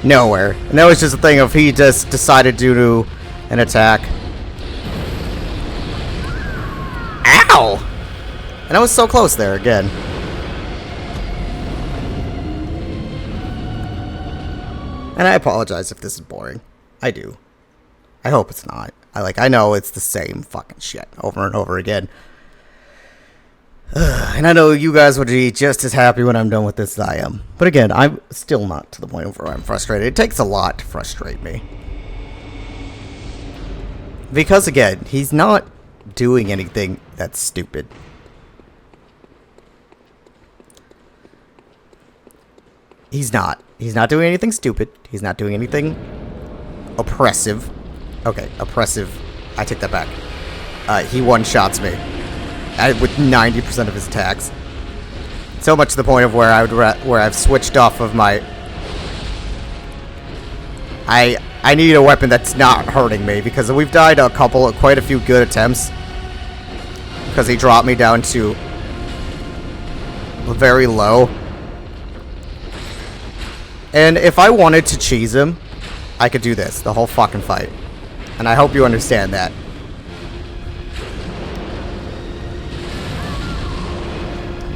Nowhere. And that was just a thing of he just decided to do an attack. Ow! And I was so close there again. And I apologize if this is boring. I do. I hope it's not. I know it's the same fucking shit over and over again. And I know you guys would be just as happy when I'm done with this as I am. But again, I'm still not to the point where I'm frustrated. It takes a lot to frustrate me. Because again, he's not doing anything that's stupid. He's not. He's not doing anything stupid. He's not doing anything oppressive. Okay, oppressive. I take that back. He one-shots me with 90% of his attacks. So much to the point of where I've switched off of my. I need a weapon that's not hurting me because we've died quite a few good attempts because he dropped me down to very low. And if I wanted to cheese him, I could do this the whole fucking fight. And I hope you understand that.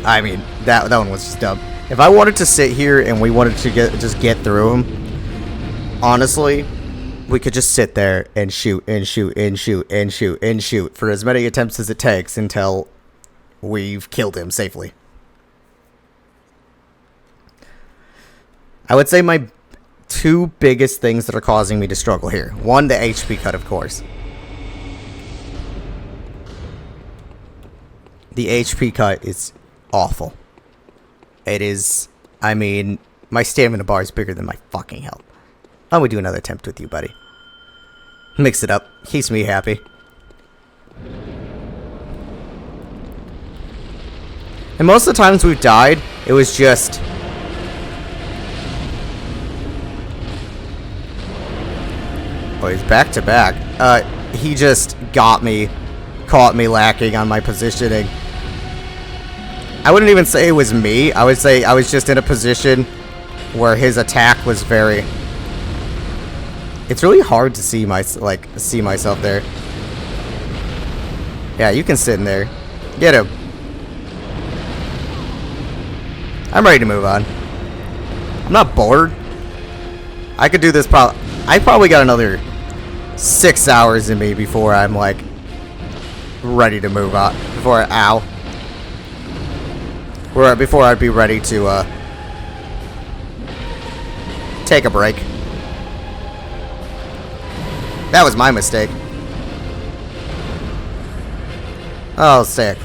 I mean, that one was just dumb. If I wanted to sit here and we wanted to just get through him, honestly, we could just sit there and shoot and shoot and shoot and shoot and shoot for as many attempts as it takes until we've killed him safely. I would say my two biggest things that are causing me to struggle here. One, the HP cut, of course. The HP cut is awful. It is, I mean, my stamina bar is bigger than my fucking health. I'm gonna do another attempt with you, buddy. Mix it up. Keeps me happy. And most of the times we've died, it was just... Oh, he's back to back. He just got me, caught me lacking on my positioning. I wouldn't even say it was me. I would say I was just in a position where his attack was very... It's really hard to see myself there. Yeah, you can sit in there. Get him. I'm ready to move on. I'm not bored. I could do this I probably got another 6 hours in me before I'm like ready to move on. Before I'd be ready to take a break. That was my mistake. I'll stay at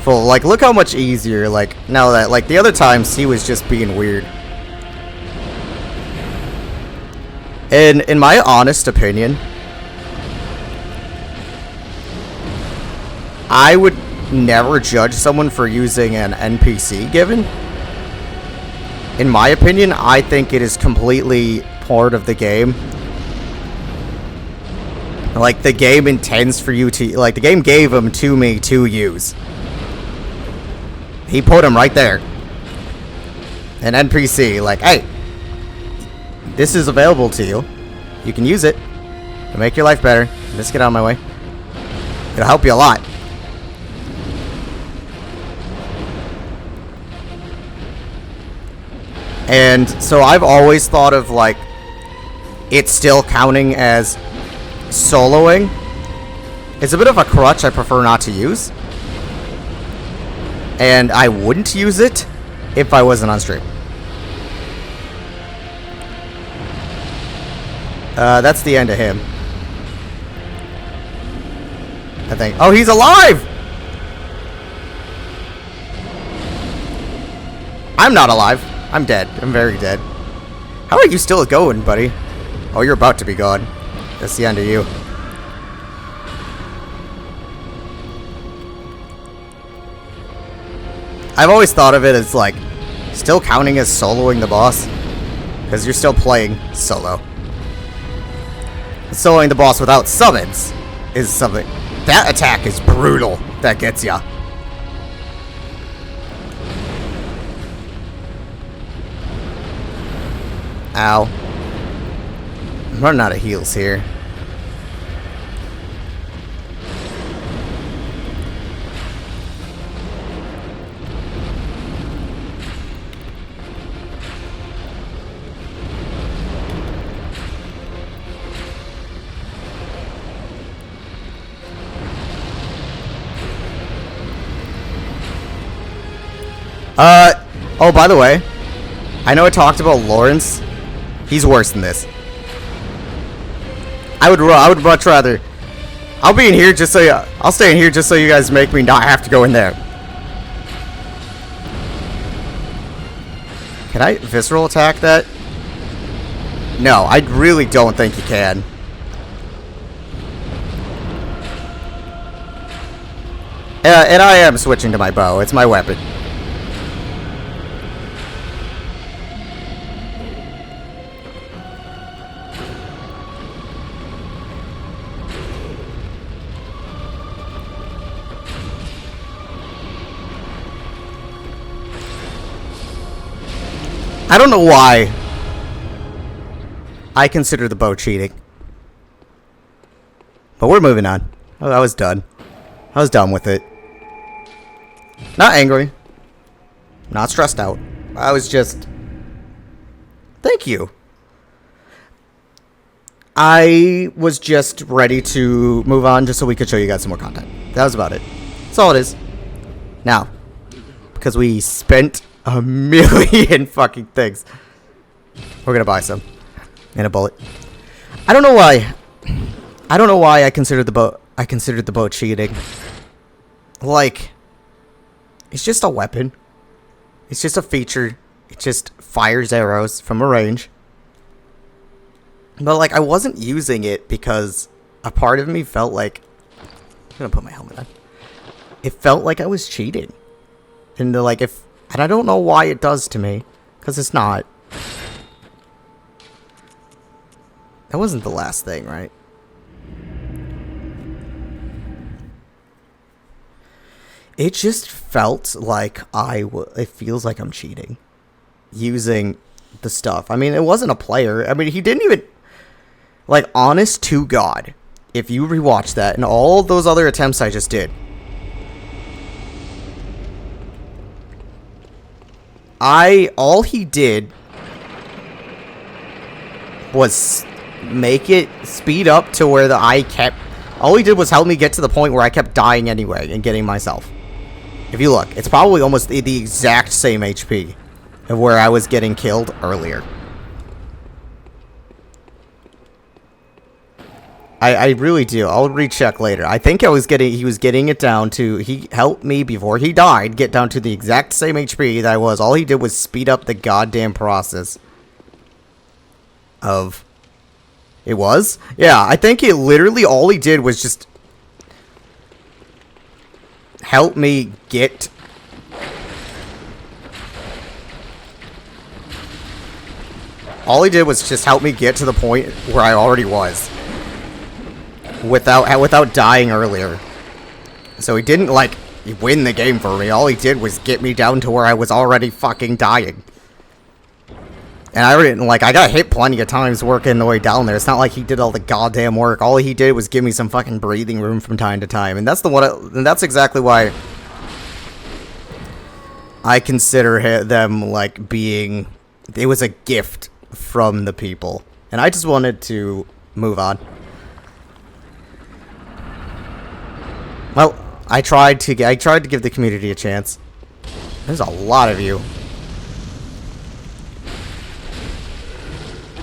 full. Like, look how much easier. Like, now that, like, the other times he was just being weird. And in my honest opinion, I would never judge someone for using an NPC given. In my opinion, I think it is completely part of the game. Like, the game intends for you to... Like, the game gave him to me to use. He put him right there. An NPC, like, hey, this is available to you. You can use it to make your life better. Just get out of my way. It'll help you a lot. And so I've always thought of, like, it's still counting as soloing. It's a bit of a crutch I prefer not to use. And I wouldn't use it if I wasn't on stream. That's the end of him. I think. Oh, he's alive! I'm not alive. I'm dead. I'm very dead. How are you still going, buddy? Oh, you're about to be gone. That's the end of you. I've always thought of it as, like, still counting as soloing the boss. Because you're still playing solo. Soloing the boss without summons is something. That attack is brutal. That gets ya. Ow. I'm running out of heals here. Oh, by the way, I know I talked about Lawrence. He's worse than this. I would much rather. I'll be in here just so I'll stay in here just so you guys make me not have to go in there. Can I visceral attack that? No, I really don't think you can. And I am switching to my bow. It's my weapon. I don't know why I consider the bow cheating. But we're moving on. Oh, I was done. I was done with it. Not angry. Not stressed out. I was just... Thank you. I was just ready to move on just so we could show you guys some more content. That was about it. That's all it is. Now, because we spent a million fucking things, we're gonna buy some. And a bullet. I don't know why. I don't know why I considered the bow cheating. Like, it's just a weapon. It's just a feature. It just fires arrows from a range. But like, I wasn't using it because a part of me felt like... I'm gonna put my helmet on. It felt like I was cheating. And like, and I don't know why it does to me, because it's not. That wasn't the last thing, right? It just felt like it feels like I'm cheating. Using the stuff. I mean, it wasn't a player. I mean, he didn't even... Like, honest to God, if you rewatch that and all those other attempts I just did, all he did was make it speed up to where all he did was help me get to the point where I kept dying anyway and getting myself. If you look, it's probably almost the exact same HP of where I was getting killed earlier. I really do. I'll recheck later. I think he was getting it down to, he helped me before he died get down to the exact same HP that I was. All he did was speed up the goddamn process of... It was? Yeah, I think it literally, all he did was just help me get... All he did was just help me get to the point where I already was. Without dying earlier. So he didn't, like, win the game for me. All he did was get me down to where I was already fucking dying. And I didn't, like, I got hit plenty of times working the way down there. It's not like he did all the goddamn work. All he did was give me some fucking breathing room from time to time. And that's exactly why I consider them, like, being... It was a gift from the people. And I just wanted to move on. Well, I tried to give the community a chance. There's a lot of you.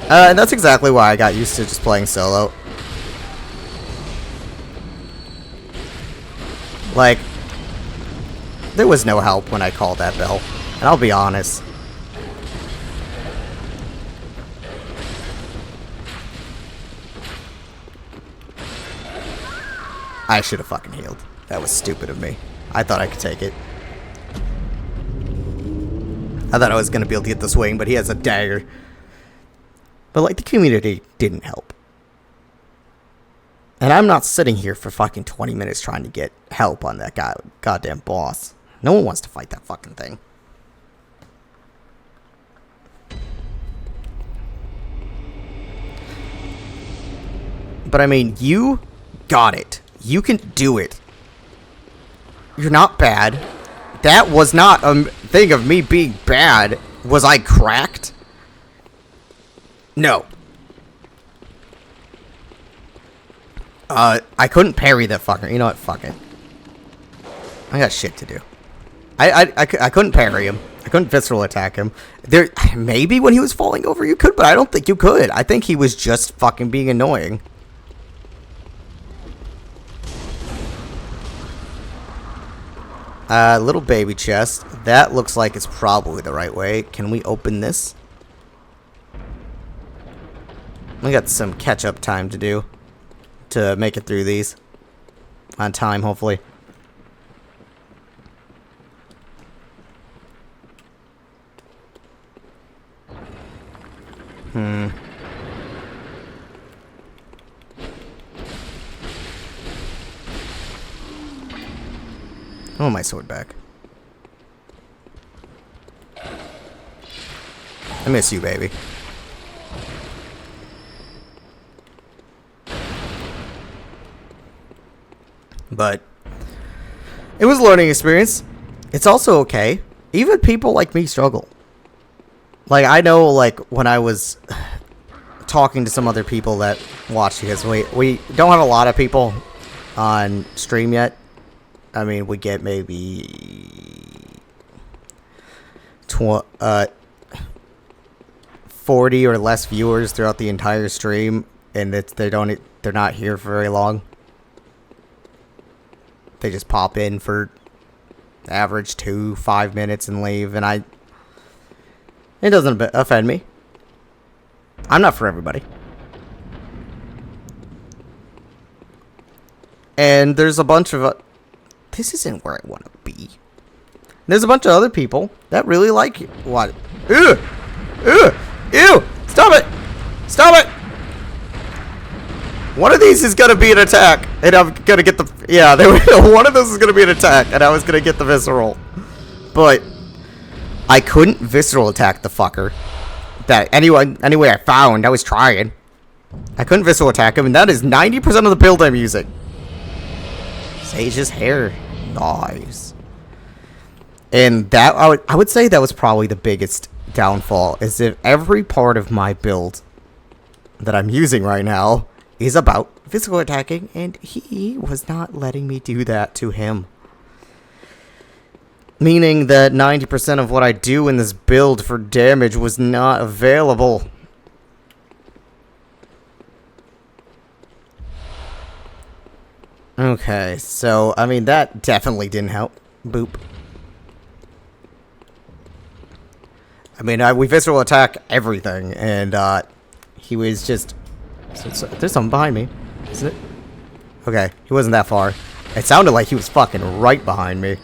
And that's exactly why I got used to just playing solo. Like, there was no help when I called that bell. And I'll be honest. I should have fucking healed. That was stupid of me. I thought I could take it. I thought I was going to be able to get the swing, but he has a dagger. But, like, the community didn't help. And I'm not sitting here for fucking 20 minutes trying to get help on that goddamn boss. No one wants to fight that fucking thing. But I mean, you got it. You can do it. You're not bad. That was not a thing of me being bad. Was I cracked? No. I couldn't parry that fucker. You know what? Fuck it. I got shit to do. I couldn't parry him. I couldn't visceral attack him. There, maybe when he was falling over you could, but I don't think you could. I think he was just fucking being annoying. Little baby chest. That looks like it's probably the right way. Can we open this? We got some catch-up time to do to make it through these. On time, hopefully. I want my sword back. I miss you, baby. But it was a learning experience. It's also okay. Even people like me struggle. Like, I know, like, when I was talking to some other people that watch, because we don't have a lot of people on stream yet. I mean, we get maybe 40 or less viewers throughout the entire stream, and they're not here for very long. They just pop in for average 5 minutes and leave, and it doesn't offend me. I'm not for everybody. And there's a bunch of this isn't where I want to be. There's a bunch of other people that really like it. What? Ew! Ew! Ew! Stop it! Stop it! One of these is gonna be an attack, and I'm gonna get the one of those is gonna be an attack, and I was gonna get the visceral, but I couldn't visceral attack the fucker. That anyway I found, I was trying. I couldn't visceral attack him, and that is 90% of the build I'm using. Sage's hair. Nice. And that, I would say that was probably the biggest downfall, is if every part of my build that I'm using right now is about physical attacking, and he was not letting me do that to him. Meaning that 90% of what I do in this build for damage was not available. Okay, so, I mean, that definitely didn't help. Boop. I mean, we visceral attack everything, and, he was just... there's something behind me, isn't it? Okay, he wasn't that far. It sounded like he was fucking right behind me.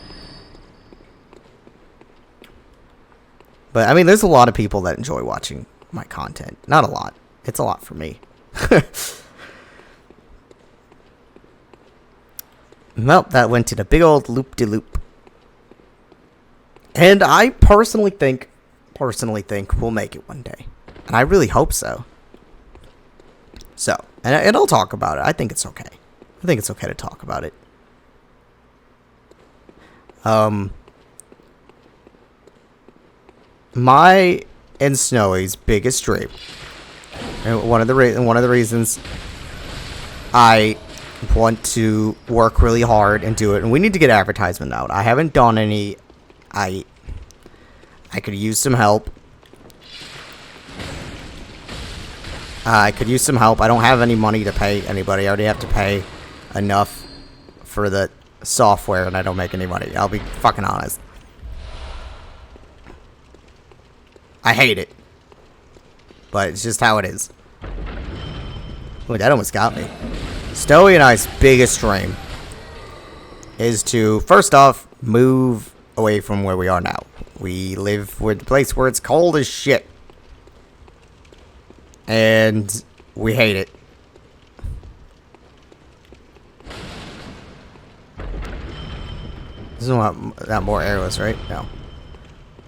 But, I mean, there's a lot of people that enjoy watching my content. Not a lot. It's a lot for me. Well, that went to the big old loop-de-loop. And I personally think we'll make it one day. And I really hope so. So, and I'll talk about it. I think it's okay. I think it's okay to talk about it. My and Snowy's biggest dream, and one of the reasons I want to work really hard and do it, and we need to get advertisement out. I haven't done any. I could use some help. I could use some help. I don't have any money to pay anybody. I already have to pay enough for the software, and I don't make any money. I'll be fucking honest. I hate it. But it's just how it is. Ooh, that almost got me. Stowy and I's biggest dream is to, first off, move away from where we are now. We live with a place where it's cold as shit. And we hate it. This is not more arrows, right? No.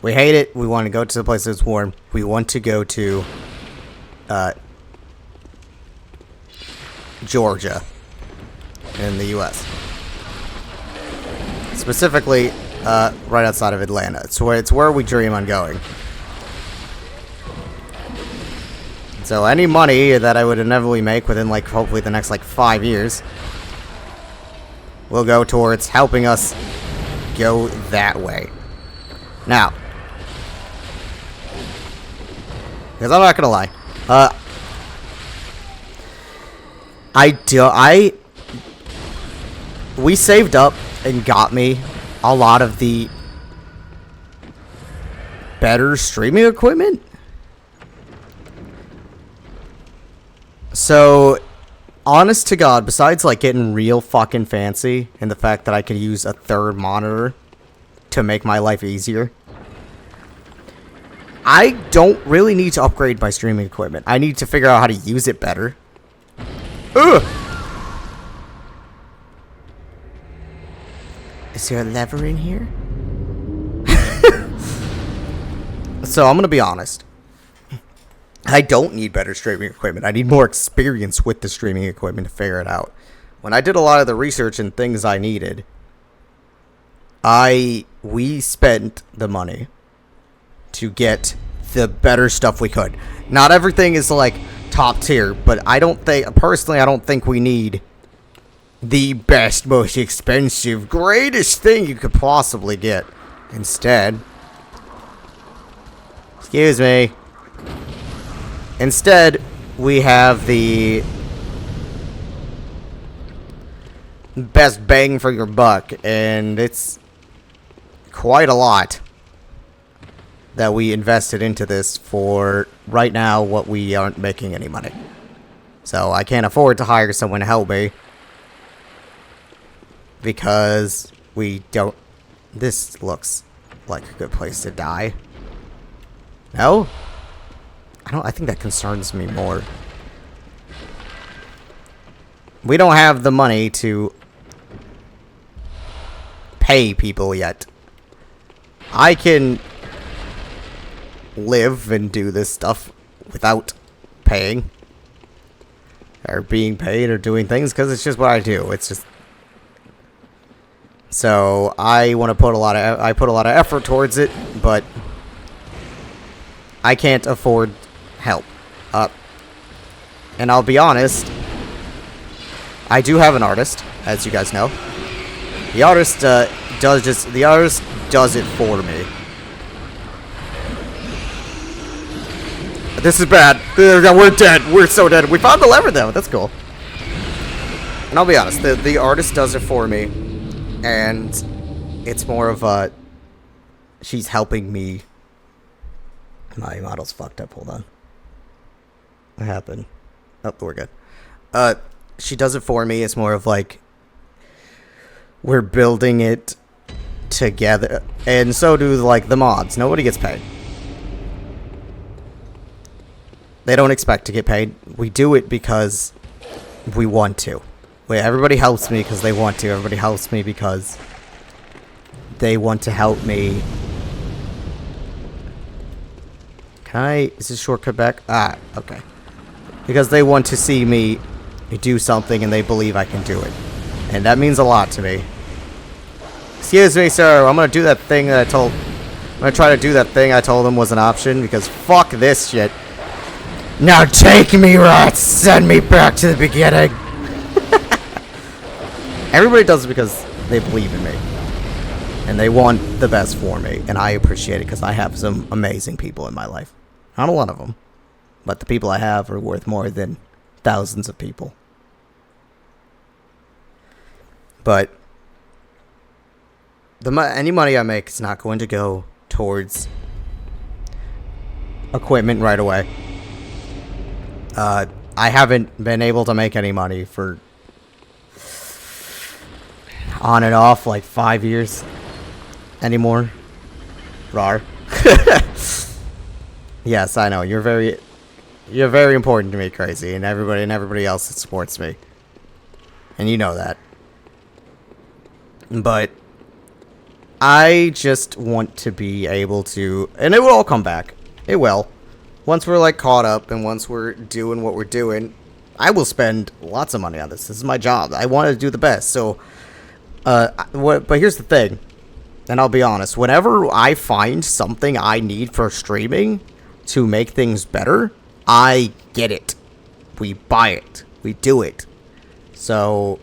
We hate it. We want to go to the place that's warm. We want to go to Georgia in the U.S. Specifically, right outside of Atlanta. It's where we dream on going. So any money that I would inevitably make within, like, hopefully the next, like, 5 years will go towards helping us go that way. Now, because I'm not gonna lie, we saved up and got me a lot of the better streaming equipment. So, honest to God, besides like getting real fucking fancy and the fact that I could use a third monitor to make my life easier, I don't really need to upgrade my streaming equipment. I need to figure out how to use it better. Ugh! Is there a lever in here? So, I'm gonna be honest. I don't need better streaming equipment. I need more experience with the streaming equipment to figure it out. When I did a lot of the research and things I needed, we spent the money to get the better stuff we could. Not everything is like top tier, but I don't think we need the best, most expensive, greatest thing you could possibly get. Instead, excuse me. Instead, we have the best bang for your buck, and it's quite a lot that we invested into this for right now what we aren't making any money. So I can't afford to hire someone to help me because we don't... This looks like a good place to die. No? I think that concerns me more. We don't have the money to pay people yet. I can live and do this stuff without paying or being paid or doing things because it's just what I do. It's just... So I want to put a lot of effort towards it, but I can't afford help. And I'll be honest, I do have an artist, as you guys know. The artist does it for me. This is bad. We're dead. We're so dead. We found the lever though. That's cool. And I'll be honest, the artist does it for me, and it's more of a she's helping me. My model's fucked up. Hold on. What happened? Oh, we're good. She does it for me. It's more of like we're building it together, and so do like the mods. Nobody gets paid. They don't expect to get paid. We do it because we want to. Everybody helps me because they want to. Everybody helps me because they want to help me. Is this shortcut back? Ah, okay. Because they want to see me do something and they believe I can do it. And that means a lot to me. Excuse me, sir. I'm gonna do that thing that I'm gonna try to do that thing I told them was an option because fuck this shit. Now take me, rats! Send me back to the beginning! Everybody does it because they believe in me. And they want the best for me. And I appreciate it because I have some amazing people in my life. Not a lot of them. But the people I have are worth more than thousands of people. But any money I make is not going to go towards equipment right away. I haven't been able to make any money for on and off like 5 years anymore. Rar. Yes, I know. You're very important to me, Crazy, and everybody else that supports me. And you know that. But I just want to be able to, and it will all come back. It will. Once we're like caught up and once we're doing what we're doing, I will spend lots of money on this. This is my job. I want to do the best. So, but here's the thing, and I'll be honest. Whenever I find something I need for streaming to make things better, I get it. We buy it. We do it. So,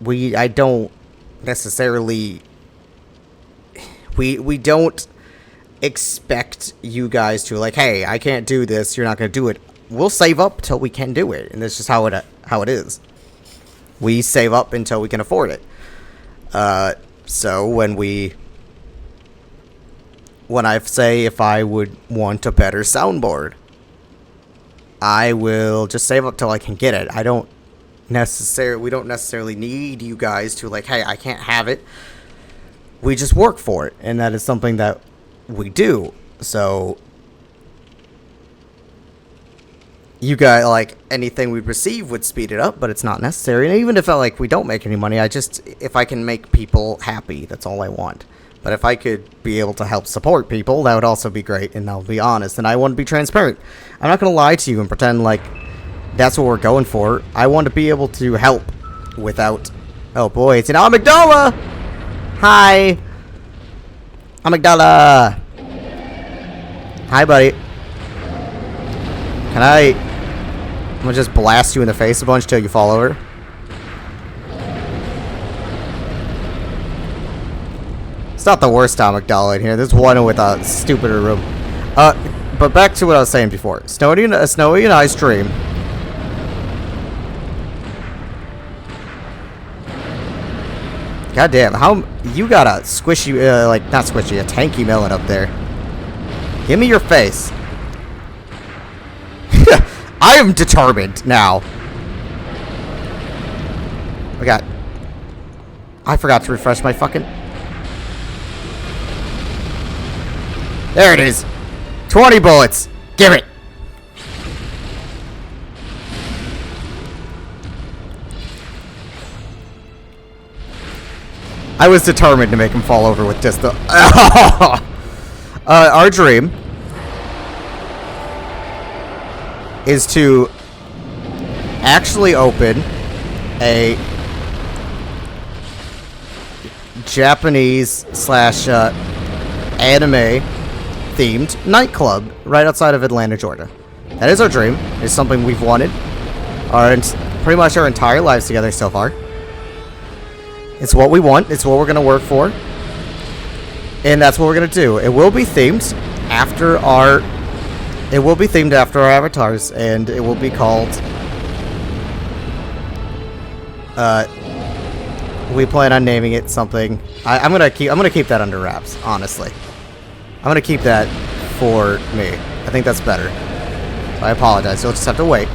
I don't necessarily... We don't expect you guys to, like, hey, I can't do this, you're not going to do it. We'll save up till we can do it, and that's just how it is. We save up until we can afford it. So when I say if I would want a better soundboard, I will just save up till I can get it. We don't necessarily need you guys to, like, hey, I can't have it. We just work for it, and that is something that we do. So you guys, like, anything we receive would speed it up, but it's not necessary. And even if we don't make any money, if I can make people happy, that's all I want. But if I could be able to help support people, that would also be great, and I'll be honest, and I want to be transparent. I'm not going to lie to you and pretend like that's what we're going for. I want to be able to help without... Oh boy, it's an amygdala! Hi! Amygdala! Hi, buddy. I'm gonna just blast you in the face a bunch till you fall over. It's not the worst amygdala in here. There's one with a stupider room. But back to what I was saying before. Snowy and I stream. God damn, how you got a squishy, not squishy, a tanky melon up there. Give me your face. I am determined now. I forgot to refresh my fucking... There it is. 20 bullets. Give it. I was determined to make him fall over with just the... our dream is to actually open a Japanese / anime themed nightclub right outside of Atlanta, Georgia. That is our dream. It's something we've wanted pretty much our entire lives together so far. It's what we want. It's what we're going to work for. And that's what we're going to do. It will be themed after our avatars, and it will be called we plan on naming it something. I'm gonna keep that under wraps, honestly. I'm gonna keep that for me. I think that's better. So I apologize. You'll just have to wait.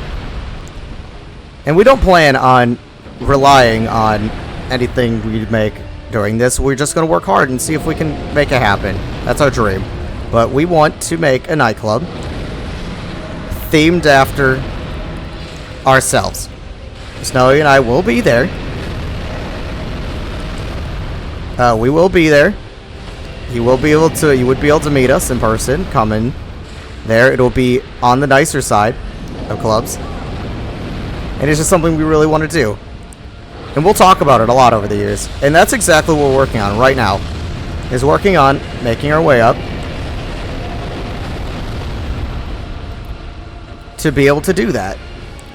And we don't plan on relying on anything we make during this. We're just gonna work hard and see if we can make it happen. That's our dream. But we want to make a nightclub themed after ourselves. Snowy and I will be there. We will be there. You would be able to meet us in person. Come in there. It'll be on the nicer side of clubs. And it's just something we really want to do. And we'll talk about it a lot over the years. And that's exactly what we're working on right now. Is working on making our way up to be able to do that.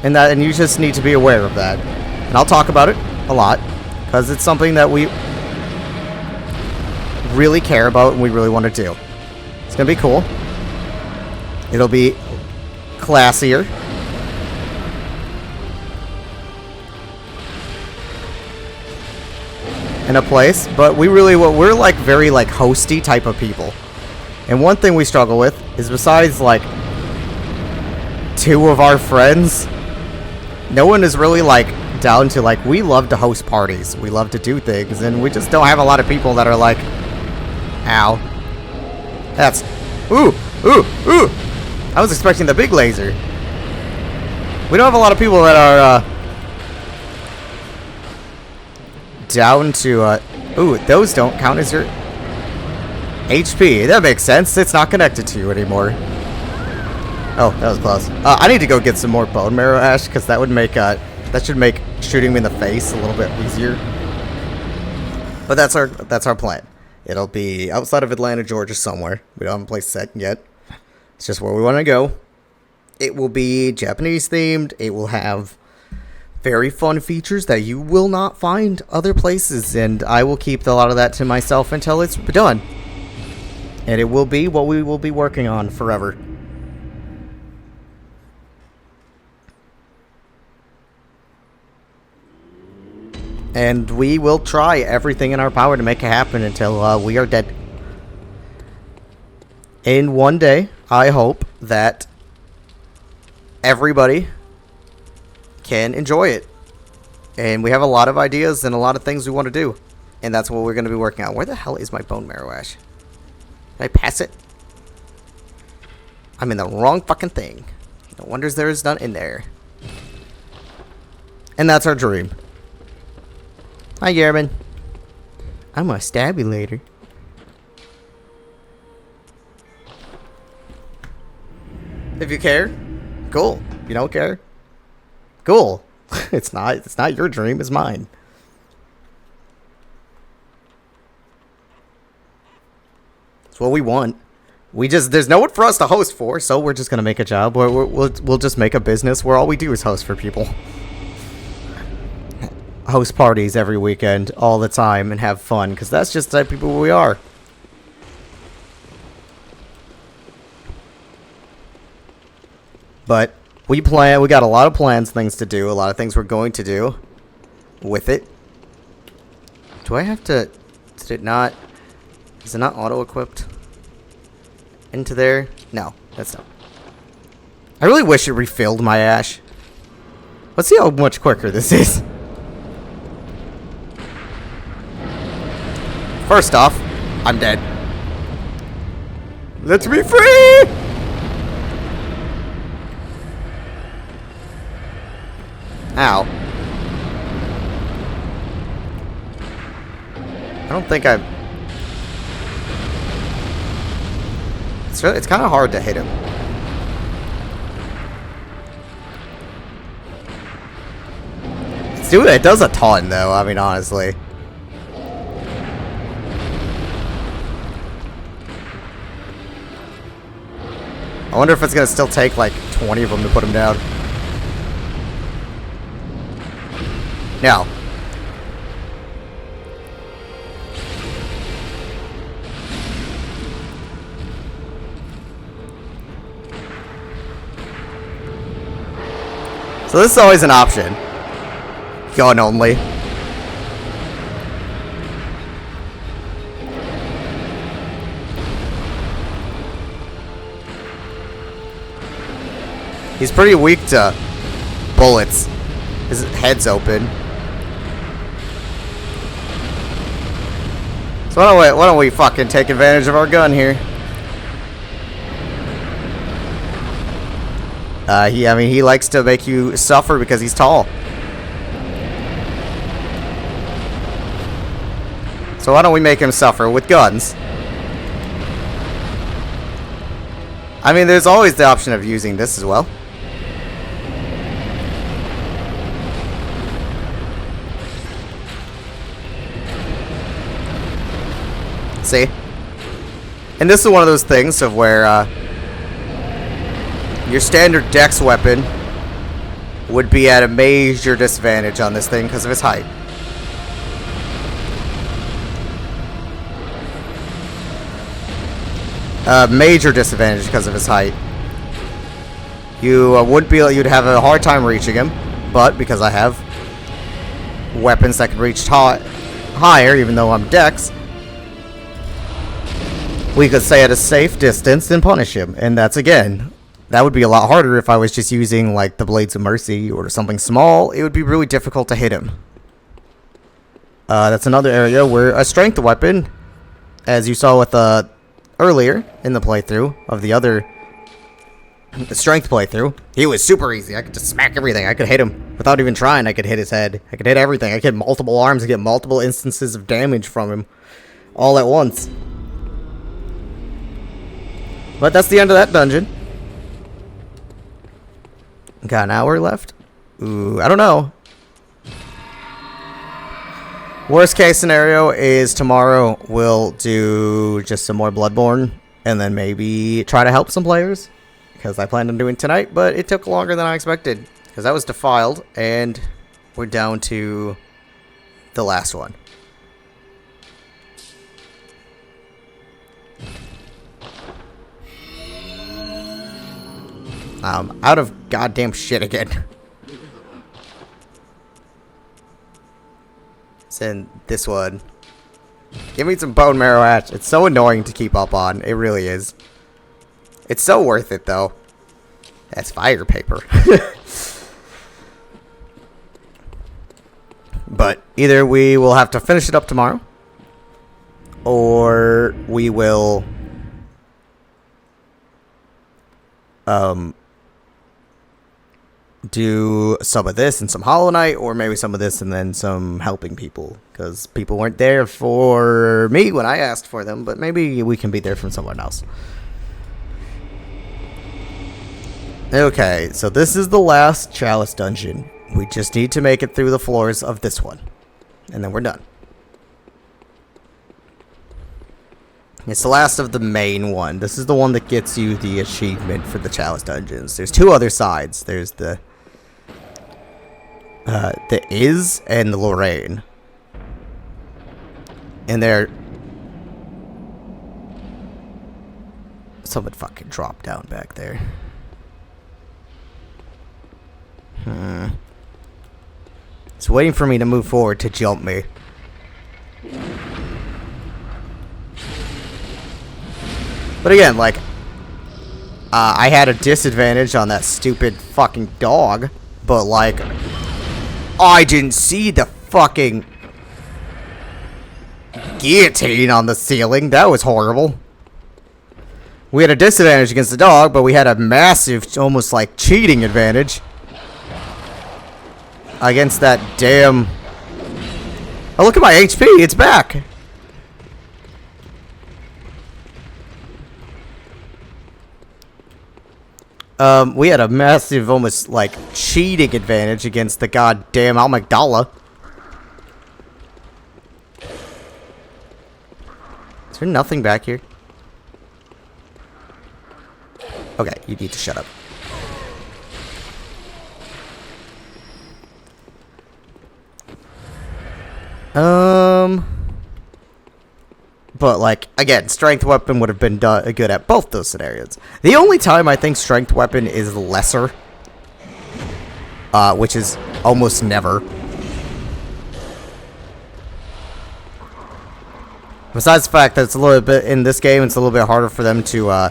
And you just need to be aware of that. And I'll talk about it a lot because it's something that we really care about and we really want to do. It's gonna be cool. It'll be classier. In a place, but we're like very like hosty type of people. And one thing we struggle with is besides like two of our friends, no one is really like down to like, we love to host parties, we love to do things, and we just don't have a lot of people that are like, ow, that's ooh I was expecting the big laser. We don't have a lot of people that are down to ooh, those don't count as your HP. That makes sense. It's not connected to you anymore. Oh, that was close. I need to go get some more bone marrow ash, because that would make, that should make shooting me in the face a little bit easier. But that's our plan. It'll be outside of Atlanta, Georgia somewhere. We don't have a place set yet. It's just where we want to go. It will be Japanese themed. It will have very fun features that you will not find other places, and I will keep a lot of that to myself until it's done. And it will be what we will be working on forever. And we will try everything in our power to make it happen until we are dead. In one day, I hope that everybody can enjoy it. And we have a lot of ideas and a lot of things we want to do. And that's what we're going to be working on. Where the hell is my bone marrow ash? Can I pass it? I'm in the wrong fucking thing. No wonders there is none in there. And that's our dream. Hi, Yerman. I'm gonna stab you later. If you care, cool. If you don't care, cool. It's not your dream, it's mine. It's what we want. There's no one for us to host for, so we're just gonna make a job. We'll just make a business where all we do is host for people. Host parties every weekend, all the time, and have fun, because that's just the type of people we are. But we got a lot of plans, things to do, a lot of things we're going to do with it. Do I have to, is it not auto-equipped into there? No, that's not. I really wish it refilled my ash. Let's see how much quicker this is. First off, I'm dead. Let me free! Ow. I don't think I've... It's kind of hard to hit him. It does a ton, though, I mean, honestly. I wonder if it's going to still take, like, 20 of them to put him down. No. So this is always an option. Gun only. He's pretty weak to bullets. His head's open. So why don't we fucking take advantage of our gun here? He likes to make you suffer because he's tall. So why don't we make him suffer with guns? I mean, there's always the option of using this as well. See? And this is one of those things of where your standard dex weapon would be at a major disadvantage on this thing because of its height. Major disadvantage because of his height. You you'd have a hard time reaching him, but because I have weapons that can reach higher, even though I'm dex, we could stay at a safe distance and punish him. And that's, again, that would be a lot harder if I was just using, like, the Blades of Mercy or something small. It would be really difficult to hit him. That's another area where a strength weapon, as you saw with earlier in the playthrough of the strength playthrough, he was super easy. I could just smack everything. I could hit him without even trying. I could hit his head. I could hit everything. I could hit multiple arms and get multiple instances of damage from him all at once. But that's the end of that dungeon. Got an hour left? Ooh, I don't know. Worst case scenario is tomorrow we'll do just some more Bloodborne and then maybe try to help some players. Because I planned on doing tonight, but it took longer than I expected. Because that was defiled and we're down to the last one. Out of goddamn shit again. It's in this one. Give me some bone marrow ash. It's so annoying to keep up on. It really is. It's so worth it, though. That's fire paper. But either we will have to finish it up tomorrow, or we will do some of this and some Hollow Knight, or maybe some of this and then some helping people, because people weren't there for me when I asked for them, but maybe we can be there from someone else. Okay, so this is the last Chalice dungeon. We just need to make it through the floors of this one, and then we're done. It's the last of the main one. This is the one that gets you the achievement for the Chalice dungeons. There's two other sides. There's the Is and the Lorraine. And they're... Someone fucking dropped down back there. It's waiting for me to move forward to jump me. But again, like, I had a disadvantage on that stupid fucking dog, but like, I didn't see the fucking guillotine on the ceiling. That was horrible. We had a disadvantage against the dog, but we had a massive, almost like cheating advantage against that damn... Oh, look at my HP. It's back. We had a massive, almost like cheating advantage against the goddamn Amygdala. Is there nothing back here? Okay, you need to shut up. But, like, again, strength weapon would have been good at both those scenarios. The only time I think strength weapon is lesser, which is almost never. Besides the fact that it's a little bit, in this game, it's a little bit harder for them to,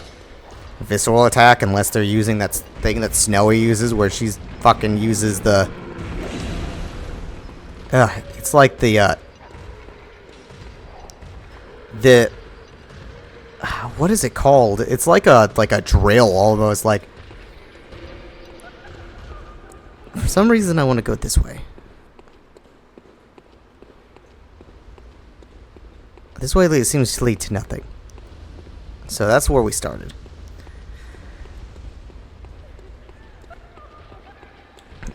visceral attack unless they're using that thing that Snowy uses, where she's fucking uses the... it's like the, what is it called? It's like a drill almost. Like, for some reason I want to go this way. This way seems to lead to nothing. So that's where we started.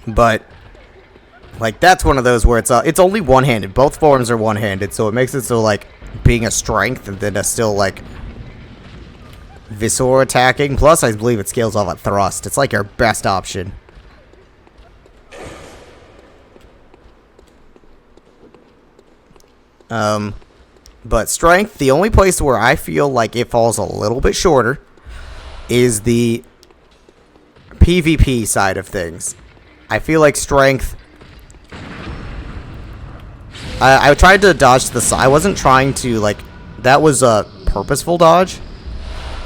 But like, that's one of those where it's only one-handed. Both forms are one-handed, so it makes it so like being a strength and then a still like visceral attacking. Plus, I believe it scales off at thrust. It's like your best option. But strength, the only place where I feel like it falls a little bit shorter is the PvP side of things. I feel like strength... I tried to dodge to the side. I wasn't trying to, like... That was a purposeful dodge.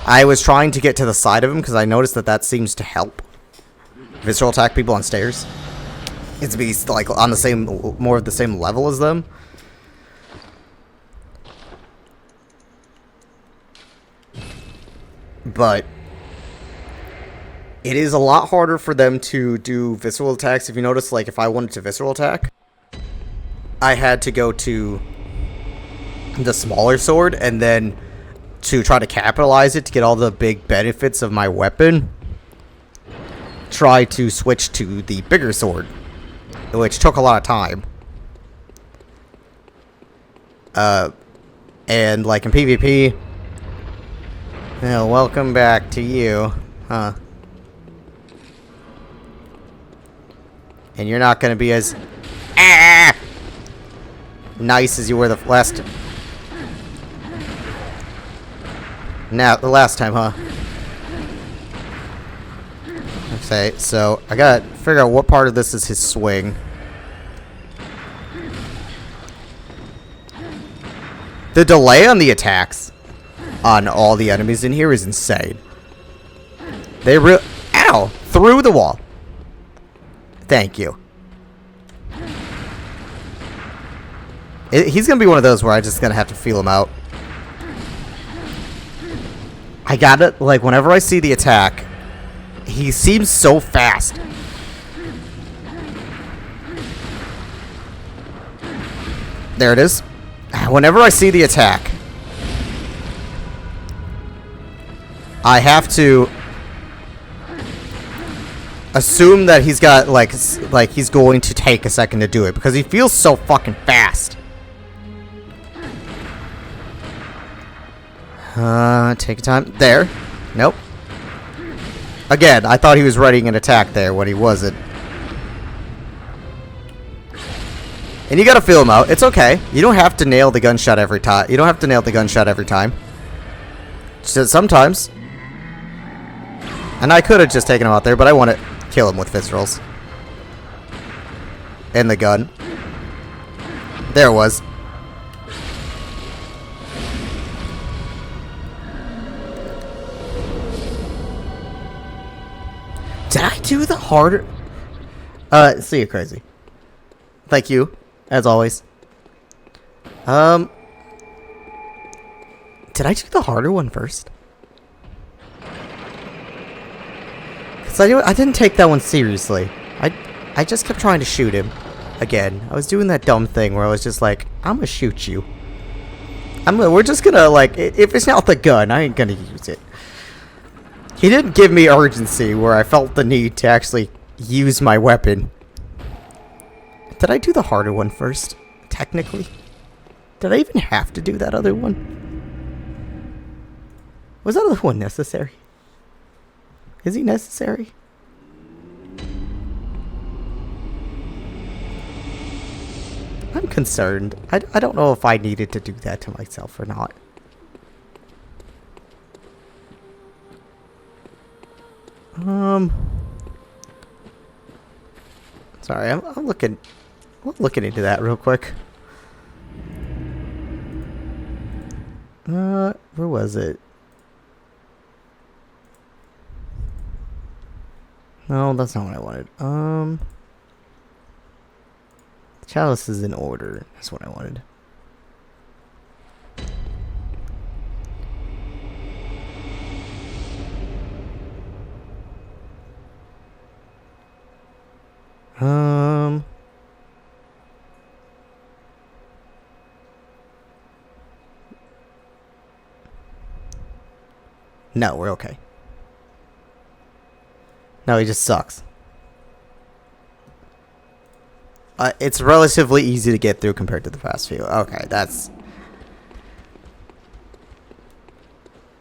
I was trying to get to the side of him because I noticed that seems to help visceral attack people on stairs. It's to be, like, on the same... more of the same level as them. But... it is a lot harder for them to do visceral attacks. If you notice, like, if I wanted to visceral attack, I had to go to the smaller sword, and then to try to capitalize it to get all the big benefits of my weapon, try to switch to the bigger sword, which took a lot of time. And like in PvP, welcome back to you, huh? And you're not gonna be as nice as you were the last time, huh? Okay, so I gotta figure out what part of this is his swing. The delay on the attacks on all the enemies in here is insane. They ow! Through the wall. Thank you. He's gonna be one of those where I'm just gonna have to feel him out. I gotta, like, whenever I see the attack, he seems so fast. There it is. Whenever I see the attack, I have to assume that he's got, like he's going to take a second to do it, because he feels so fucking fast. Take your time. There. Nope. Again, I thought he was readying an attack there when he wasn't. And you gotta feel him out. It's okay. You don't have to nail the gunshot every time. You don't have to nail the gunshot every time. Just sometimes. And I could have just taken him out there, but I want to kill him with viscerals. And the gun. There it was. Did I do the harder? See you, crazy. Thank you, as always. Did I do the harder one first? Because I didn't take that one seriously. I just kept trying to shoot him. Again, I was doing that dumb thing where I was just like, I'm gonna shoot you. We're just gonna, like, if it's not the gun, I ain't gonna use it. He didn't give me urgency where I felt the need to actually use my weapon. Did I do the harder one first? Technically? Did I even have to do that other one? Was that other one necessary? Is he necessary? I'm concerned. I don't know if I needed to do that to myself or not. Sorry, I'm looking into that real quick. Where was it? No, that's not what I wanted. Chalice is in order. That's what I wanted. No, we're okay. No, he just sucks. It's relatively easy to get through compared to the past few. Okay, that's...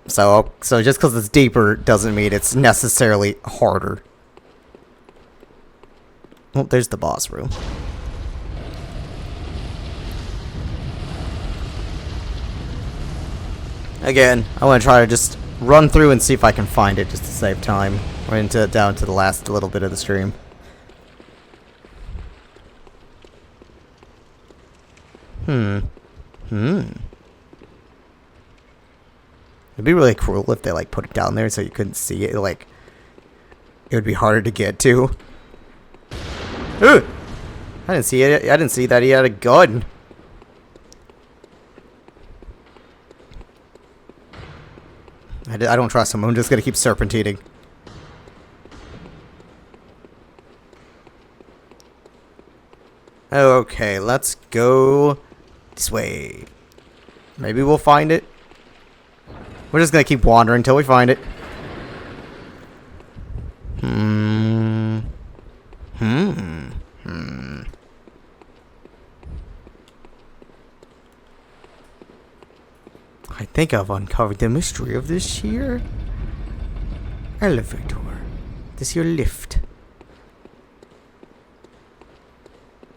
So just because it's deeper doesn't mean it's necessarily harder. Well, there's the boss room. Again, I want to try to just run through and see if I can find it just to save time. We're down to the last little bit of the stream. It'd be really cruel if they, like, put it down there so you couldn't see it. Like, it would be harder to get to. Ooh! I didn't see it. I didn't see that he had a gun. I don't trust him. I'm just gonna keep serpentining. Okay, let's go this way. Maybe we'll find it. We're just gonna keep wandering until we find it. think I've uncovered the mystery of this here elevator. This here lift.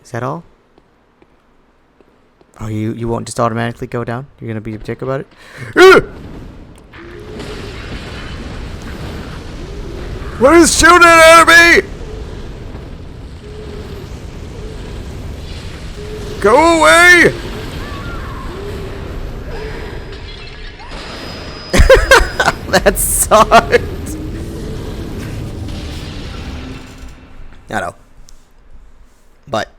Is that all? Oh, you won't just automatically go down? You're gonna be a dick about it? What is shooting at me? Go away! That sucked. I know. But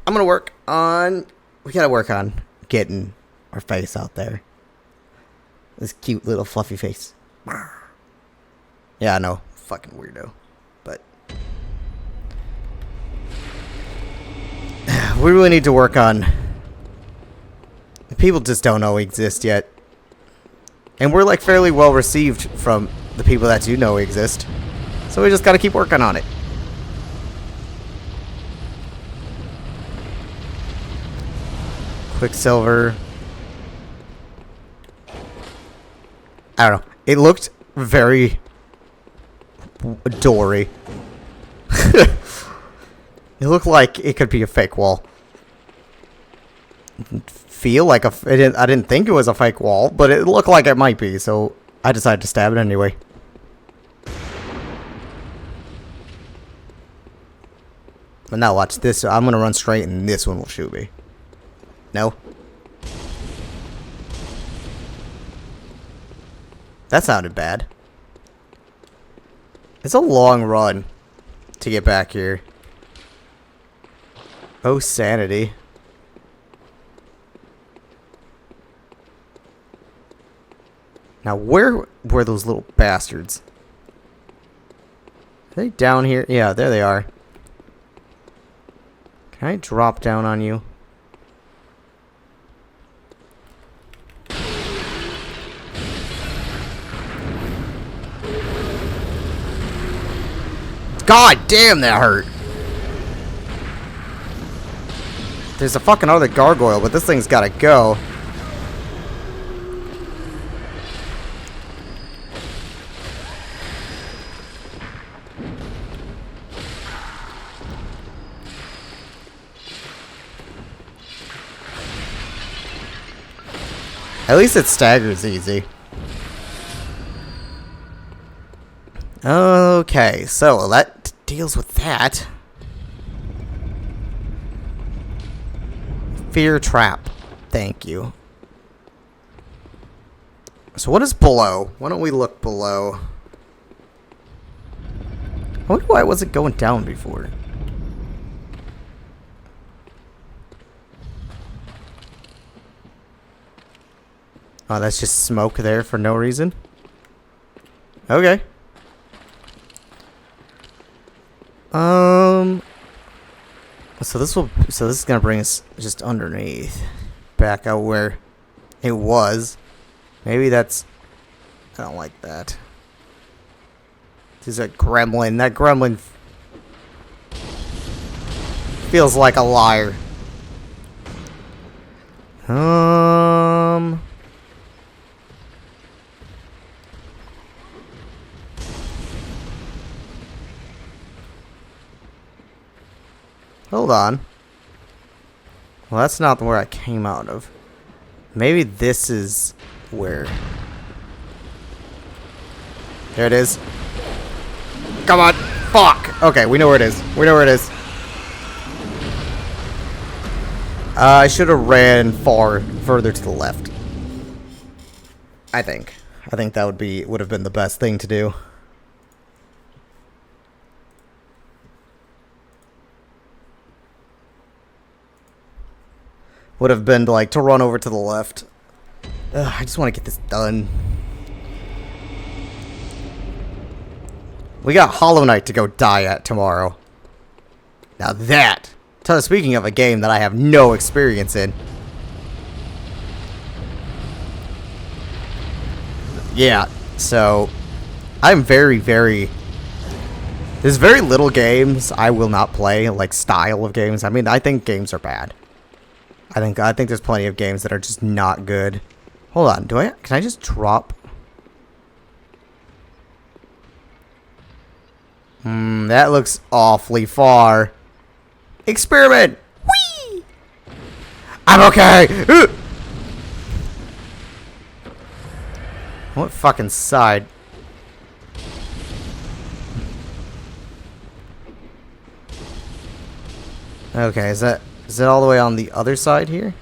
I'm gonna work on. We gotta work on getting our face out there. This cute little fluffy face. Yeah, I know. Fucking weirdo. But we really need to work on. People just don't know we exist yet. And we're like fairly well received from the people that do know we exist. So we just gotta keep working on it. Quicksilver. I don't know. It looked very Dory. It looked like it could be a fake wall. It didn't feel like I didn't think it was a fake wall, but it looked like it might be, so I decided to stab it anyway. But now watch this. I'm gonna run straight and this one will shoot me. No. That sounded bad. It's a long run to get back here. Oh, sanity. Now, where were those little bastards? Are they down here? Yeah, there they are. Can I drop down on you? God damn, that hurt. There's a fucking other gargoyle, but this thing's gotta go. At least it staggers easy. Okay, so that deals with that. Fear trap. Thank you. So what is below? Why don't we look below? I wonder why it wasn't going down before. Oh, that's just smoke there for no reason? Okay. So this is gonna bring us just underneath, back out where it was. Maybe that's. I don't like that. There's a gremlin. That gremlin feels like a liar. Hold on. Well, that's not where I came out of. Maybe this is where. There it is. Come on. Fuck. Okay, we know where it is. We know where it is. I should have ran further to the left. I think that would have been the best thing to do. Would have been like to run over to the left. I just want to get this done. We got Hollow Knight to go die at tomorrow. Now that, speaking of a game that I have no experience in. Yeah, so I'm there's very little games I will not play, like style of games. I mean, I think games are bad. I think there's plenty of games that are just not good. Hold on. Can I just drop? That looks awfully far. Experiment! Whee! I'm okay! What fucking side? Okay, is that all the way on the other side here?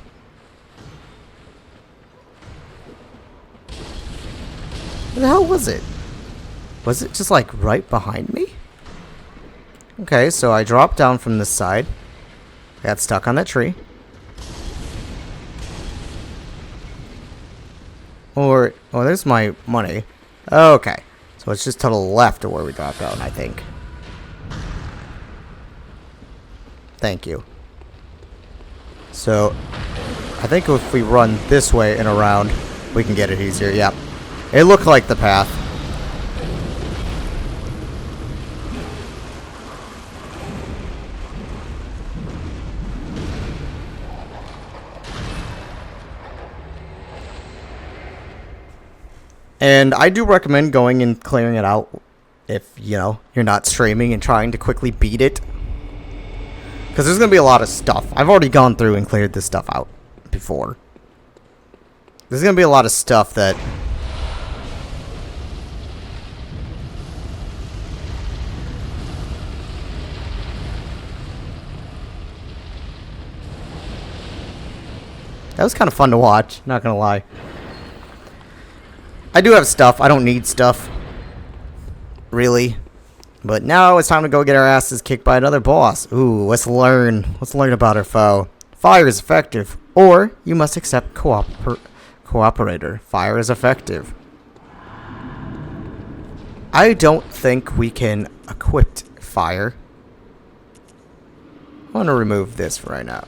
What the hell was it? Was it just like right behind me? Okay, so I dropped down from this side. Got stuck on that tree. Or, oh, there's my money. Okay, so it's just to the left of where we dropped down, I think. Thank you. So, I think if we run this way and around, we can get it easier. Yep. It looked like the path. And I do recommend going and clearing it out if, you know, you're not streaming and trying to quickly beat it. Because there's going to be a lot of stuff. I've already gone through and cleared this stuff out before. There's going to be a lot of stuff that... That was kind of fun to watch, not going to lie. I do have stuff. I don't need stuff. Really. But now it's time to go get our asses kicked by another boss. Ooh, let's learn. Let's learn about our foe. Fire is effective. Or you must accept cooperator. Fire is effective. I don't think we can equip fire. I want to remove this for right now.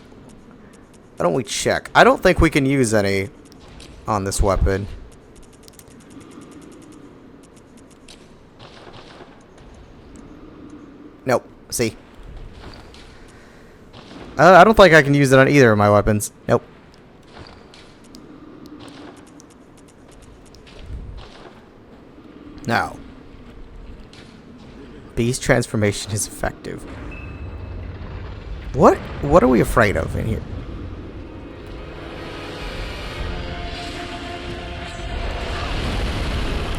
Why don't we check? I don't think we can use any on this weapon. Nope. See? I don't think I can use it on either of my weapons. Nope. Now. Beast transformation is effective. What are we afraid of in here?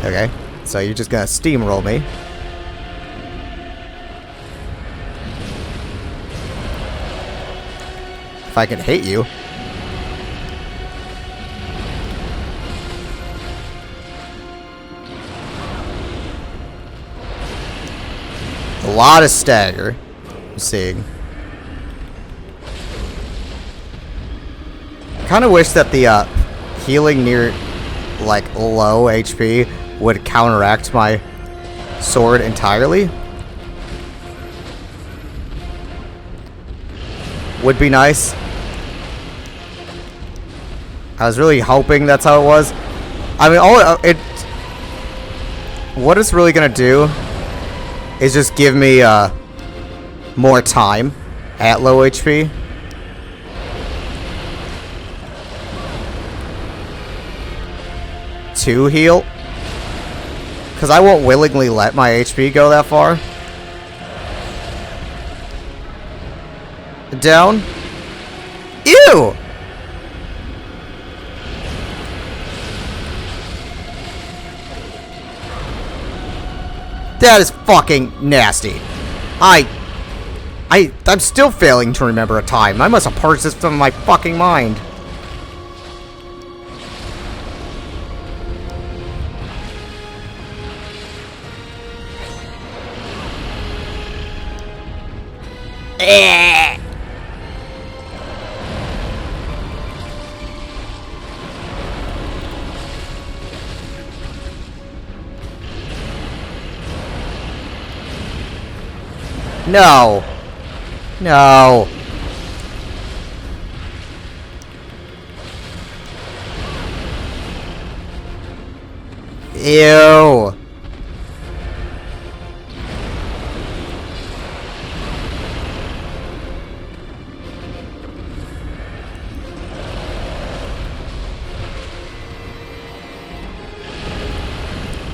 Okay. So you're just gonna steamroll me. If I can hit you. A lot of stagger. I'm seeing. Kind of wish that the healing near like low HP would counteract my sword entirely. Would be nice. I was really hoping that's how it was. I mean, what it's really gonna do is just give me more time at low HP. To heal. Because I won't willingly let my HP go that far. Down. Ew! That is fucking nasty. I'm still failing to remember a time. I must have purged this from my fucking mind. No. No. Ew.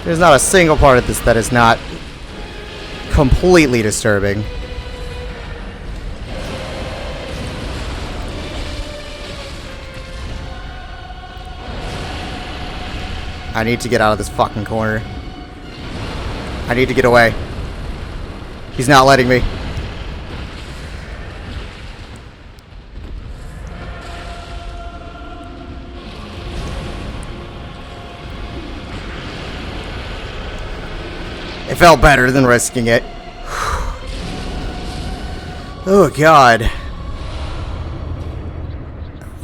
There's not a single part of this that is not completely disturbing. I need to get out of this fucking corner. I need to get away. He's not letting me. It felt better than risking it. Oh, God.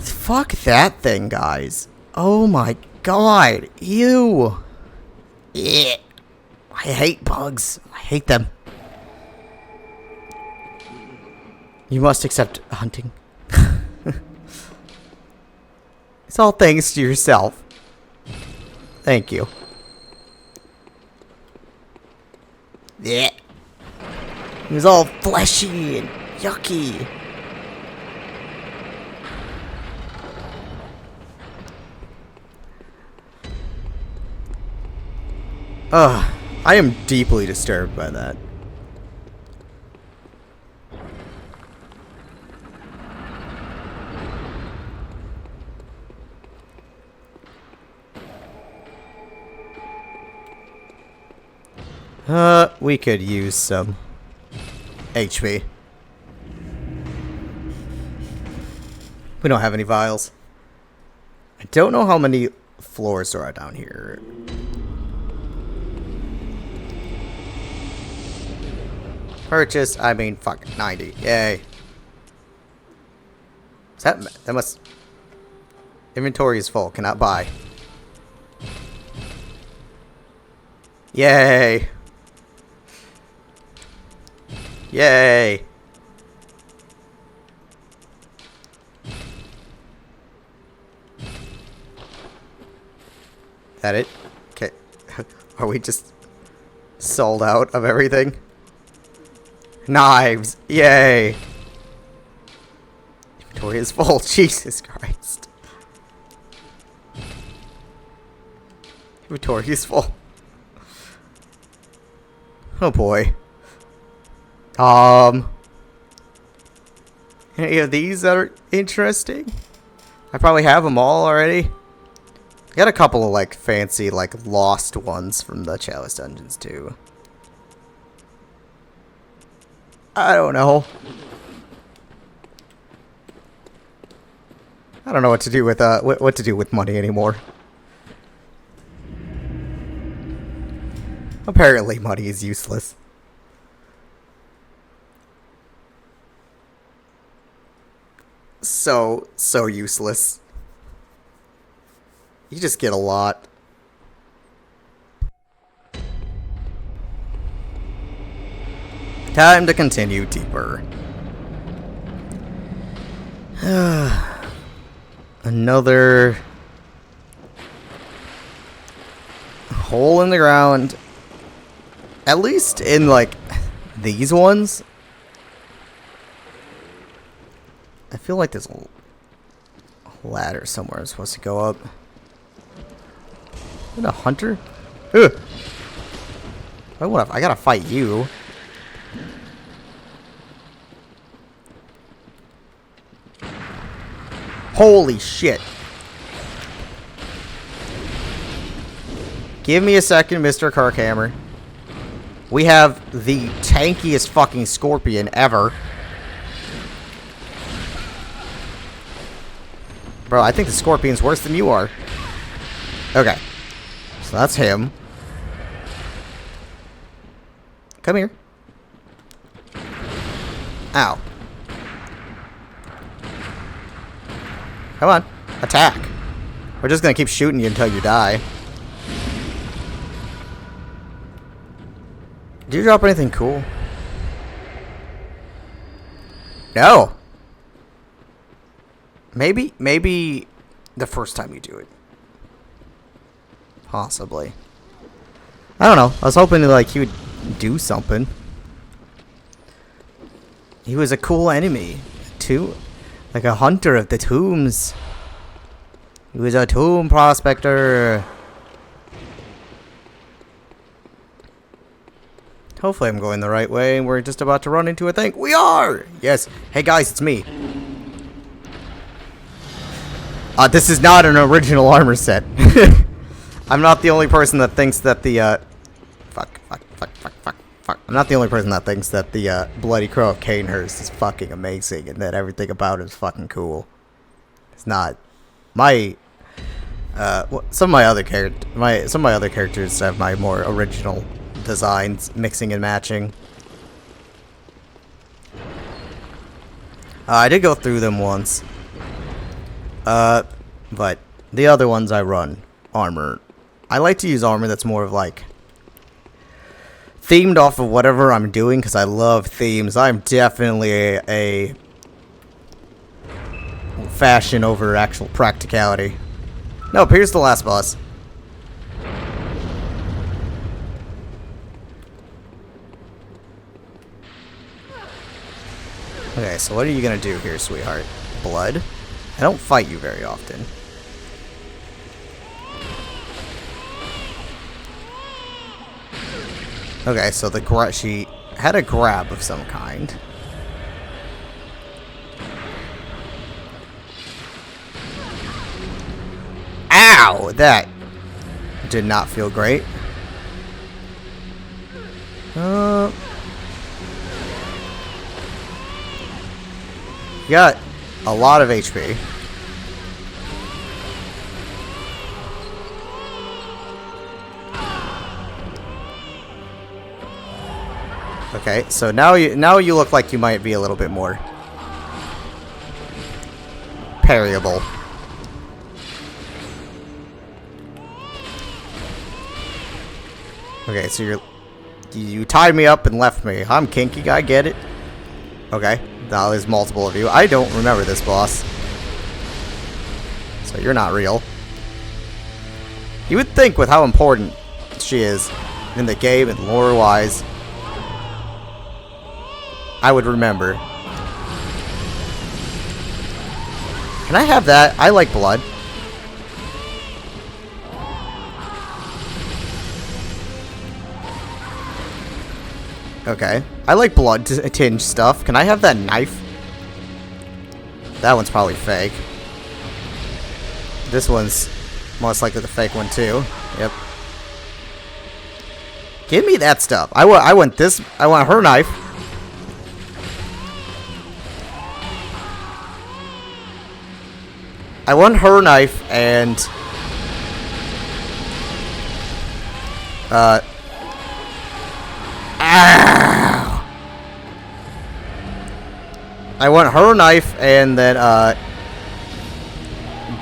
Fuck that thing, guys. Oh, my God. Ew. Yeah. I hate bugs. I hate them. You must accept hunting. It's all thanks to yourself. Thank you. Yeah. He was all fleshy and yucky. Ugh. I am deeply disturbed by that. We could use some HP. We don't have any vials. I don't know how many floors there are down here. Purchase, I mean, fuck, 90. Yay. Is that must... Inventory is full, cannot buy. Yay. Yay. That it? Okay. Are we just sold out of everything? Knives! Yay! Inventory is full. Jesus Christ. Inventory is full. Oh boy. Any of these that are interesting? I probably have them all already. I got a couple of like fancy like lost ones from the Chalice dungeons too. I don't know. I don't know what to do with what to do with money anymore. Apparently money is useless. So useless. You just get a lot. Time to continue deeper. Another hole in the ground. At least in like these ones. I feel like there's a ladder somewhere I'm supposed to go up. What a hunter? Ugh. I gotta fight you. Holy shit. Give me a second, Mr. Kirkhammer. We have the tankiest fucking scorpion ever. Bro, I think the scorpion's worse than you are. Okay. So that's him. Come here. Ow. Come on. Attack. We're just gonna keep shooting you until you die. Did you drop anything cool? No. Maybe the first time you do it. Possibly. I don't know. I was hoping like he would do something. He was a cool enemy, too. Like a hunter of the tombs. He was a tomb prospector. Hopefully I'm going the right way, and we're just about to run into a thing. We are! Yes. Hey guys, it's me. This is not an original armor set. I'm not the only person that thinks that the, Fuck. I'm not the only person that thinks that the, Bloody Crow of Canehurst is fucking amazing, and that everything about it is fucking cool. It's not. Some of my other characters have my more original designs, mixing and matching. I did go through them once. But the other ones I run armor. I like to use armor that's more of like themed off of whatever I'm doing, because I love themes. I'm definitely a fashion over actual practicality. Nope, here's the last boss. Okay, so what are you gonna do here, sweetheart? Blood? I don't fight you very often. Okay, so she had a grab of some kind. Ow! That did not feel great. Got a lot of HP. Okay, so now you look like you might be a little bit more parryable. Okay, so you tied me up and left me. I'm kinky, I get it. Okay, now there's multiple of you. I don't remember this boss. So you're not real. You would think with how important she is in the game and lore-wise, I would remember. Can I have that? I like blood. Okay. I like blood tinge stuff. Can I have that knife? That one's probably fake. This one's most likely the fake one too. Yep. Give me that stuff. I want this. I want her knife. I want her knife and ow. I want her knife and then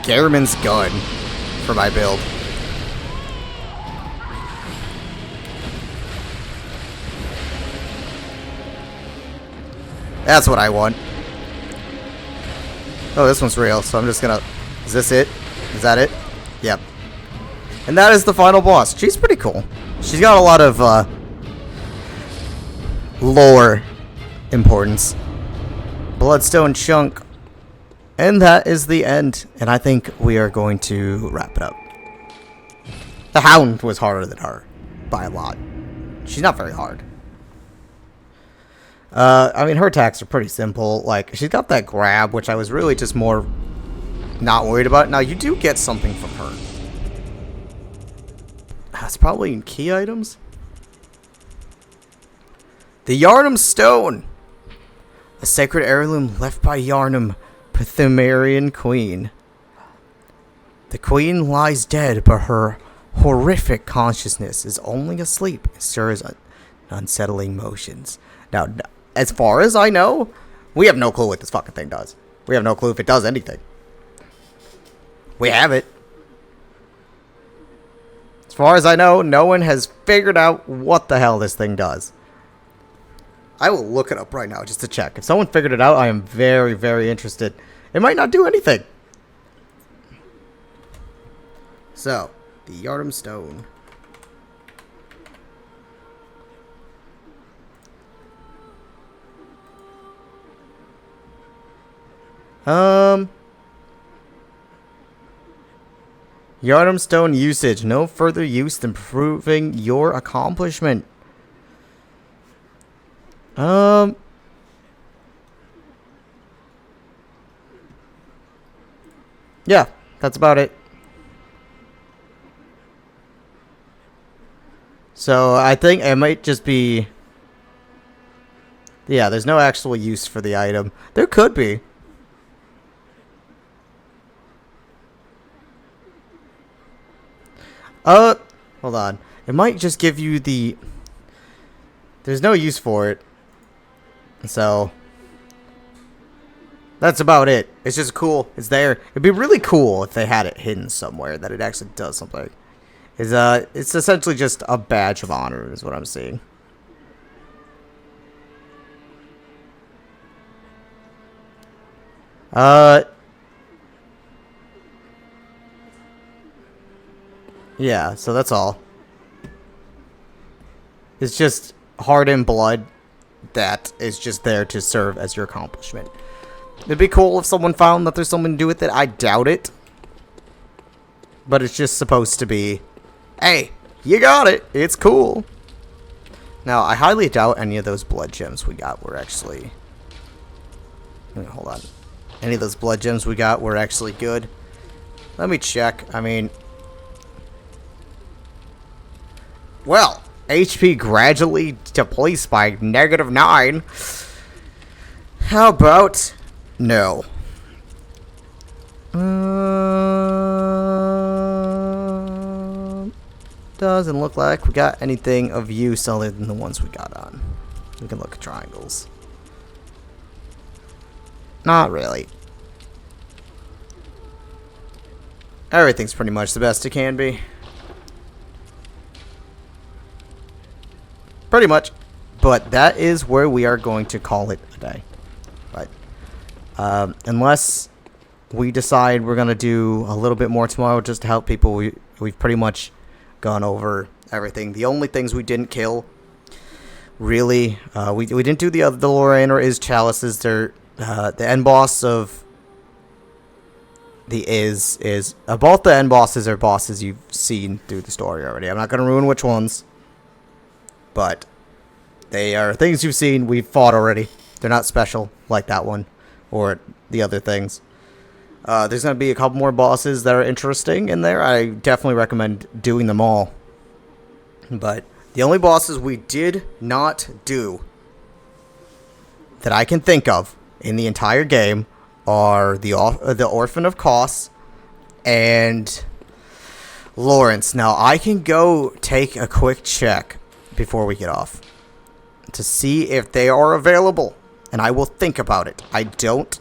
Garriman's gun for my build. That's what I want. Oh, this one's real, so I'm just gonna... Is this it? Is that it? Yep. And that is the final boss. She's pretty cool. She's got a lot of, lore importance. Bloodstone chunk. And that is the end. And I think we are going to wrap it up. The Hound was harder than her. By a lot. She's not very hard. I mean, her attacks are pretty simple. Like, she's got that grab, which I was really just more not worried about. Now, you do get something from her. That's probably in key items. The Yharnam Stone. A sacred heirloom left by Yharnam, Pthumerian queen. The queen lies dead, but her horrific consciousness is only asleep and stirs unsettling motions. Now, as far as I know, we have no clue what this fucking thing does. We have no clue if it does anything. We have it. As far as I know, no one has figured out what the hell this thing does. I will look it up right now just to check. If someone figured it out, I am very, very interested. It might not do anything. So, the Yharnam Stone. Yharnam Stone usage. No further use than proving your accomplishment. Um. Yeah, that's about it. So I think it might just be... Yeah, there's no actual use for the item. There could be. Hold on. It might just give you the... There's no use for it. So... That's about it. It's just cool. It's there. It'd be really cool if they had it hidden somewhere, that it actually does something. It's essentially just a badge of honor, is what I'm seeing. Yeah, so that's all. It's just hardened blood that is just there to serve as your accomplishment. It'd be cool if someone found that there's something to do with it. I doubt it. But it's just supposed to be, hey, you got it. It's cool. Now, I highly doubt any of those blood gems we got were actually... Hold on. Any of those blood gems we got were actually good. Let me check. I mean... Well, HP gradually depletes by -9. How about... No. Doesn't look like we got anything of use other than the ones we got on. We can look at triangles. Not really. Everything's pretty much the best it can be. Pretty much. But that is where we are going to call it a day. But unless we decide we're going to do a little bit more tomorrow just to help people, we've pretty much gone over everything. The only things we didn't kill, really, we didn't do the Lorraine or Is Chalices. They're the end boss of the both the end bosses are bosses you've seen through the story already. I'm not going to ruin which ones, but they are things you've seen. We've fought already. They're not special like that one or the other things. There's going to be a couple more bosses that are interesting in there. I definitely recommend doing them all. But the only bosses we did not do that I can think of in the entire game are the Orphan of Kos and Lawrence. Now, I can go take a quick check before we get off to see if they are available, and I will think about it. I don't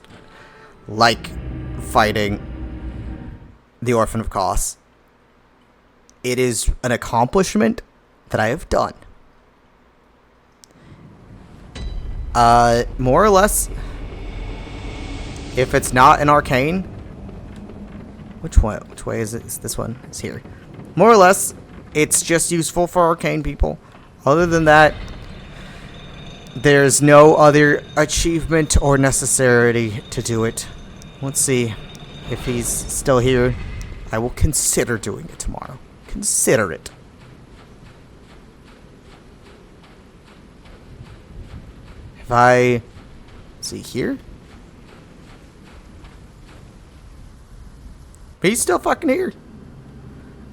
like fighting the Orphan of Kos. It is an accomplishment that I have done. More or less, if it's not an arcane, which way is it? It's this one. It's here. More or less, it's just useful for arcane people. Other than that, there's no other achievement or necessity to do it. Let's see if he's still here. I will consider doing it tomorrow. Consider it. If I... see here? He's still fucking here.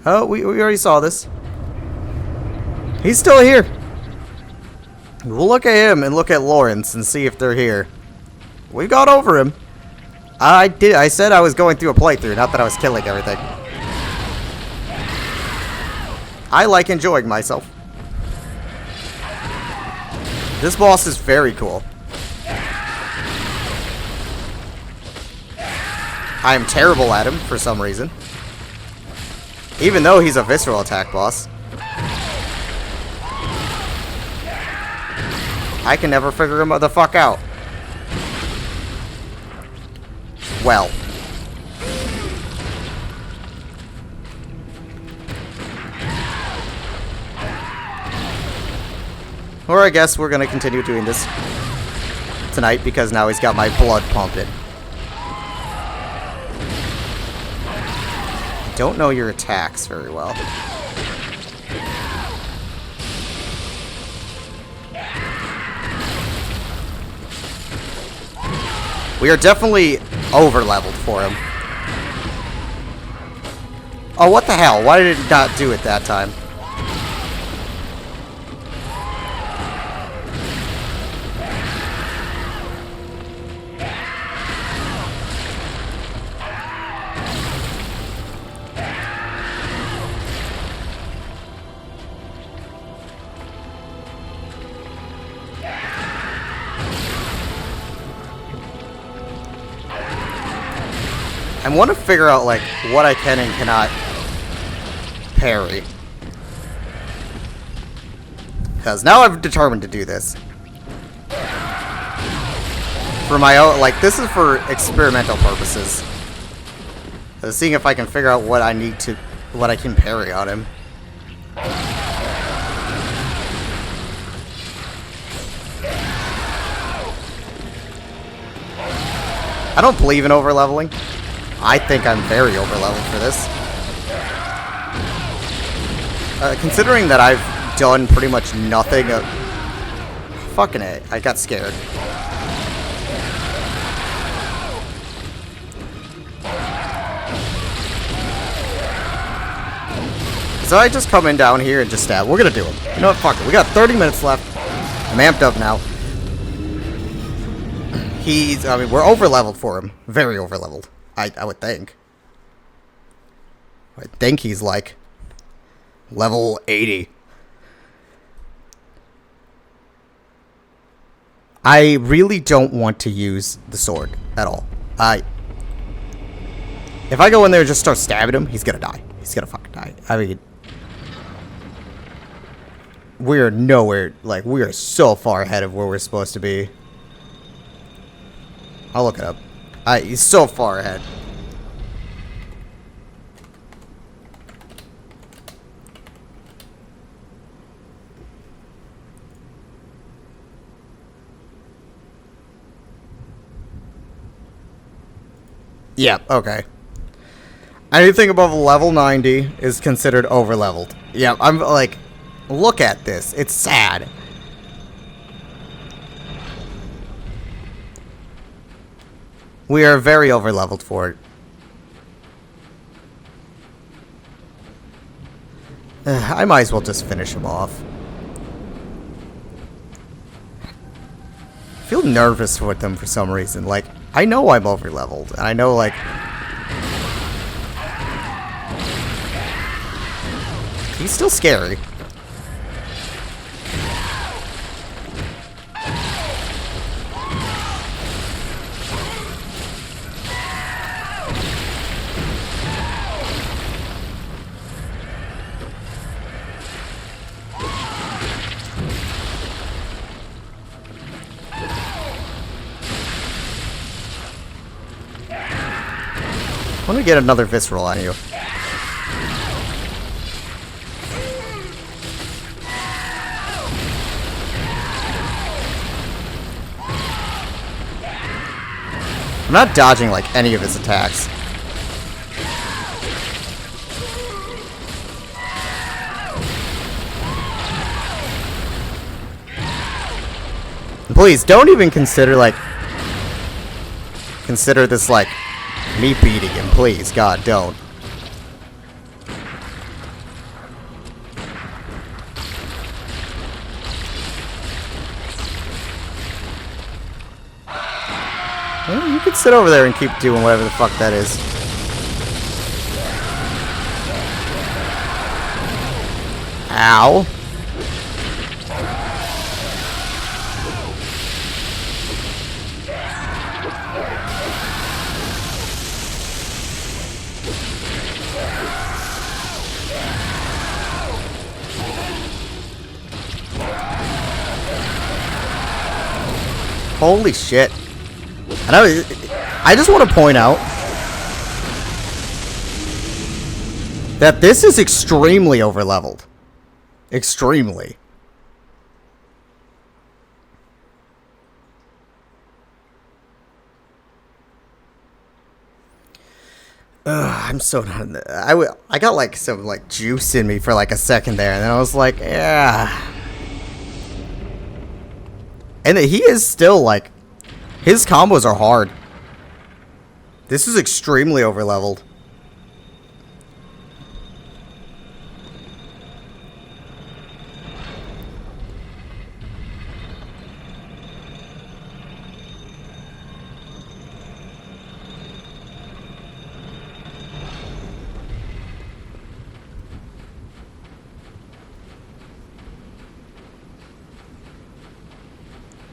Oh, we already saw this. He's still here. We'll look at him and look at Lawrence and see if they're here. We got over him. I said I was going through a playthrough, not that I was killing everything. I like enjoying myself. This boss is very cool. I am terrible at him for some reason. Even though he's a visceral attack boss. I can never figure him the fuck out. Well. Or I guess we're gonna continue doing this tonight because now he's got my blood pumping. I don't know your attacks very well. We are definitely over-leveled for him. Oh, what the hell? Why did it not do it that time? I want to figure out, like, what I can and cannot parry. Because now I've determined to do this. For my own, like, this is for experimental purposes. Seeing if I can figure out what I need to, what I can parry on him. I don't believe in overleveling. I think I'm very overleveled for this. Considering that I've done pretty much nothing. Fucking A, I got scared. So I just come in down here and just stab. We're gonna do him. You know what? Fuck it. We got 30 minutes left. I'm amped up now. I mean, we're overleveled for him. Very overleveled. I would think. I think he's like level 80. I really don't want to use the sword at all. If I go in there and just start stabbing him, he's gonna die. He's gonna fucking die. I mean, we're nowhere, like, we are so far ahead of where we're supposed to be. I'll look it up. He's so far ahead. Yeah, okay. Anything above level 90 is considered overleveled. Yeah, I'm like, look at this. It's sad. We are very overleveled for it. I might as well just finish him off. I feel nervous with them for some reason. Like, I know I'm overleveled, and I know, like... He's still scary. I want to get another visceral on you. I'm not dodging like any of his attacks. And please don't even consider this like me beating him, please. God, don't. Well, you can sit over there and keep doing whatever the fuck that is. Ow. Holy shit. I just want to point out that this is extremely overleveled. Extremely. I'm so not in the, I got like some like juice in me for like a second there, and then I was like, yeah. And he is still like, his combos are hard. This is extremely overleveled.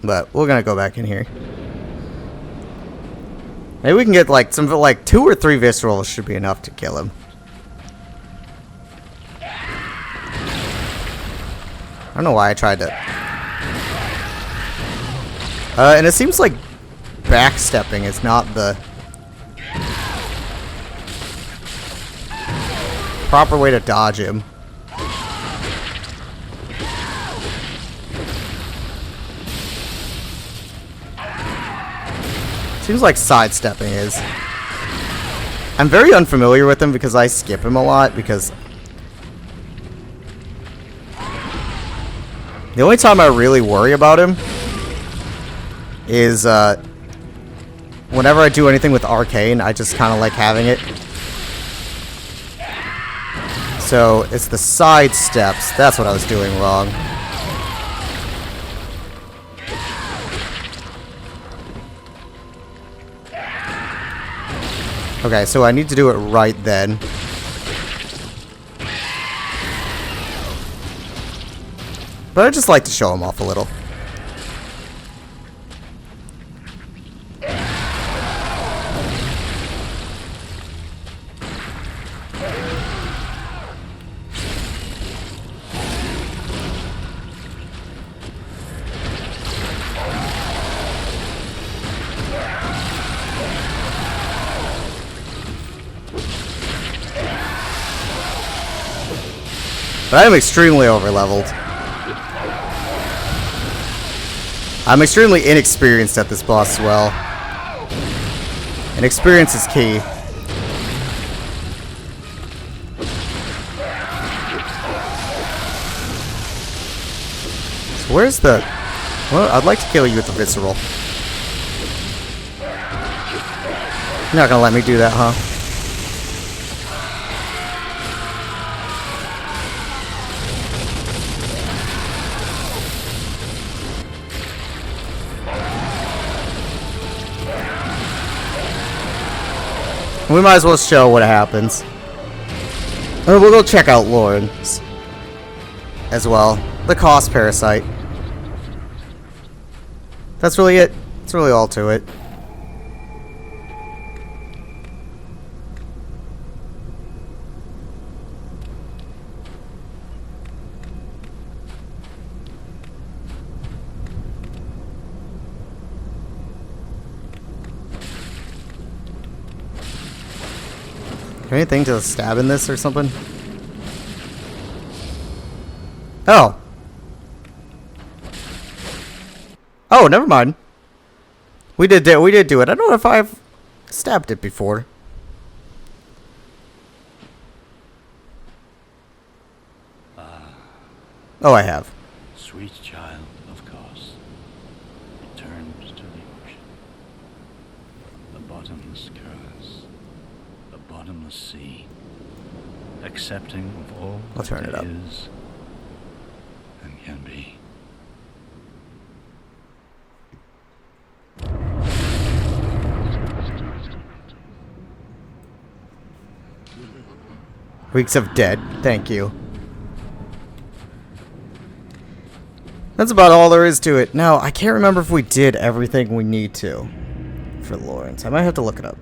But we're gonna go back in here. Maybe we can get like some, like 2 or 3 viscerals should be enough to kill him. I don't know why I tried to. And it seems like backstepping is not the proper way to dodge him. Seems like sidestepping is. I'm very unfamiliar with him because I skip him a lot because the only time I really worry about him is whenever I do anything with arcane, I just kind of like having it. So it's the side steps. That's what I was doing wrong. Okay, so I need to do it right then. But I just like to show him off a little. But I am extremely overleveled. I'm extremely inexperienced at this boss as well. And experience is key. So where's the... Well, I'd like to kill you with the visceral. You're not gonna let me do that, huh? We might as well show what happens. We'll go check out Lawrence as well. The cost parasite. That's really it. That's really all to it. Anything to stab in this or something? Oh. Oh, never mind. We did do it. I don't know if I've stabbed it before. Oh, I have.
Sweet child of course, returns to the ocean. The bottomless curse. The bottomless sea. Accepting of all
I'll turn
that
it up.
is and can be.
Weeks of dead. Thank you. That's about all there is to it. Now, I can't remember if we did everything we need to for Lawrence. I might have to look it up.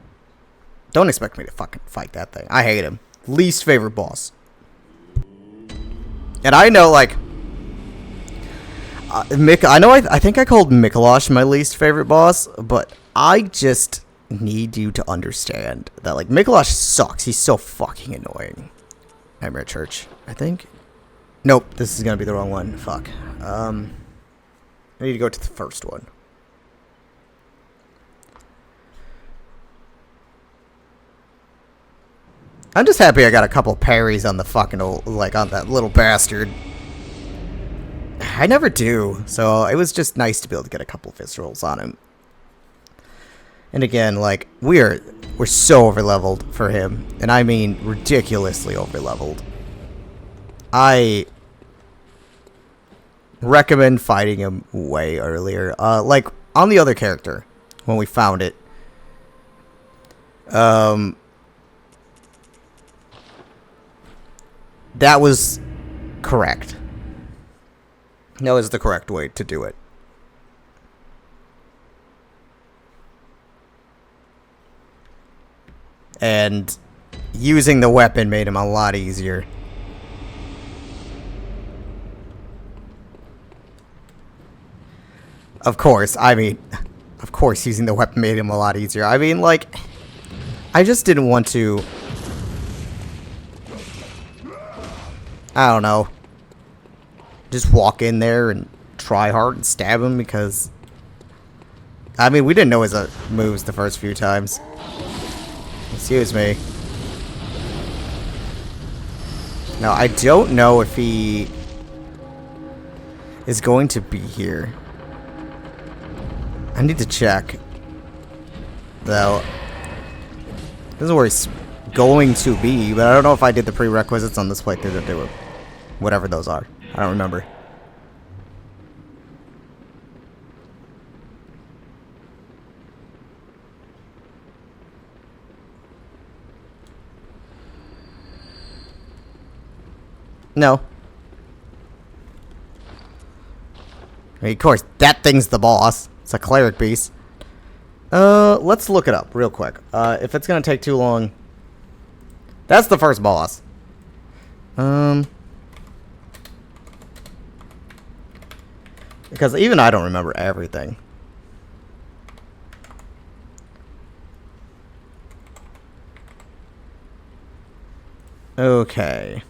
Don't expect me to fucking fight that thing. I hate him. Least favorite boss. And I know, like... I think I called Mikolash my least favorite boss, but I just need you to understand that, like, Mikolash sucks. He's so fucking annoying. Nightmare Church, I think. Nope, this is gonna be the wrong one. Fuck. I need to go to the first one. I'm just happy I got a couple parries on the fucking old, like, on that little bastard. I never do, so it was just nice to be able to get a couple viscerals on him. And again, like, we are We're so overleveled for him. And I mean ridiculously overleveled. I recommend fighting him way earlier. Like, on the other character, when we found it. That was correct. That was the correct way to do it. And using the weapon made him a lot easier. Of course, I mean, of course using the weapon made him a lot easier. I mean, like, I just didn't want to, I don't know, just walk in there and try hard and stab him because, I mean, we didn't know his moves the first few times. Excuse me. Now, I don't know if he is going to be here. I need to check. Though. This is where he's going to be, but I don't know if I did the prerequisites on this playthrough that they were. Whatever those are. I don't remember. No. I mean, of course, that thing's the boss. It's a cleric beast. Let's look it up real quick. If it's gonna take too long. That's the first boss. Because even I don't remember everything. Okay.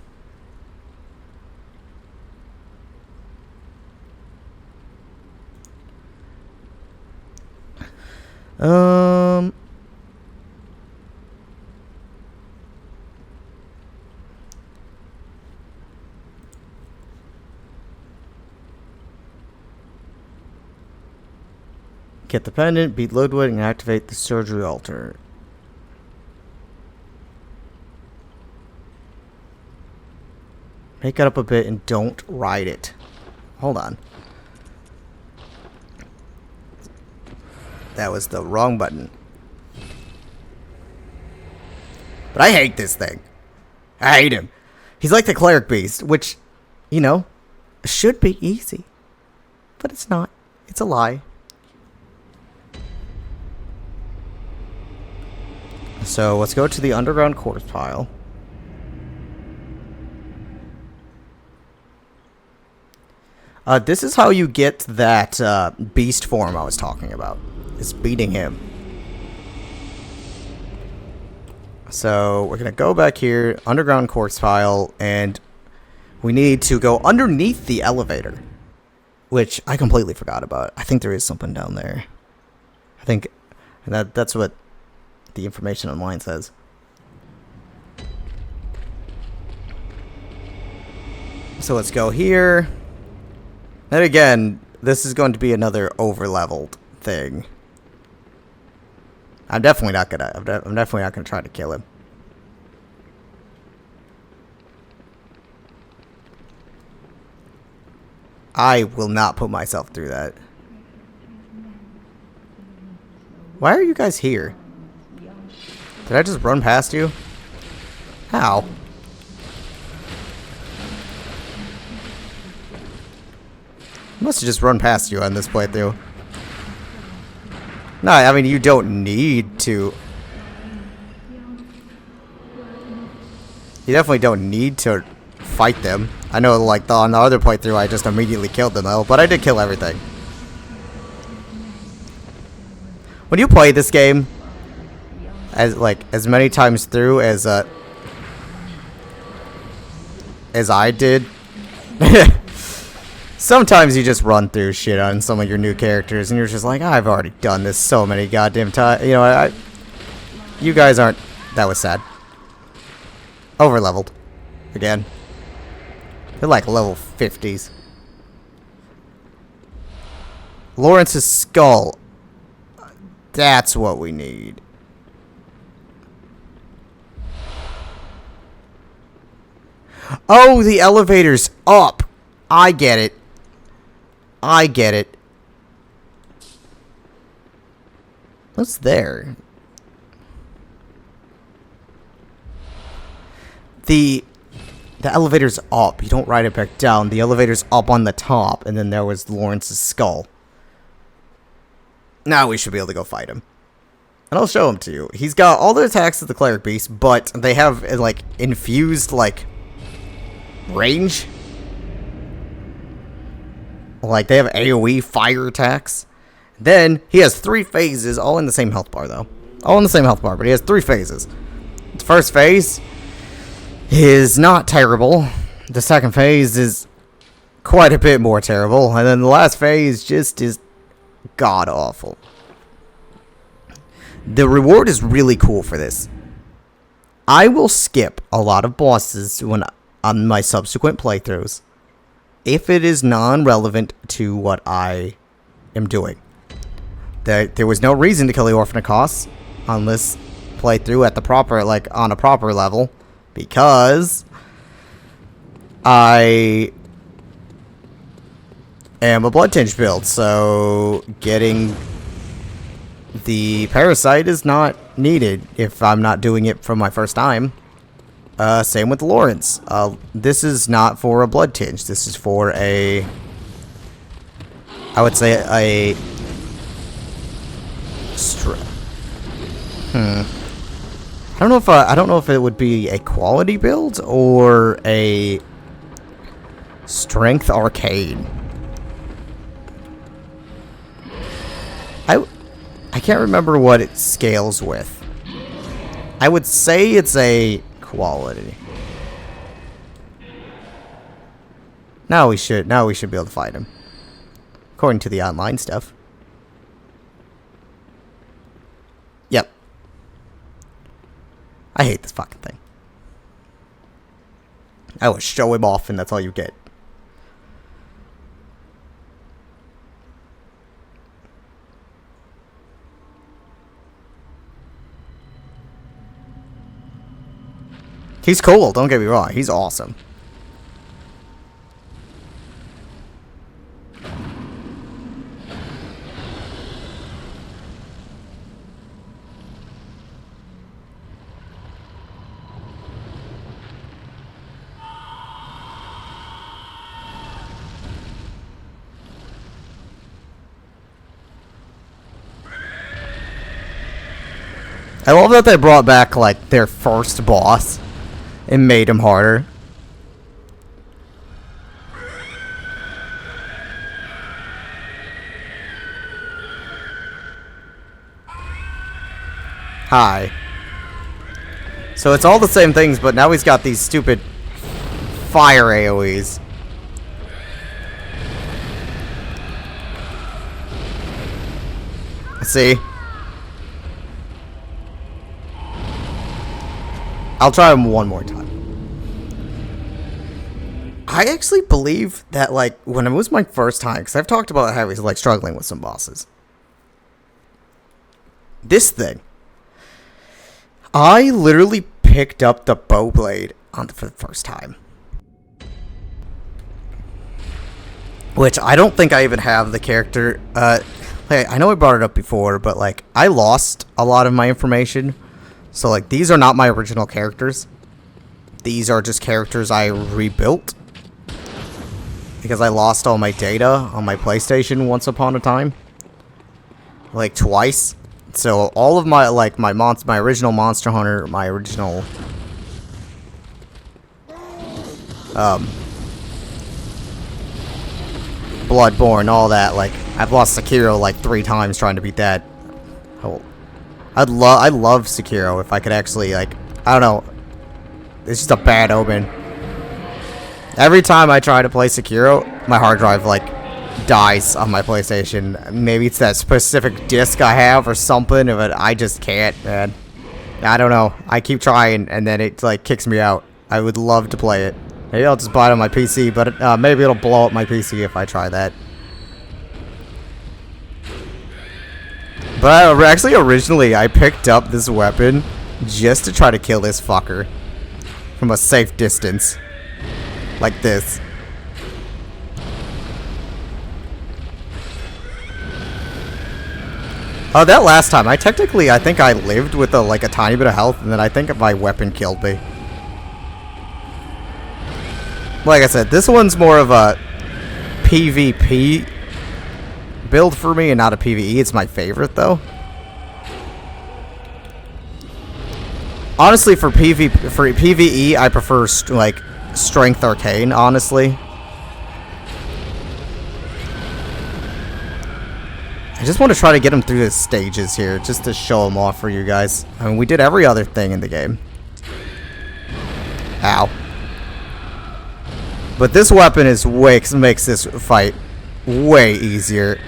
Get the pendant, beat Ludwig, and activate the surgery altar. Make it up a bit and don't ride it. Hold on. That was the wrong button. But I hate this thing. I hate him. He's like the cleric beast, which, you know, should be easy. But it's not. It's a lie. So let's go to the underground corpse pile. This is how you get that beast form I was talking about. It's beating him. So we're going to go back here, underground corpse pile, and we need to go underneath the elevator, which I completely forgot about. I think there is something down there. I think that's what the information online says. So let's go here. And again, this is going to be another over-leveled thing. I'm definitely not gonna try to kill him. I will not put myself through that. Why are you guys here? Did I just run past you? How? I must have just run past you on this playthrough. No, I mean, you don't need to. You definitely don't need to fight them. I know, like, on the other playthrough, I just immediately killed them, though. But I did kill everything. When you play this game, as many times through as I did, sometimes you just run through shit on some of your new characters, and you're just like, I've already done this so many goddamn times. You know, you guys aren't. That was sad. Overleveled. Again. They're like level 50s. Lawrence's skull. That's what we need. Oh, the elevator's up. I get it. I get it. What's there? The elevator's up. You don't ride it back down. The elevator's up on the top, and then there was Lawrence's skull. Now we should be able to go fight him. And I'll show him to you. He's got all the attacks of the Cleric Beast, but they have, like, infused, like, range. Like, they have AoE fire attacks. Then, he has 3 phases, all in the same health bar, though. All in the same health bar, but he has 3 phases. The first phase is not terrible. The second phase is quite a bit more terrible. And then the last phase just is god-awful. The reward is really cool for this. I will skip a lot of bosses on my subsequent playthroughs if it is non-relevant to what I am doing. There was no reason to kill the Orphan of Kos on this playthrough at the proper, like, on a proper level, because I am a Blood Tinge build, so getting the Parasite is not needed if I'm not doing it for my first time. Same with Lawrence. This is not for a Blood Tinge. This is for a, I would say a I don't know if it would be a quality build or a strength arcade. I can't remember what it scales with. I would say it's a quality. Now we should be able to fight him, according to the online stuff. Yep. I hate this fucking thing. I will show him off, and that's all you get. He's cool, don't get me wrong. He's awesome. I love that they brought back, like, their first boss and made him harder. Hi. So it's all the same things, but now he's got these stupid fire AoEs. See? I'll try him one more time. I actually believe that, like, when it was my first time, because I've talked about how he's, like, struggling with some bosses. This thing. I literally picked up the bow blade for the first time. Which, I don't think I even have the character. Hey, I know I brought it up before, but, like, I lost a lot of my information. So, like, these are not my original characters. These are just characters I rebuilt. Because I lost all my data on my PlayStation once upon a time. Like, twice. So, all of my, like, my original Monster Hunter, my original... Bloodborne, all that, like, I've lost Sekiro, like, 3 times trying to beat that. Oh. I love Sekiro if I could actually, like, I don't know. It's just a bad omen. Every time I try to play Sekiro, my hard drive, like, dies on my PlayStation. Maybe it's that specific disc I have or something, but I just can't, man. I don't know. I keep trying, and then it, like, kicks me out. I would love to play it. Maybe I'll just buy it on my PC, but maybe it'll blow up my PC if I try that. But actually, originally, I picked up this weapon just to try to kill this fucker from a safe distance. Like this. Oh, that last time, I think I lived with like a tiny bit of health, and then I think my weapon killed me. Like I said, this one's more of a PvP build for me and not a PvE. It's my favorite, though. Honestly, for PvE, I prefer, like, Strength Arcane, honestly. I just want to try to get him through the stages here, just to show him off for you guys. I mean, we did every other thing in the game. Ow. But this weapon makes this fight way easier.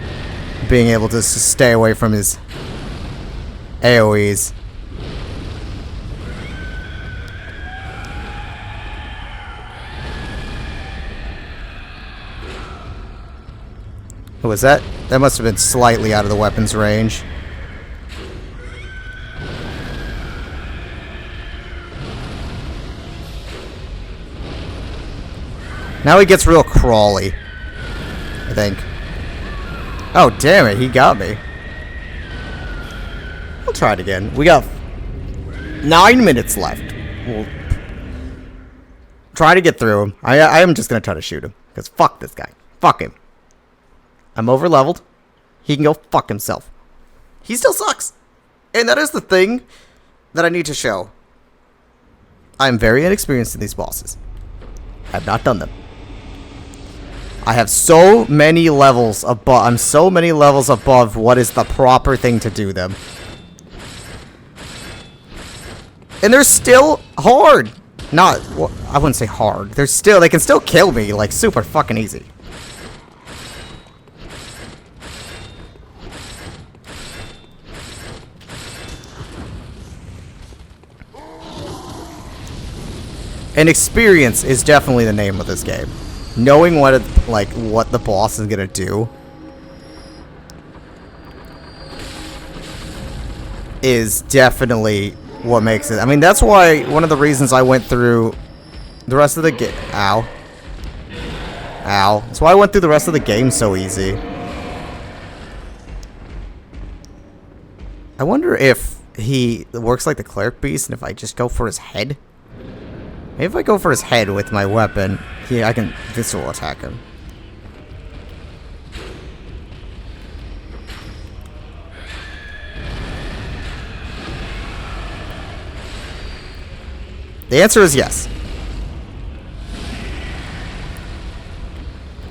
Being able to stay away from his AoEs. What was that? That must have been slightly out of the weapon's range. Now he gets real crawly, I think. Oh, damn it, he got me. I'll try it again. We got 9 minutes left. We'll try to get through him. I am just going to try to shoot him. Because fuck this guy. Fuck him. I'm over leveled. He can go fuck himself. He still sucks. And that is the thing that I need to show. I'm very inexperienced in these bosses. I have not done them. I have so many levels above. I'm so many levels above what is the proper thing to do them. And they're still hard. Not, well, I wouldn't say hard. They can still kill me like super fucking easy. And experience is definitely the name of this game. Knowing what the boss is gonna do is definitely what makes it. I mean, that's why one of the reasons I went through the rest of the game. Ow. Ow. That's why I went through the rest of the game so easy. I wonder if he works like the cleric beast, and if I just go for his head. Maybe if I go for his head with my weapon, I can visceral attack him. The answer is yes.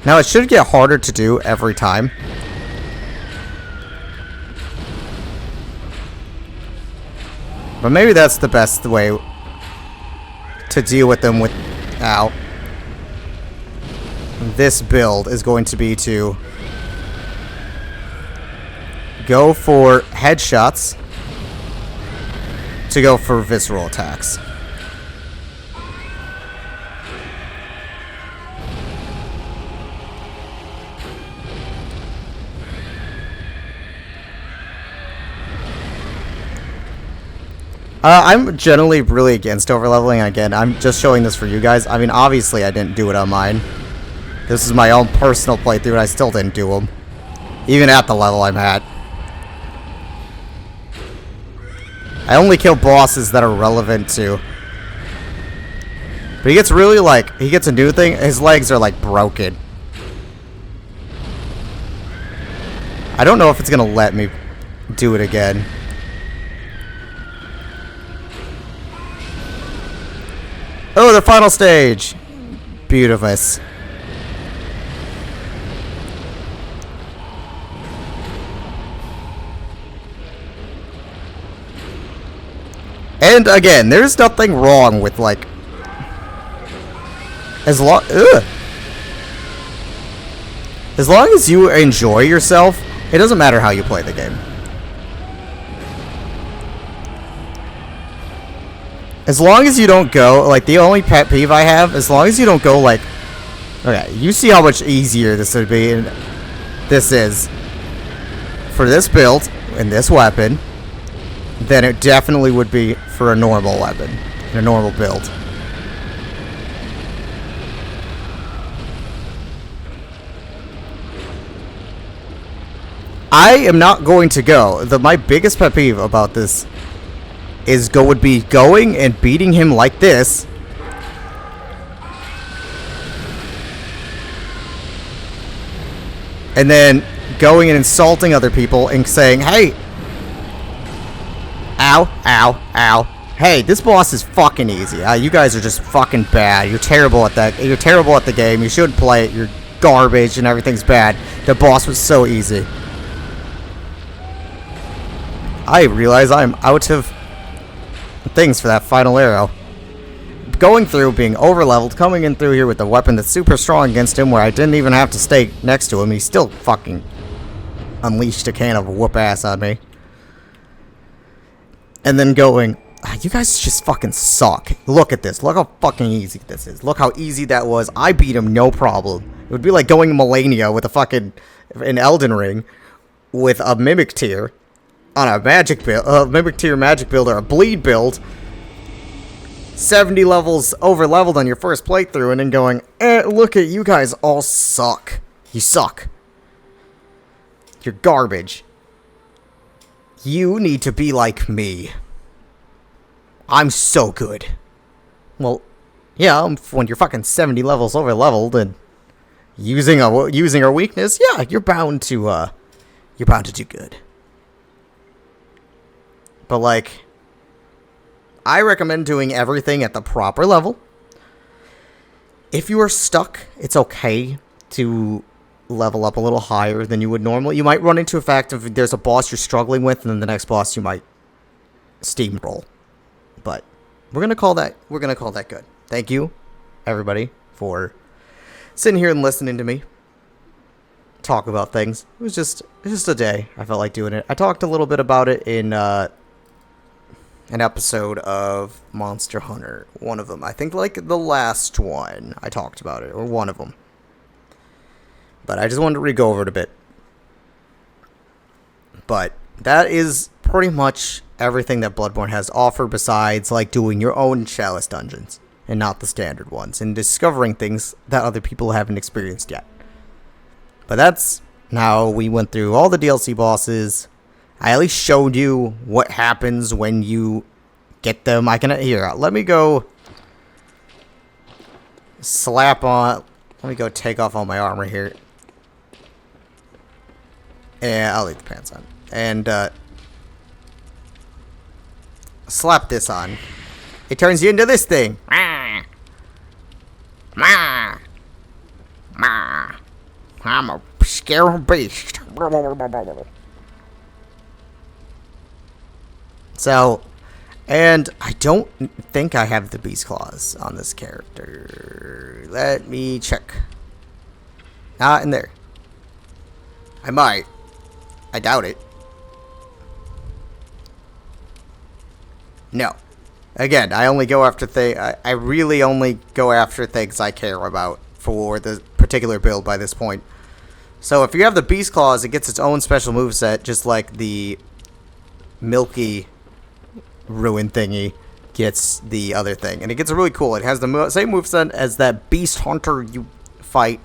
Now it should get harder to do every time. But maybe that's the best way to deal with them without. This build is going to be to go for headshots to go for visceral attacks. I'm generally really against overleveling. Again, I'm just showing this for you guys. I mean, obviously, I didn't do it on mine. This is my own personal playthrough, and I still didn't do them. Even at the level I'm at. I only kill bosses that are relevant to. But he gets really, he gets a new thing. His legs are, broken. I don't know if it's going to let me do it again. Oh, the final stage! Beautiful. And again, there's nothing wrong with as long as you enjoy yourself, it doesn't matter how you play the game. As long as you don't go, the only pet peeve I have, as long as you don't go, okay, you see how much easier this would be, and this is, for this build, and this weapon, than it definitely would be for a normal weapon, and a normal build. I am not going to go. My biggest pet peeve about this would be going and beating him like this. And then going and insulting other people and saying, hey, ow, ow, ow. Hey, this boss is fucking easy. You guys are just fucking bad. You're terrible at that. You're terrible at the game. You shouldn't play it. You're garbage and everything's bad. The boss was so easy. I realize I'm out of things for that final arrow. Going through, being over-leveled, coming in through here with a weapon that's super strong against him where I didn't even have to stay next to him. He still fucking unleashed a can of whoop-ass on me. And then going, you guys just fucking suck. Look at this. Look how fucking easy this is. Look how easy that was. I beat him, no problem. It would be like going Millennia with a fucking, an Elden Ring with a Mimic Tier on a magic build, Mimic Tier magic build or a bleed build. 70 levels over leveled on your first playthrough and then going, look at you guys all suck. You suck. You're garbage. You need to be like me. I'm so good. Well, yeah, when you're fucking 70 levels over leveled and using a weakness, yeah, you're bound to do good. But like, I recommend doing everything at the proper level. If you are stuck, it's okay to level up a little higher than you would normally. You might run into a fact of there's a boss you're struggling with, and then the next boss you might steamroll. But we're gonna call that good. Thank you, everybody, for sitting here and listening to me talk about things. It's just a day. I felt like doing it. I talked a little bit about it in an episode of Monster Hunter. One of them. I think like the last one I talked about it, or one of them. But I just wanted to re-go over it a bit. But that is pretty much everything that Bloodborne has to offer besides like doing your own Chalice dungeons and not the standard ones and discovering things that other people haven't experienced yet. But that's how we went through all the DLC bosses. I at least showed you what happens when you get them. Here, let me go slap on, let me go take off all my armor here. And I'll leave the pants on. And, slap this on. It turns you into this thing. I'm a scary beast. So, and I don't think I have the beast claws on this character. Let me check. Not in there. I might. I doubt it. No. Again, I only go after I really only go after things I care about for the particular build by this point. So if you have the beast claws, it gets its own special moveset, just like the milky ruin thingy gets the other thing. And it gets really cool. It has the same moveset as that beast hunter you fight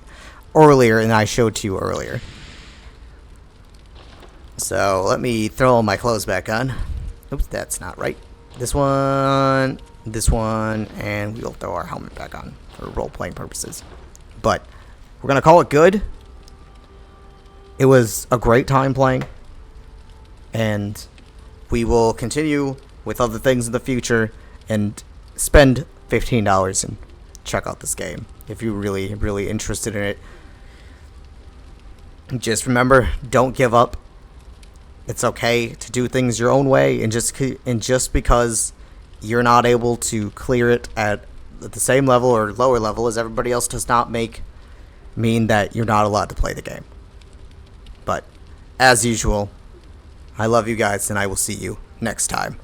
earlier and I showed to you earlier. So let me throw all my clothes back on. Oops, that's not right. This one, and we'll throw our helmet back on for role-playing purposes. But we're going to call it good. It was a great time playing. And we will continue with other things in the future and spend $15 and check out this game if you're really, really interested in it. Just remember, don't give up. It's okay to do things your own way, and just because you're not able to clear it at the same level or lower level as everybody else does not mean that you're not allowed to play the game. But as usual, I love you guys, and I will see you next time.